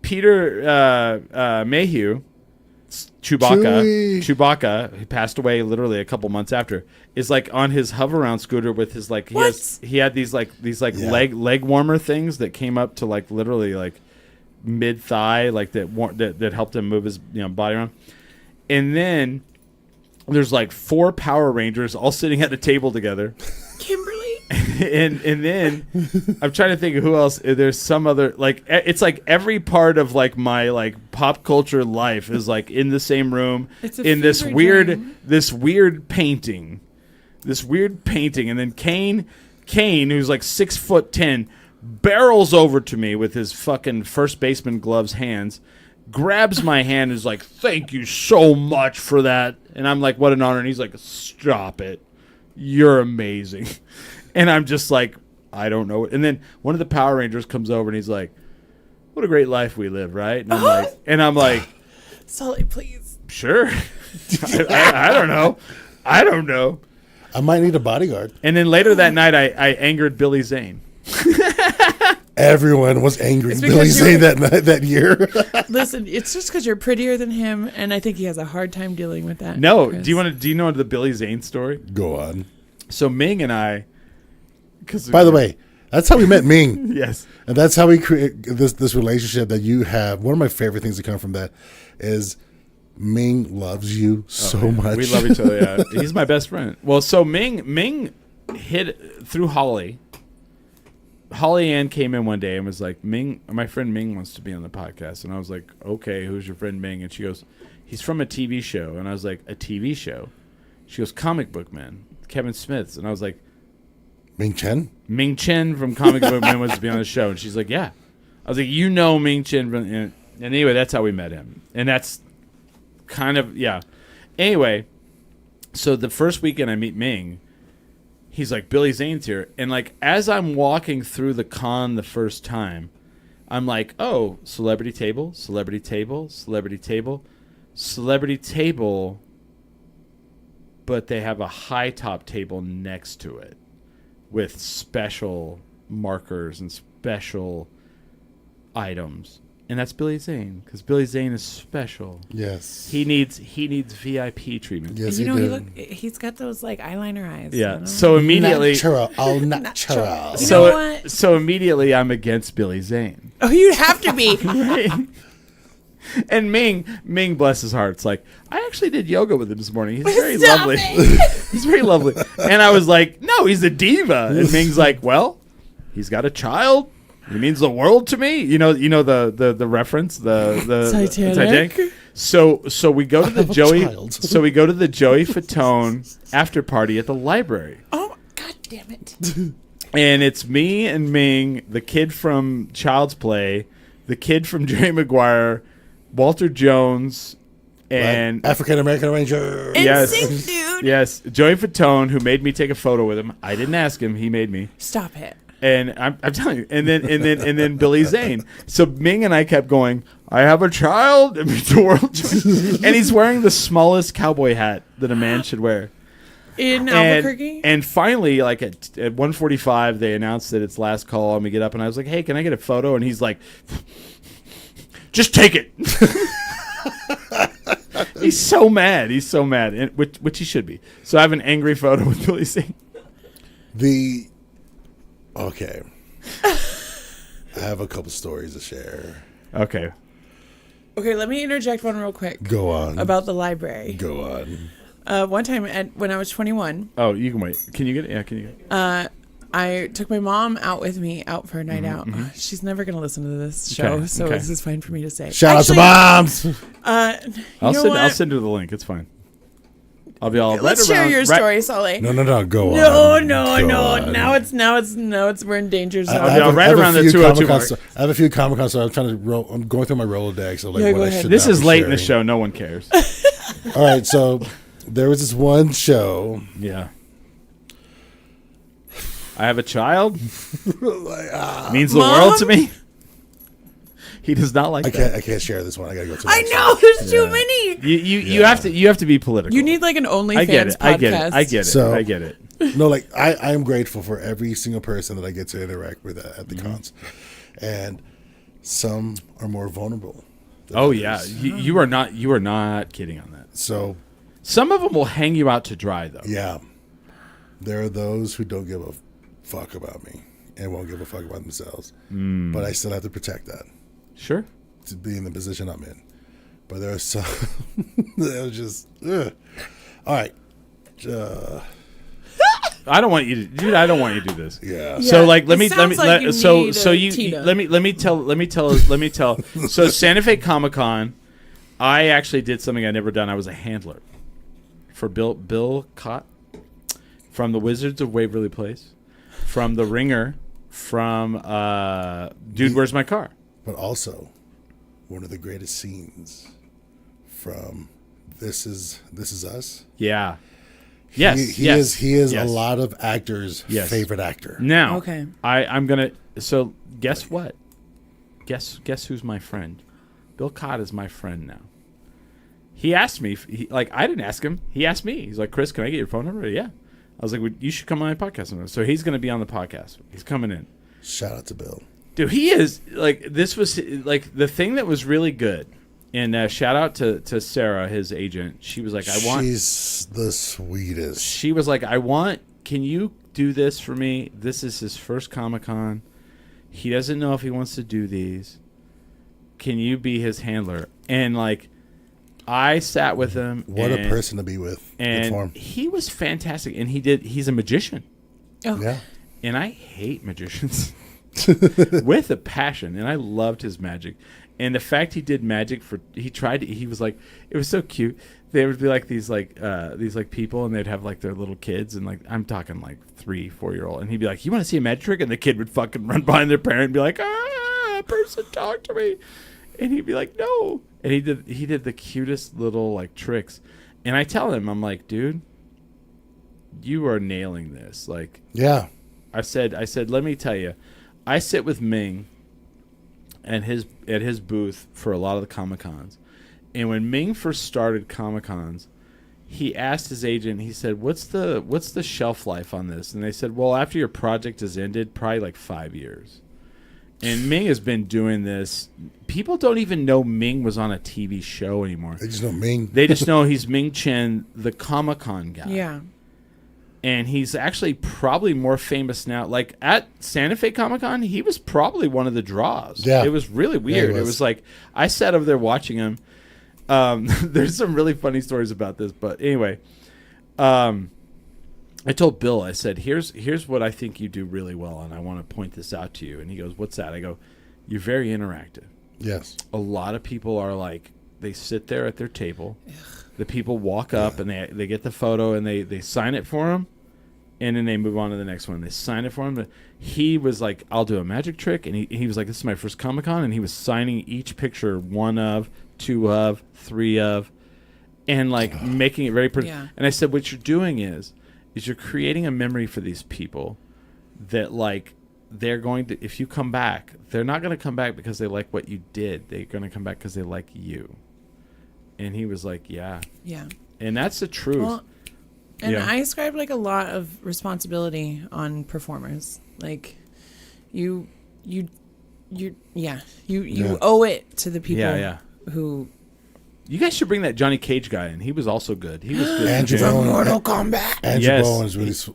Peter Mayhew, Chewbacca, who passed away literally a couple months after, is like on his hover around scooter with his like he had these leg warmer things that came up to like literally like mid thigh, like that helped him move his body around. And then there's like 4 Power Rangers all sitting at a table together. Kimberly. and then I'm trying to think of who else. There's some other like it's like every part of like my like pop culture life is like in the same room It's a in this fever weird dream. painting, and then Kane, who's like 6'10", barrels over to me with his fucking first baseman gloves hands, grabs my hand, and is like, "Thank you so much for that," and I'm like, "What an honor," and he's like, "Stop it. You're amazing." And I'm just like, I don't know. And then one of the Power Rangers comes over and he's like, "What a great life we live, right?" And I'm like, Saleh, please. sure. I don't know. I don't know. I might need a bodyguard. And then later that night, I angered Billy Zane. Everyone was angry It's at Billy because Zane that year. Listen, it's just because you're prettier than him, and I think he has a hard time dealing with that. No, Chris. do you know the Billy Zane story? Go on. So Ming and I, By the way, that's how we met Ming. yes, And that's how we create this relationship that you have. One of my favorite things to come from that is Ming loves you so much. we love each other. Yeah, he's my best friend. Well, so Ming hit through Holly. Holly Ann came in one day and was like, "Ming, my friend Ming wants to be on the podcast." And I was like, "Okay, who's your friend Ming?" And she goes, "He's from a TV show." And I was like, "A TV show?" She goes, "Comic Book Man, Kevin Smith's." And I was like, Ming Chen? "Ming Chen from Comic Book Man wants to be on the show." And she's like, "Yeah." I was like, "You know Ming Chen from," and anyway, that's how we met him. And that's kind of, yeah. Anyway, so the first weekend I meet Ming, he's like, "Billy Zane's here." And like, as I'm walking through the con the first time, I'm like, "Oh, celebrity table, celebrity table, celebrity table, celebrity table." But they have a high top table next to it with special markers and special items. And that's Billy Zane, because Billy Zane is special. Yes. He needs VIP treatment. Yes, You know, did. he's got those like eyeliner eyes. Yeah. you know? So immediately, Natural. All natural. You know what? so immediately, I'm against Billy Zane. Oh, you have to be. Right? And Ming, bless his heart, it's like, I actually did yoga with him this morning. He's very Stop lovely. it. He's very lovely. And I was like, no, he's a diva. And Ming's like, well, he's got a child. He means the world to me. You know the reference, the Titanic? So we go to the have a Joey. child. So we go to the Joey Fatone after party at the library. Oh, God damn it. And it's me and Ming, the kid from Child's Play, the kid from Jerry Maguire, Walter Jones, and African American Ranger. Yes. NSYNC, dude. yes, Joey Fatone, who made me take a photo with him. I didn't ask him; he made me. Stop it. And I'm telling you, and then Billy Zane. So Ming and I kept going, I have a child, it means the world to me. And he's wearing the smallest cowboy hat that a man should wear. In Albuquerque? And finally, like at 1:45, they announced that it's last call, and we get up, and I was like, hey, can I get a photo? And he's like, just take it. He's so mad. He's so mad, and, which he should be. So I have an angry photo with Billy Zane. Okay. I have a couple stories to share. Okay. Okay, let me interject one real quick. Go on. About the library. Go on. One time when I was 21, Oh, you can wait. Can you get it? Yeah, can you get it? I took my mom out with me out for a night out. She's never going to listen to this show, Okay, so okay. this is fine for me to say. Shout out to Actually, moms. I'll send her the link. It's fine. I'll be all Let's share your story, Sully. No. Go No, on. no. Go on. Now it's we're in danger zone. I have right around the few 202 Comic-Con mark. I have a few Comic-Con stories. I'm going through my Rolodex of like Yeah, what go I ahead. should This not is be late in the sharing. show. No one cares. All right, so there was this one show. Yeah. I have a child. Means the Mom? world to me. He does not like that. I can't share this one. I gotta go to. the I next know one. there's too many. You have to be political. You need like an OnlyFans I get it. podcast. I get it. So- I get it. No, like I am grateful for every single person that I get to interact with at the cons, and some are more vulnerable. than Oh others. yeah, you are not kidding on that. So Some of them will hang you out to dry though. yeah, there are those who don't give a fuck about me and won't give a fuck about themselves, but I still have to protect that Sure. to be in the position I'm in. But there are some that are just ugh. All right. I don't want you to, dude. I don't want you to do this. Yeah. So like, let it me sounds like you so need so a you Tina. let me tell. So Santa Fe Comic Con, I actually did something I never done. I was a handler for Bill Cott from the Wizards of Waverly Place, from The Ringer, from Dude, Where's My Car? But also, one of the greatest scenes from This Is Us. Yeah. Yes. He yes. is yes. a lot of actors' Yes. favorite actor. Now, Okay. I'm gonna. So guess what? Guess who's my friend? Bill Cott is my friend now. He asked me. I didn't ask him. He asked me. He's like, Chris, can I get your phone number? Yeah. I was like, well, you should come on my podcast. So he's gonna be on the podcast. He's coming in. Shout out to Bill. Dude, he is like, this was like the thing that was really good. And shout out to Sarah, his agent. She was like, She's the sweetest. She was like, can you do this for me? This is his first Comic-Con. He doesn't know if he wants to do these. Can you be his handler? And like, I sat with him. What a person to be with. And he was fantastic. And he's a magician. Oh. Yeah. And I hate magicians with a passion. And I loved his magic. And the fact he did magic he was like, it was so cute. There would be like these people, and they'd have like their little kids, and like, I'm talking like 3-4-year-old, and he'd be like, you want to see a magic trick? And the kid would fucking run behind their parent and be like, person, talk to me. And he'd be like, no. And he did the cutest little like tricks. And I tell him, I'm like, dude, you are nailing this. Like, yeah. I said, let me tell you, I sit with Ming at his booth for a lot of the Comic-Cons. And when Ming first started Comic-Cons, he asked his agent, he said, what's the shelf life on this? And they said, well, after your project has ended, probably like 5 years. And Ming has been doing this. People don't even know Ming was on a TV show anymore. They just know Ming. They just know he's Ming Chen, the Comic-Con guy. Yeah. And he's actually probably more famous now. Like at Santa Fe Comic-Con, he was probably one of the draws. Yeah. It was really weird. Yeah, it was like, I sat over there watching him. There's some really funny stories about this. But anyway, I told Bill, I said, here's what I think you do really well, and I want to point this out to you. And he goes, what's that? I go, you're very interactive. Yes. A lot of people are like, they sit there at their table. The people walk up and they get the photo and they sign it for him, and then they move on to the next one. They sign it for him. But he was like, I'll do a magic trick. And he was like, this is my first Comic-Con. And he was signing each picture, 1 of, 2 of, 3 of, and like making it very personal. Yeah. And I said, what you're doing is you're creating a memory for these people that like they're going to, if you come back, they're not going to come back because they like what you did. They're going to come back because they like you. And he was like, yeah. Yeah. And that's the truth. Well, and Yeah. I ascribe like a lot of responsibility on performers. Like you owe it to the people Yeah. who You guys should bring that Johnny Cage guy in. He was also good. He was good. Andrew from Bowen. Mortal Kombat. Andrew Yes. Bowen's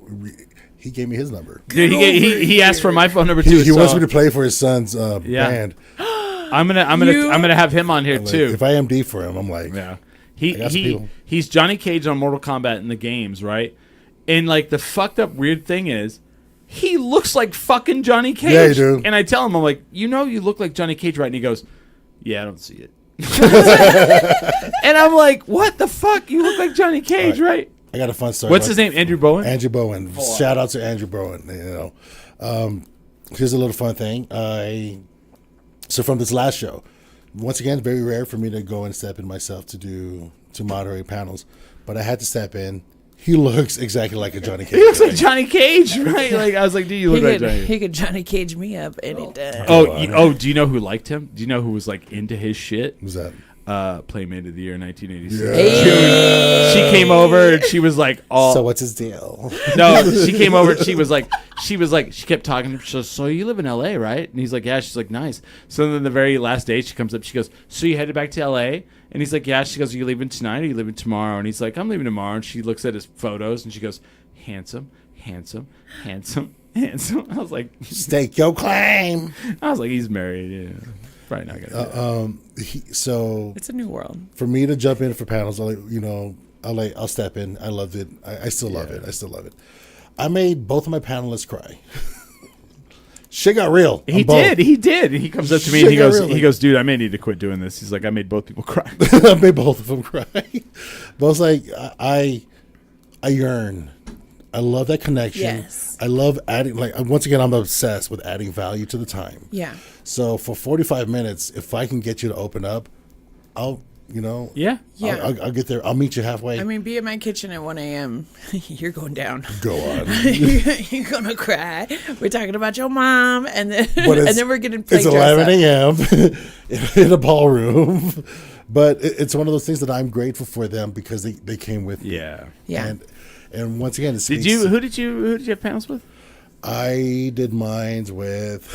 he gave me his number. Dude, he asked for my phone number too. He wants me to play for his son's Yeah. band. I'm gonna have him on here Like, too. if I MD for him, I'm like, Yeah. I got some people. He's Johnny Cage on Mortal Kombat in the games, right? And like the fucked up weird thing is, he looks like fucking Johnny Cage. Yeah, you do. And I tell him, I'm like, you look like Johnny Cage, right? And he goes, yeah, I don't see it. And I'm like, what the fuck? You look like Johnny Cage, right? I got a fun story. What's his name? Andrew Bowen? Andrew Bowen. Shout out to Andrew Bowen. Here's a little fun thing. So from this last show, once again, very rare for me to go and step in myself to moderate panels, but I had to step in. He looks exactly like a Johnny Cage. He looks like Johnny Cage, right? Like I was like, do you look like Johnny Cage? He could Johnny Cage me up anytime. Do you know who liked him? Do you know who was like into his shit? Who's that? Playmate of the Year 1986. Yeah. She came over and she was like, So what's his deal? no, she came over and she was like, she kept talking to him. She goes, so you live in LA, right? And he's like, yeah. She's like, nice. So then the very last day she comes up, she goes, so you headed back to LA? And he's like, yeah. She goes, are you leaving tonight or are you leaving tomorrow? And he's like, I'm leaving tomorrow. And she looks at his photos and she goes, handsome, handsome, handsome, handsome. I was like, Stake your claim. I was like, he's married. Yeah. Probably not gonna. So It's a new world. for me to jump in for panels, I'll step in. I loved it. I still love it. I still love it. I made both of my panelists cry. Shit got real. He did. He comes up to me and he goes, dude, I may need to quit doing this. He's like, I made both people cry. I made both of them cry. But I was like, I yearn. I love that connection. Yes. I love adding, once again, I'm obsessed with adding value to the time. Yeah. So for 45 minutes, if I can get you to open up, I'll Yeah. Yeah. I'll get there. I'll meet you halfway. I mean, be at my kitchen at 1 a.m. You're going down. Go on. You're gonna cry. We're talking about your mom, and then we're getting It's 11 a.m. in a ballroom. But it's one of those things that I'm grateful for them because they came with me. Yeah. Yeah. And once again, Who did you have panels with? I did mines with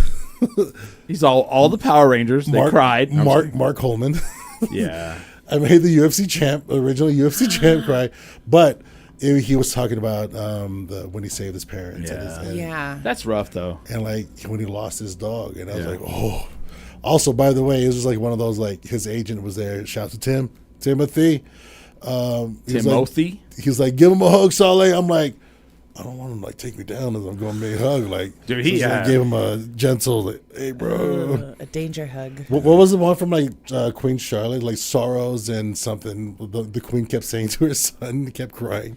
He's all the Power Rangers. They cried. No, I'm Mark Coleman. sorry. Yeah. I made the UFC champ, original UFC champ, cry. But he was talking about when he saved his parents. Yeah. Yeah. That's rough, though. And like when he lost his dog, and I was like, oh. Also, by the way, it was just like one of those, like, his agent was there. Shout out to Timothy. Timothy? He was like, give him a hug, Saleh. I'm like, I don't want him to like take me down as I'm going to make a hug. Like, Dude, I gave him a gentle, like, hey, bro. A danger hug. What was the one from like Queen Charlotte, like sorrows and something? The Queen kept saying to her son, he kept crying.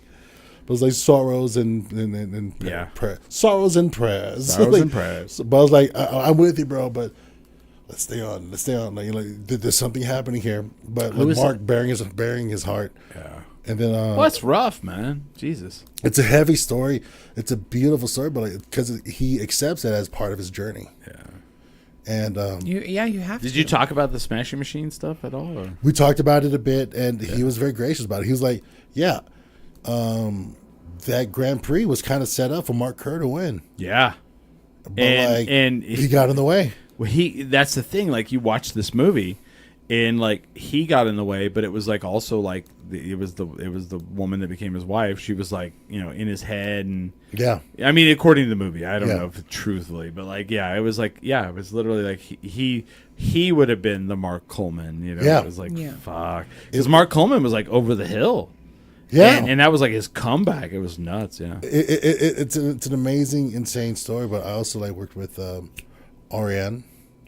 It was like sorrows and prayer. Sorrows and prayers. Sorrows like, and prayers. But I was like, I'm with you, bro. But let's stay on. Like, there's something happening here. But like Mark bearing his heart. Yeah. And then, Well, that's rough, man. Jesus. it's a heavy story. It's a beautiful story, but like, because he accepts it as part of his journey. Yeah. And You have to. Did you talk about the Smashing Machine stuff at all? Or? we talked about it a bit, and he was very gracious about it. He was like, "Yeah, that Grand Prix was kind of set up for Mark Kerr to win, Yeah. but And he got in the way." Well, that's the thing. Like, you watch this movie, and like he got in the way, but it was like also like it was the woman that became his wife. She was like, in his head, and Yeah, I mean, according to the movie, I don't Yeah. know if truthfully, but like, it was literally like he would have been the Mark Coleman. Yeah. It was like Yeah. fuck, because Mark Coleman was like over the hill. yeah. and that was like his comeback. It was nuts. Yeah, It's an amazing, insane story. But I also like worked with Ariane.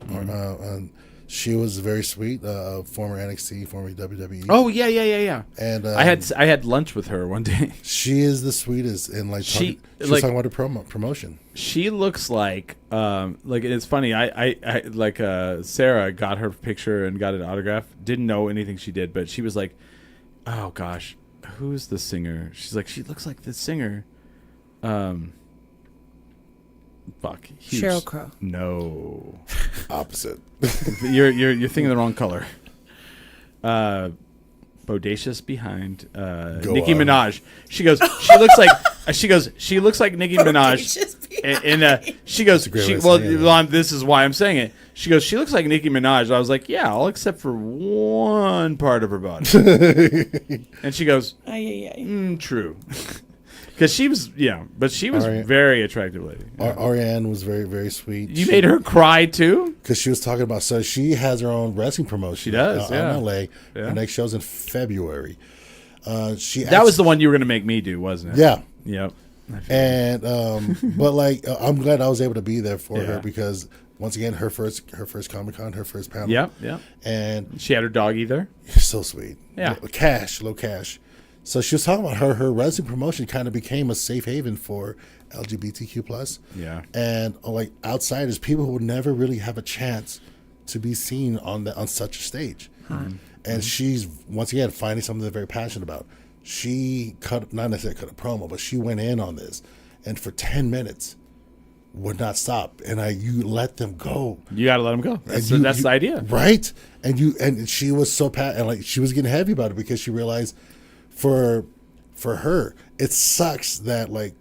And she was very sweet. Former NXT, former WWE. Oh yeah. And I had lunch with her one day. she is the sweetest, and like she was like- talking about her promotion. She looks like it's funny. I like Sarah got her picture and got an autograph. Didn't know anything she did, but she was like, "Oh gosh, who's the singer?" She's like, "She looks like the singer." Fuck. Huge. Sheryl Crow. No, Opposite. you're thinking the wrong color. Bodacious behind Nicki on. Minaj. She goes. She looks like. She looks like Nicki Minaj. And she goes. great way of Well, saying it. this is why I'm saying it. She goes. She looks like Nicki Minaj. I was like, yeah, all except for one part of her body. And she goes, true. Because she was, but she was Ariane- very attractive lady. Ariane was very, very sweet. You made her cry too? Because she was talking about, so she has her own wrestling promotion. She does, yeah. in LA. Yeah. Her next show's in February. That was the one you were going to make me do, wasn't it? Yeah. Yep. And but like I'm glad I was able to be there for Yeah. her, because once again her first Comic-Con, her first panel. Yep. And She had her doggy there. so sweet. Yeah. Low cash. So she was talking about her wrestling promotion kind of became a safe haven for LGBTQ plus. Yeah. And like outsiders, people who would never really have a chance to be seen on such a stage. And she's once again finding something they're very passionate about. She not necessarily cut a promo, but she went in on this, and for 10 minutes would not stop. And you let them go. You got to let them go. That's And the idea. right? And she was so and like she was getting heavy about it, because she realized for her it sucks that like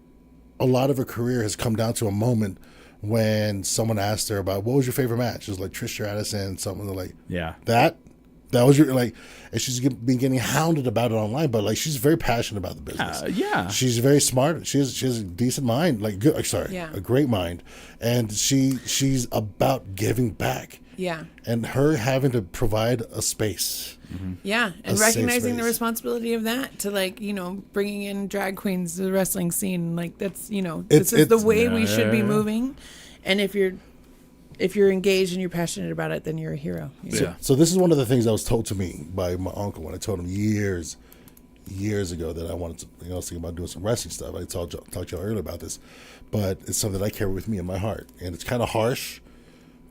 a lot of her career has come down to a moment when someone asked her about what was your favorite match. It was like Trish Stratus and something like Yeah. that was your like, and she's been getting hounded about it online, but like she's very passionate about the business. Yeah. She's very smart. She has a decent mind, like good. A great mind, and she's about giving back. Yeah. And her having to provide a space. Yeah, and A safe recognizing the space. responsibility of that to like, bringing in drag queens to the wrestling scene, like that's, It's- this is the it's- way we should be Yeah. moving. And if you're engaged and you're passionate about it, then you're a hero. Yeah. So this is one of the things that was told to me by my uncle when I told him years ago that I wanted to, I was thinking about doing some wrestling stuff. I talked to you earlier about this, but it's something that I carry with me in my heart, and it's kind of harsh,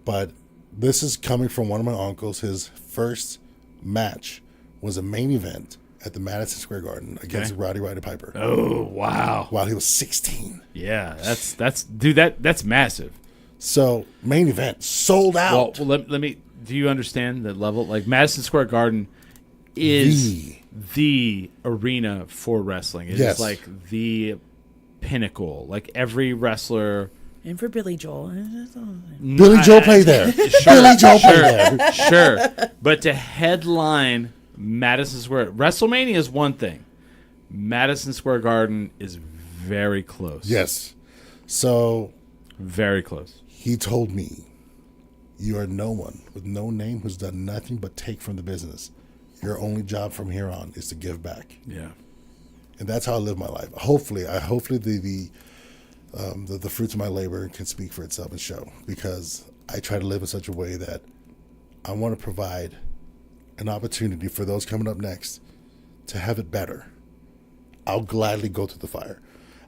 but this is coming from one of my uncles. His first match was a main event at the Madison Square Garden against Roddy Piper Oh, wow. while he was 16. Yeah. That's massive. So main event sold out. Well, let me. Do you understand the level? Like Madison Square Garden is the arena for wrestling. It is Yes. like the pinnacle. Like every wrestler And for Billy Joel. Billy Joel played there. Billy Joel played there. Sure. But to headline Madison Square, WrestleMania is one thing. Madison Square Garden is very close. Yes. So very close. he told me, you are no one with no name who's done nothing but take from the business. Your only job from here on is to give back. Yeah. And that's how I live my life. Hopefully the fruits of my labor can speak for itself and show, because I try to live in such a way that I want to provide an opportunity for those coming up next to have it better. I'll gladly go through the fire.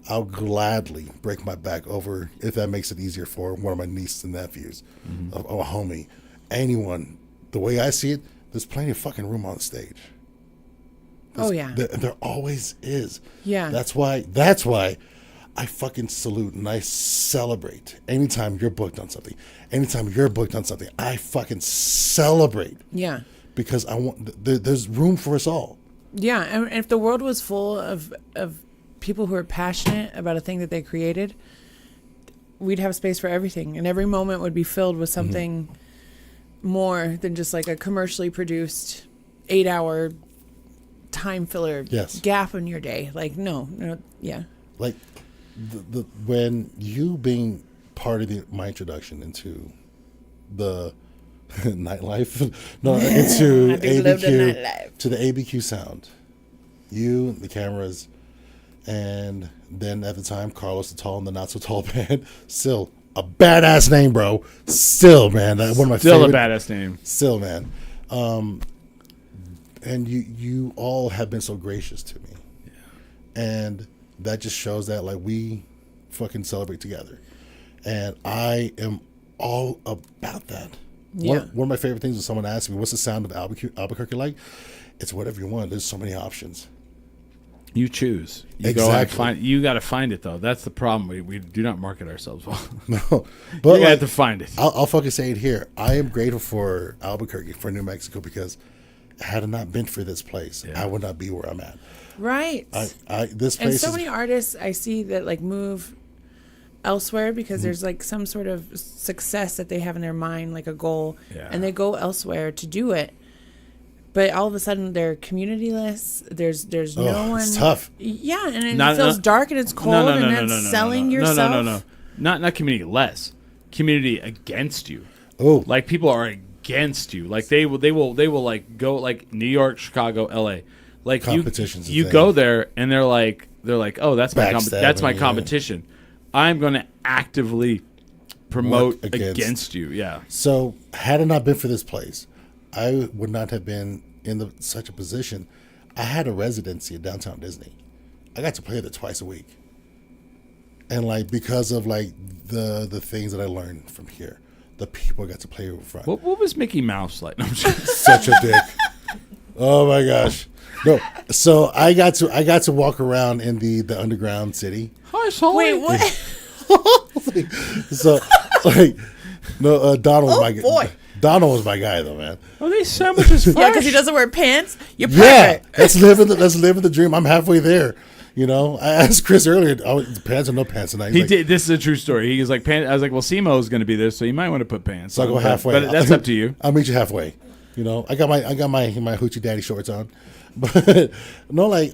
I'll gladly break my back over, if that makes it easier for one of my nieces and nephews, or a homie, anyone. The way I see it, there's plenty of fucking room on stage. There always is. Yeah. That's why I fucking salute and I celebrate anytime you're booked on something. Anytime you're booked on something, I fucking celebrate. Yeah. Because there's room for us all. Yeah, and if the world was full of people who are passionate about a thing that they created, we'd have space for everything, and every moment would be filled with something more than just like a commercially produced 8-hour time filler gap in your day. Like no, yeah. Like the when you being part of my introduction into the nightlife, into ABQ, to the ABQ sound, you, the cameras, and then at the time, Carlos the Tall and the Not So Tall Band. Still a badass name, bro. Still, man, one of my still favorite. a badass name. Still, man. And you all have been so gracious to me, and that just shows that like we fucking celebrate together, and I am all about that. Yeah. One of my favorite things is someone asked me, "What's the sound of Albuquerque like?" It's whatever you want. There's so many options. You choose. You Exactly. You got to find it though. That's the problem. We do not market ourselves well. No, but You have to find it. I'll fucking say it here. I am grateful for Albuquerque, for New Mexico, because had it not been for this place, I would not be where I'm at. Right. This place and so is, many artists I see that like move elsewhere because there's like some sort of success that they have in their mind, like a goal, and they go elsewhere to do it. But all of a sudden they're communityless. There's no one. It's tough. Yeah, and it feels dark and it's cold, and then selling yourself. No. Not community less. Community against you. Oh, Like people are against you. Like they will like go like New York, Chicago, LA. Like Competition's a you thing. go there and they're like, oh, that's my Backstabbing, competition. I'm going to actively promote Work against you. Yeah. So had it not been for this place, I would not have been in such a position. I had a residency at downtown Disney. I got to play there twice a week, and like because of like the things that I learned from here, the people I got to play with from. What was Mickey Mouse like? No, I'm just- Such a dick. Oh my gosh. No. So I got to walk around in the underground city. Hi, Sully. Wait, what? So like no, Donald was my boy. Donald was my guy though, man. Are these sandwiches fresh? Yeah, because he doesn't wear pants. You're Yeah, perfect. let's live the dream. I'm halfway there. You know, I asked Chris earlier, pants or no pants tonight. He did. This is a true story. He was like, I was like, well, Simo's going to be there, so you might want to put pants. So I'll go halfway. But that's up to you. I'll meet you halfway. You know, I got my hoochie daddy shorts on, but no, like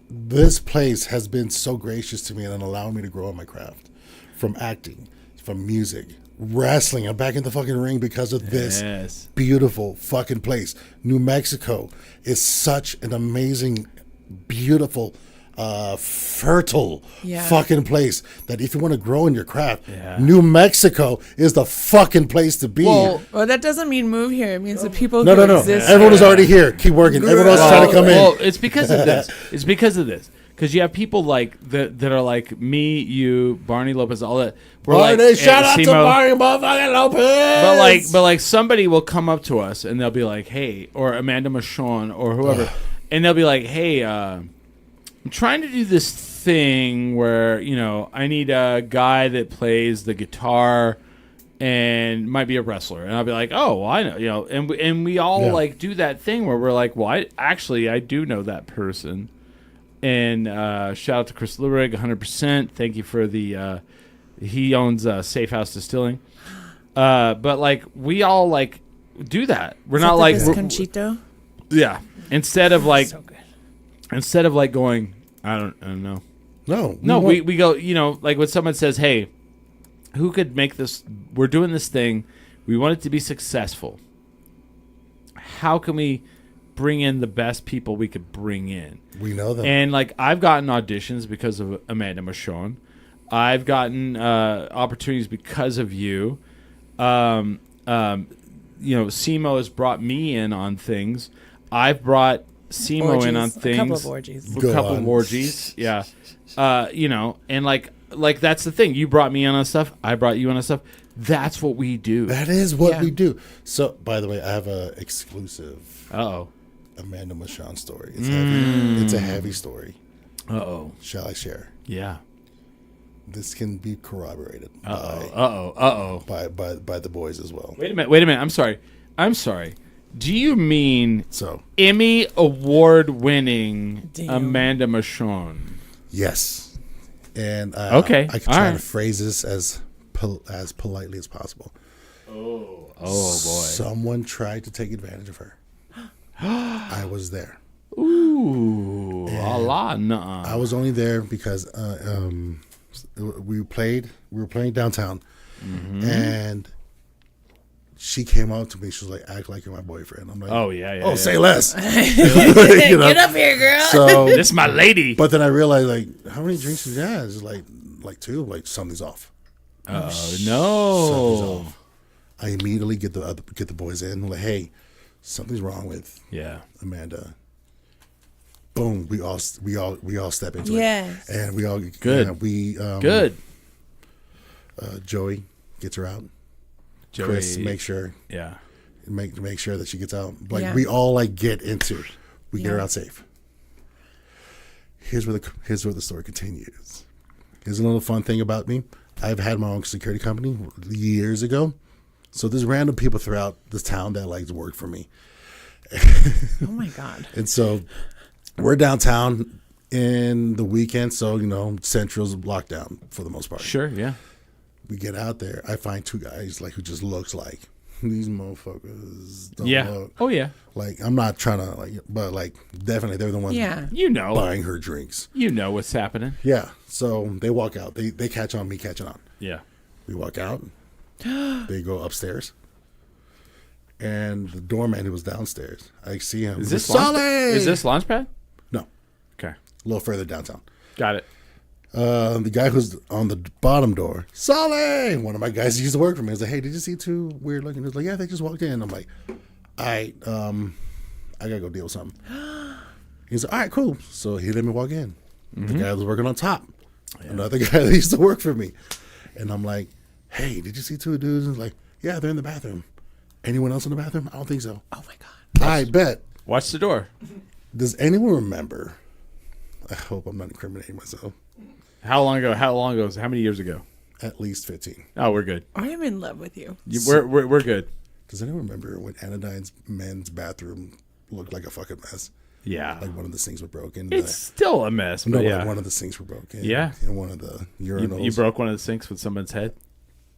this place has been so gracious to me and allowing me to grow in my craft, from acting, from music, wrestling. I'm back in the fucking ring because of this beautiful fucking place. New Mexico is such an amazing, beautiful, fertile fucking place that if you want to grow in your craft, New Mexico is the fucking place to be. Well, that doesn't mean move here. It means the people No. who exist. Everyone is already here. Keep working. Everyone else is trying to come Well, in. it's because of this. It's because of this. Because you have people like that are like me, you, Barney Lopez, all that. We're like, shout out to Simo. Barney motherfucking Lopez. But like somebody will come up to us and they'll be like, hey, or Amanda Michonne or whoever, and they'll be like, hey, I'm trying to do this thing where, you know, I need a guy that plays the guitar and might be a wrestler. And I'll be like, oh, well, I know, you know, and we all like do that thing where we're like, well, I do know that person. And shout out to Chris Lurig, 100%. Thank you for the He owns Safe House Distilling. But like we all like do that. We're Is not that like the Conchito. yeah. Instead of like So good. instead of like going, I don't know. No, want- we go, you know, like when someone says, hey, who could make this? We're doing this thing. We want it to be successful. How can we bring in the best people we could bring in? we know them. And like I've gotten auditions because of Amanda Michonne. I've gotten opportunities because of you. You know, Simo has brought me in on things. I've brought Simo in on Orgies. things. A couple of orgies. A Go couple on. of orgies. Yeah. You know, and like that's the thing. You brought me in on stuff. I brought you in on stuff. That's what we do. That is what Yeah. we do. So, by the way, I have a exclusive Uh-oh. Amanda Michonne story. It's heavy. It's a heavy story. Uh-oh. Shall I share? Yeah. This can be corroborated Uh-oh. by the boys as well. Wait a minute. I'm sorry. Do you mean So, Emmy award-winning Damn. Amanda Michonne? yes. And Okay, I can all try right. to phrase this as politely as possible. Oh boy. Someone tried to take advantage of her. I was there. Ooh. A la nuh-uh. I was only there because we were playing downtown, and she came out to me. She was like, "Act like you're my boyfriend." I'm like, Oh yeah. "Oh, yeah. say less." Get up here, girl. So, This is my lady. but then I realized, like, how many drinks did you have? It's like two. Like something's off. Oh Something's no. off. I immediately get the boys in. I'm like, hey, something's wrong with Yeah. Amanda. Boom. We all step into Yes. it, and we all Good. Good. Joey gets her out. Joey. Chris make sure Yeah. that she gets out. Like Yeah. we all like get into it. We get her Yeah. out safe. Here's where the story continues. Here's another fun thing about me. I've had my own security company years ago. So there's random people throughout this town that like to work for me. Oh my God. And so we're downtown in the weekend, so you know, Central's locked down for the most part. Sure. Yeah. We get out there, I find two guys like who just looks like these motherfuckers don't Yeah. look Oh yeah. like, I'm not trying to like, but like definitely they're the ones Yeah. You know. buying her drinks. You know what's happening. Yeah. So they walk out. They catch on me catching on. Yeah. We walk out. They go upstairs. And the doorman who was downstairs, I see him. Is this Sully! Is this Launchpad? No, Okay. a little further downtown. Got it. The guy who's on the bottom door, Sully! One of my guys who used to work for me. I was like, hey, did you see two weird looking? He was like, yeah, they just walked in. I'm like, all right, I gotta go deal with something. He's like, all right, cool. So he let me walk in. The guy was working on top. Another guy that used to work for me. And I'm like, hey, did you see two dudes? And he's like, yeah, they're in the bathroom. Anyone else in the bathroom? I don't think so. Oh my God. I bet. Watch the door. Does anyone remember? I hope I'm not incriminating myself. How long ago? How many years ago? At least 15. Oh, we're good. I am in love with you. We're good. Does anyone remember when Anodyne's men's bathroom looked like a fucking mess? Yeah. Like one of the sinks were broken. It's still a mess, but no, yeah. like one of the sinks were broken. Yeah. And one of the urinals. You broke one of the sinks with someone's head.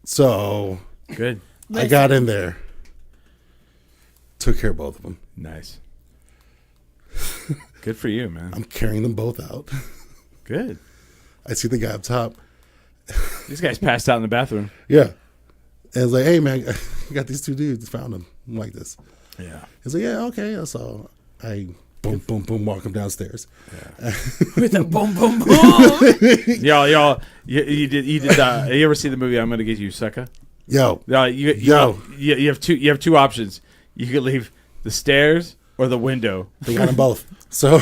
So Good. I got in there. Took care of both of them. Nice. Good for you, man. I'm carrying them both out. Good. I see the guy up top. These guys passed out in the bathroom. Yeah. And it's like, hey, man, I got these two dudes. Found them. I'm like this. Yeah. He's like, yeah, okay. So I boom, boom, boom, walk him downstairs. With a boom, boom, boom. Y'all, you did. You ever see the movie I'm Gonna Get You, Sucker? Yo. You have two options. You could leave the stairs or the window. They got them both. So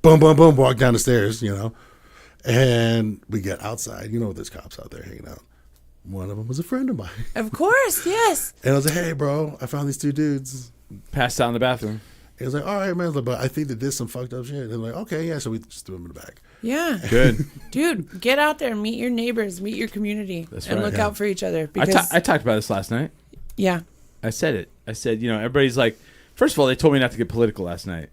boom, boom, boom, walk down the stairs, you know. And we get outside. You know, there's cops out there hanging out. One of them was a friend of mine. Of course, yes. And I was like, hey, bro, I found these two dudes. Passed out in the bathroom. He was like, all right, man. I was like, but I think that this some fucked up shit. And I'm like, okay, yeah. So we just threw him in the back. Yeah. Good. Dude, get out there, meet your neighbors, meet your community, That's and right, look yeah. out for each other. I Because talked about this last night. yeah, I said it. I said, everybody's like, first of all, they told me not to get political last night.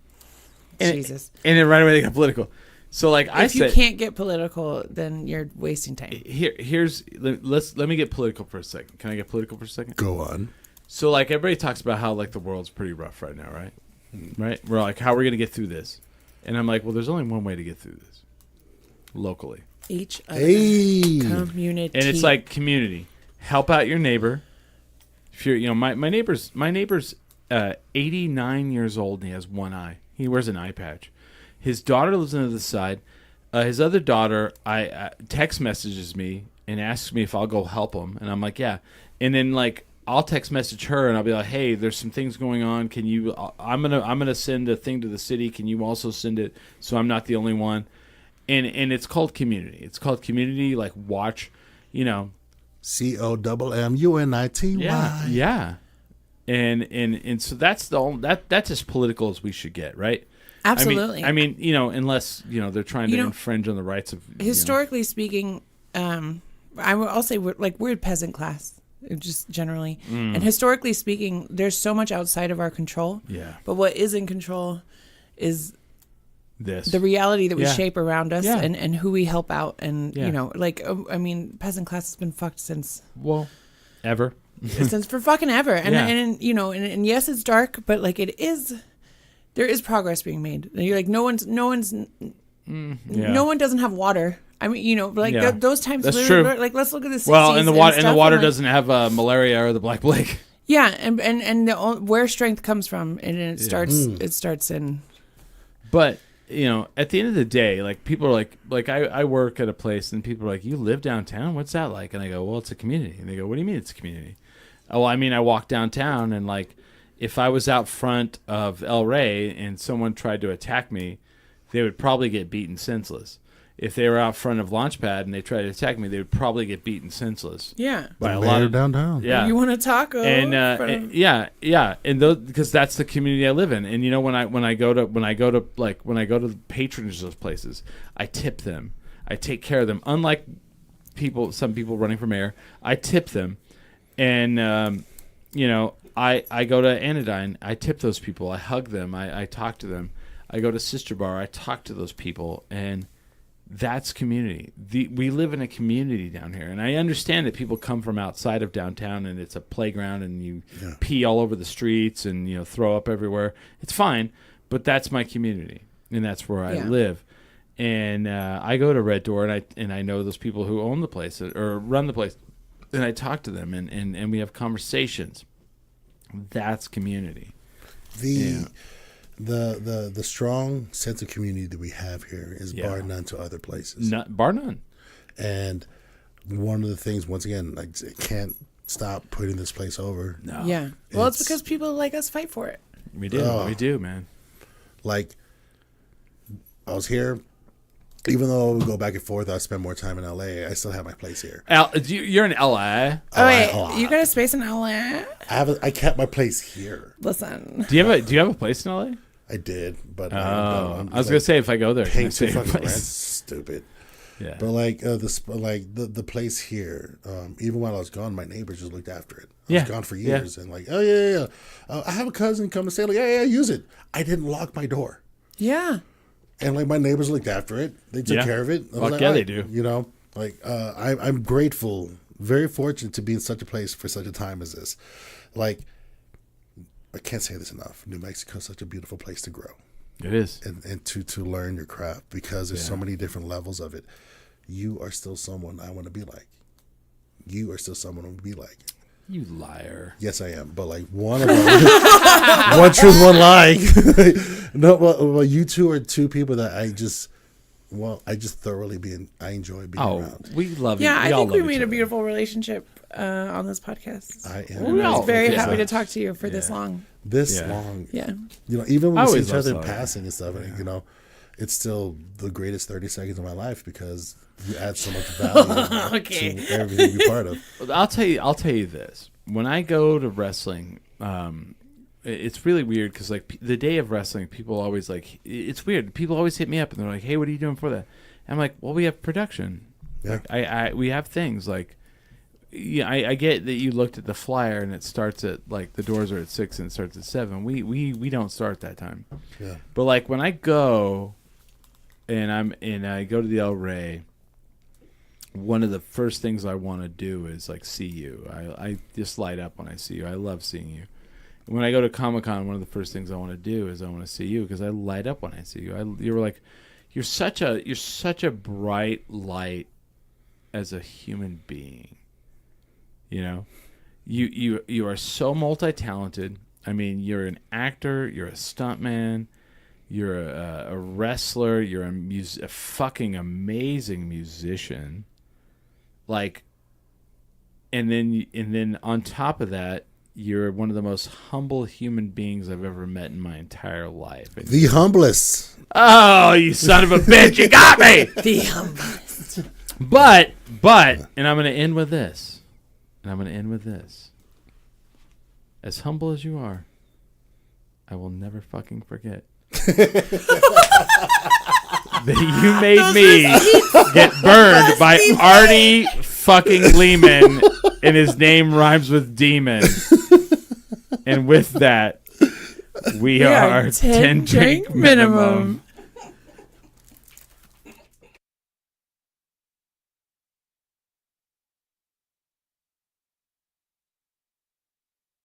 And Jesus. And then right away they got political. So like I If you said, can't get political, then you're wasting time. let me get political for a second. Can I get political for a second? Go on. So like everybody talks about how like the world's pretty rough right now, right? Right? We're like, how are we gonna get through this? And I'm like, well, there's only one way to get through this. Locally. Each other. Hey. Community. And it's like community. Help out your neighbor. If you're, my neighbor's 89 years old and he has one eye. He wears an eye patch. His daughter lives on the other side. His other daughter, text messages me and asks me if I'll go help him, and I'm like, yeah. And then like I'll text message her and I'll be like, hey, there's some things going on. Can you? I'm gonna send a thing to the city. Can you also send it so I'm not the only one? And it's called community. It's called community. Like watch, COMMUNITY. Yeah. And so that's that's as political as we should get, right? Absolutely. I mean, unless they're trying to infringe on the rights of historically speaking. I'll say we're a peasant class, just generally, and historically speaking, there's so much outside of our control. Yeah. But what is in control is the reality that we Yeah. shape around us, Yeah. and who we help out, and Yeah. peasant class has been fucked since ever. since for fucking ever, and Yeah. and yes, it's dark, but like there is progress being made. And you're like no one doesn't have water. I mean, Yeah. those times. That's literally, true. Like let's look at the 60s Well, and the water stuff, like, doesn't have malaria or the Black Plague. Yeah, and where strength comes from, and it starts in. But at the end of the day, like people are like I work at a place and people are like, you live downtown? What's that like? And I go, well, it's a community. And they go, what do you mean it's a community? Oh, I mean, I walk downtown and like if I was out front of El Rey and someone tried to attack me, they would probably get beaten senseless. If they were out front of Launchpad and they tried to attack me, they would probably get beaten senseless. Yeah. By a The lot mayor of downtown. Yeah. You want a taco? And and those because that's the community I live in. And when I go to patronage those places, I tip them. I take care of them. Unlike some people running for mayor, I tip them. And I go to Anodyne, I tip those people. I hug them. I talk to them. I go to Sister Bar, I talk to those people, and that's community. We live in a community down here, and I understand that people come from outside of downtown and it's a playground and you pee all over the streets and throw up everywhere. It's fine, but that's my community and that's where I live. And I go to Red Door and I know those people who own the place or run the place, and I talk to them and we have conversations. That's community. The strong sense of community that we have here is bar none to other places. Bar none. And one of the things, once again, I can't stop putting this place over. No. Yeah. Well, it's because people like us fight for it. We do. We do, man. Like, I was here. Even though we go back and forth, I spend more time in LA. I still have my place here. You're in LA. Oh wait, you got a space in LA? I kept my place here. Listen. Do you have a place in LA? I did, but I was gonna say if I go there, paying can I stay too at your fucking rent, place? stupid. Yeah. But the place here, even while I was gone, my neighbors just looked after it. I was gone for years, and like, oh yeah. I have a cousin come and stay. Like, yeah, use it. I didn't lock my door. Yeah. And like my neighbors looked after it. They took care of it. Fuck like, yeah, they do. I'm grateful, very fortunate to be in such a place for such a time as this. Like, I can't say this enough. New Mexico is such a beautiful place to grow. It is. And to learn your craft because there's so many different levels of it. You are still someone I want to be like. You are still someone I want to be like. You liar. Yes, I am. But like one of them, one truth, one lie. No, well, you two are two people that I just thoroughly I enjoy being around. We love you. Yeah, I think we made a other. beautiful relationship on this podcast. I am. We I all- was very yeah. happy to talk to you for this long. This Yeah. long. Yeah. Even when I we see always each love other in Sully. passing and stuff, and, it's still the greatest 30 seconds of my life because you add so much value to everything you're part of. I'll tell you this. When I go to wrestling, it's really weird because like the day of wrestling, people always like it's weird. People always hit me up and they're like, "Hey, what are you doing for that?" And I'm like, "Well, we have production. Yeah. Like, we have things like." Yeah, I get that you looked at the flyer and it starts at like the doors are at 6 and it starts at 7. We don't start that time. Yeah. But like when I go, and I go to the El Rey, one of the first things I want to do is like see you. I just light up when I see you. I love seeing you. When I go to Comic-Con, one of the first things I want to do is I want to see you because I light up when I see you. You're such a bright light as a human being. You know, you are so multi-talented. I mean, you're an actor, you're a stuntman, you're a wrestler, you're a fucking amazing musician. Like, and then on top of that, you're one of the most humble human beings I've ever met in my entire life. The humblest. Oh, you son of a bitch! You got me. The humblest. But, and I'm going to end with this. As humble as you are, I will never fucking forget that you made me get burned by Artie fucking Lehman, and his name rhymes with demon. And with that, we are 10 drink minimum.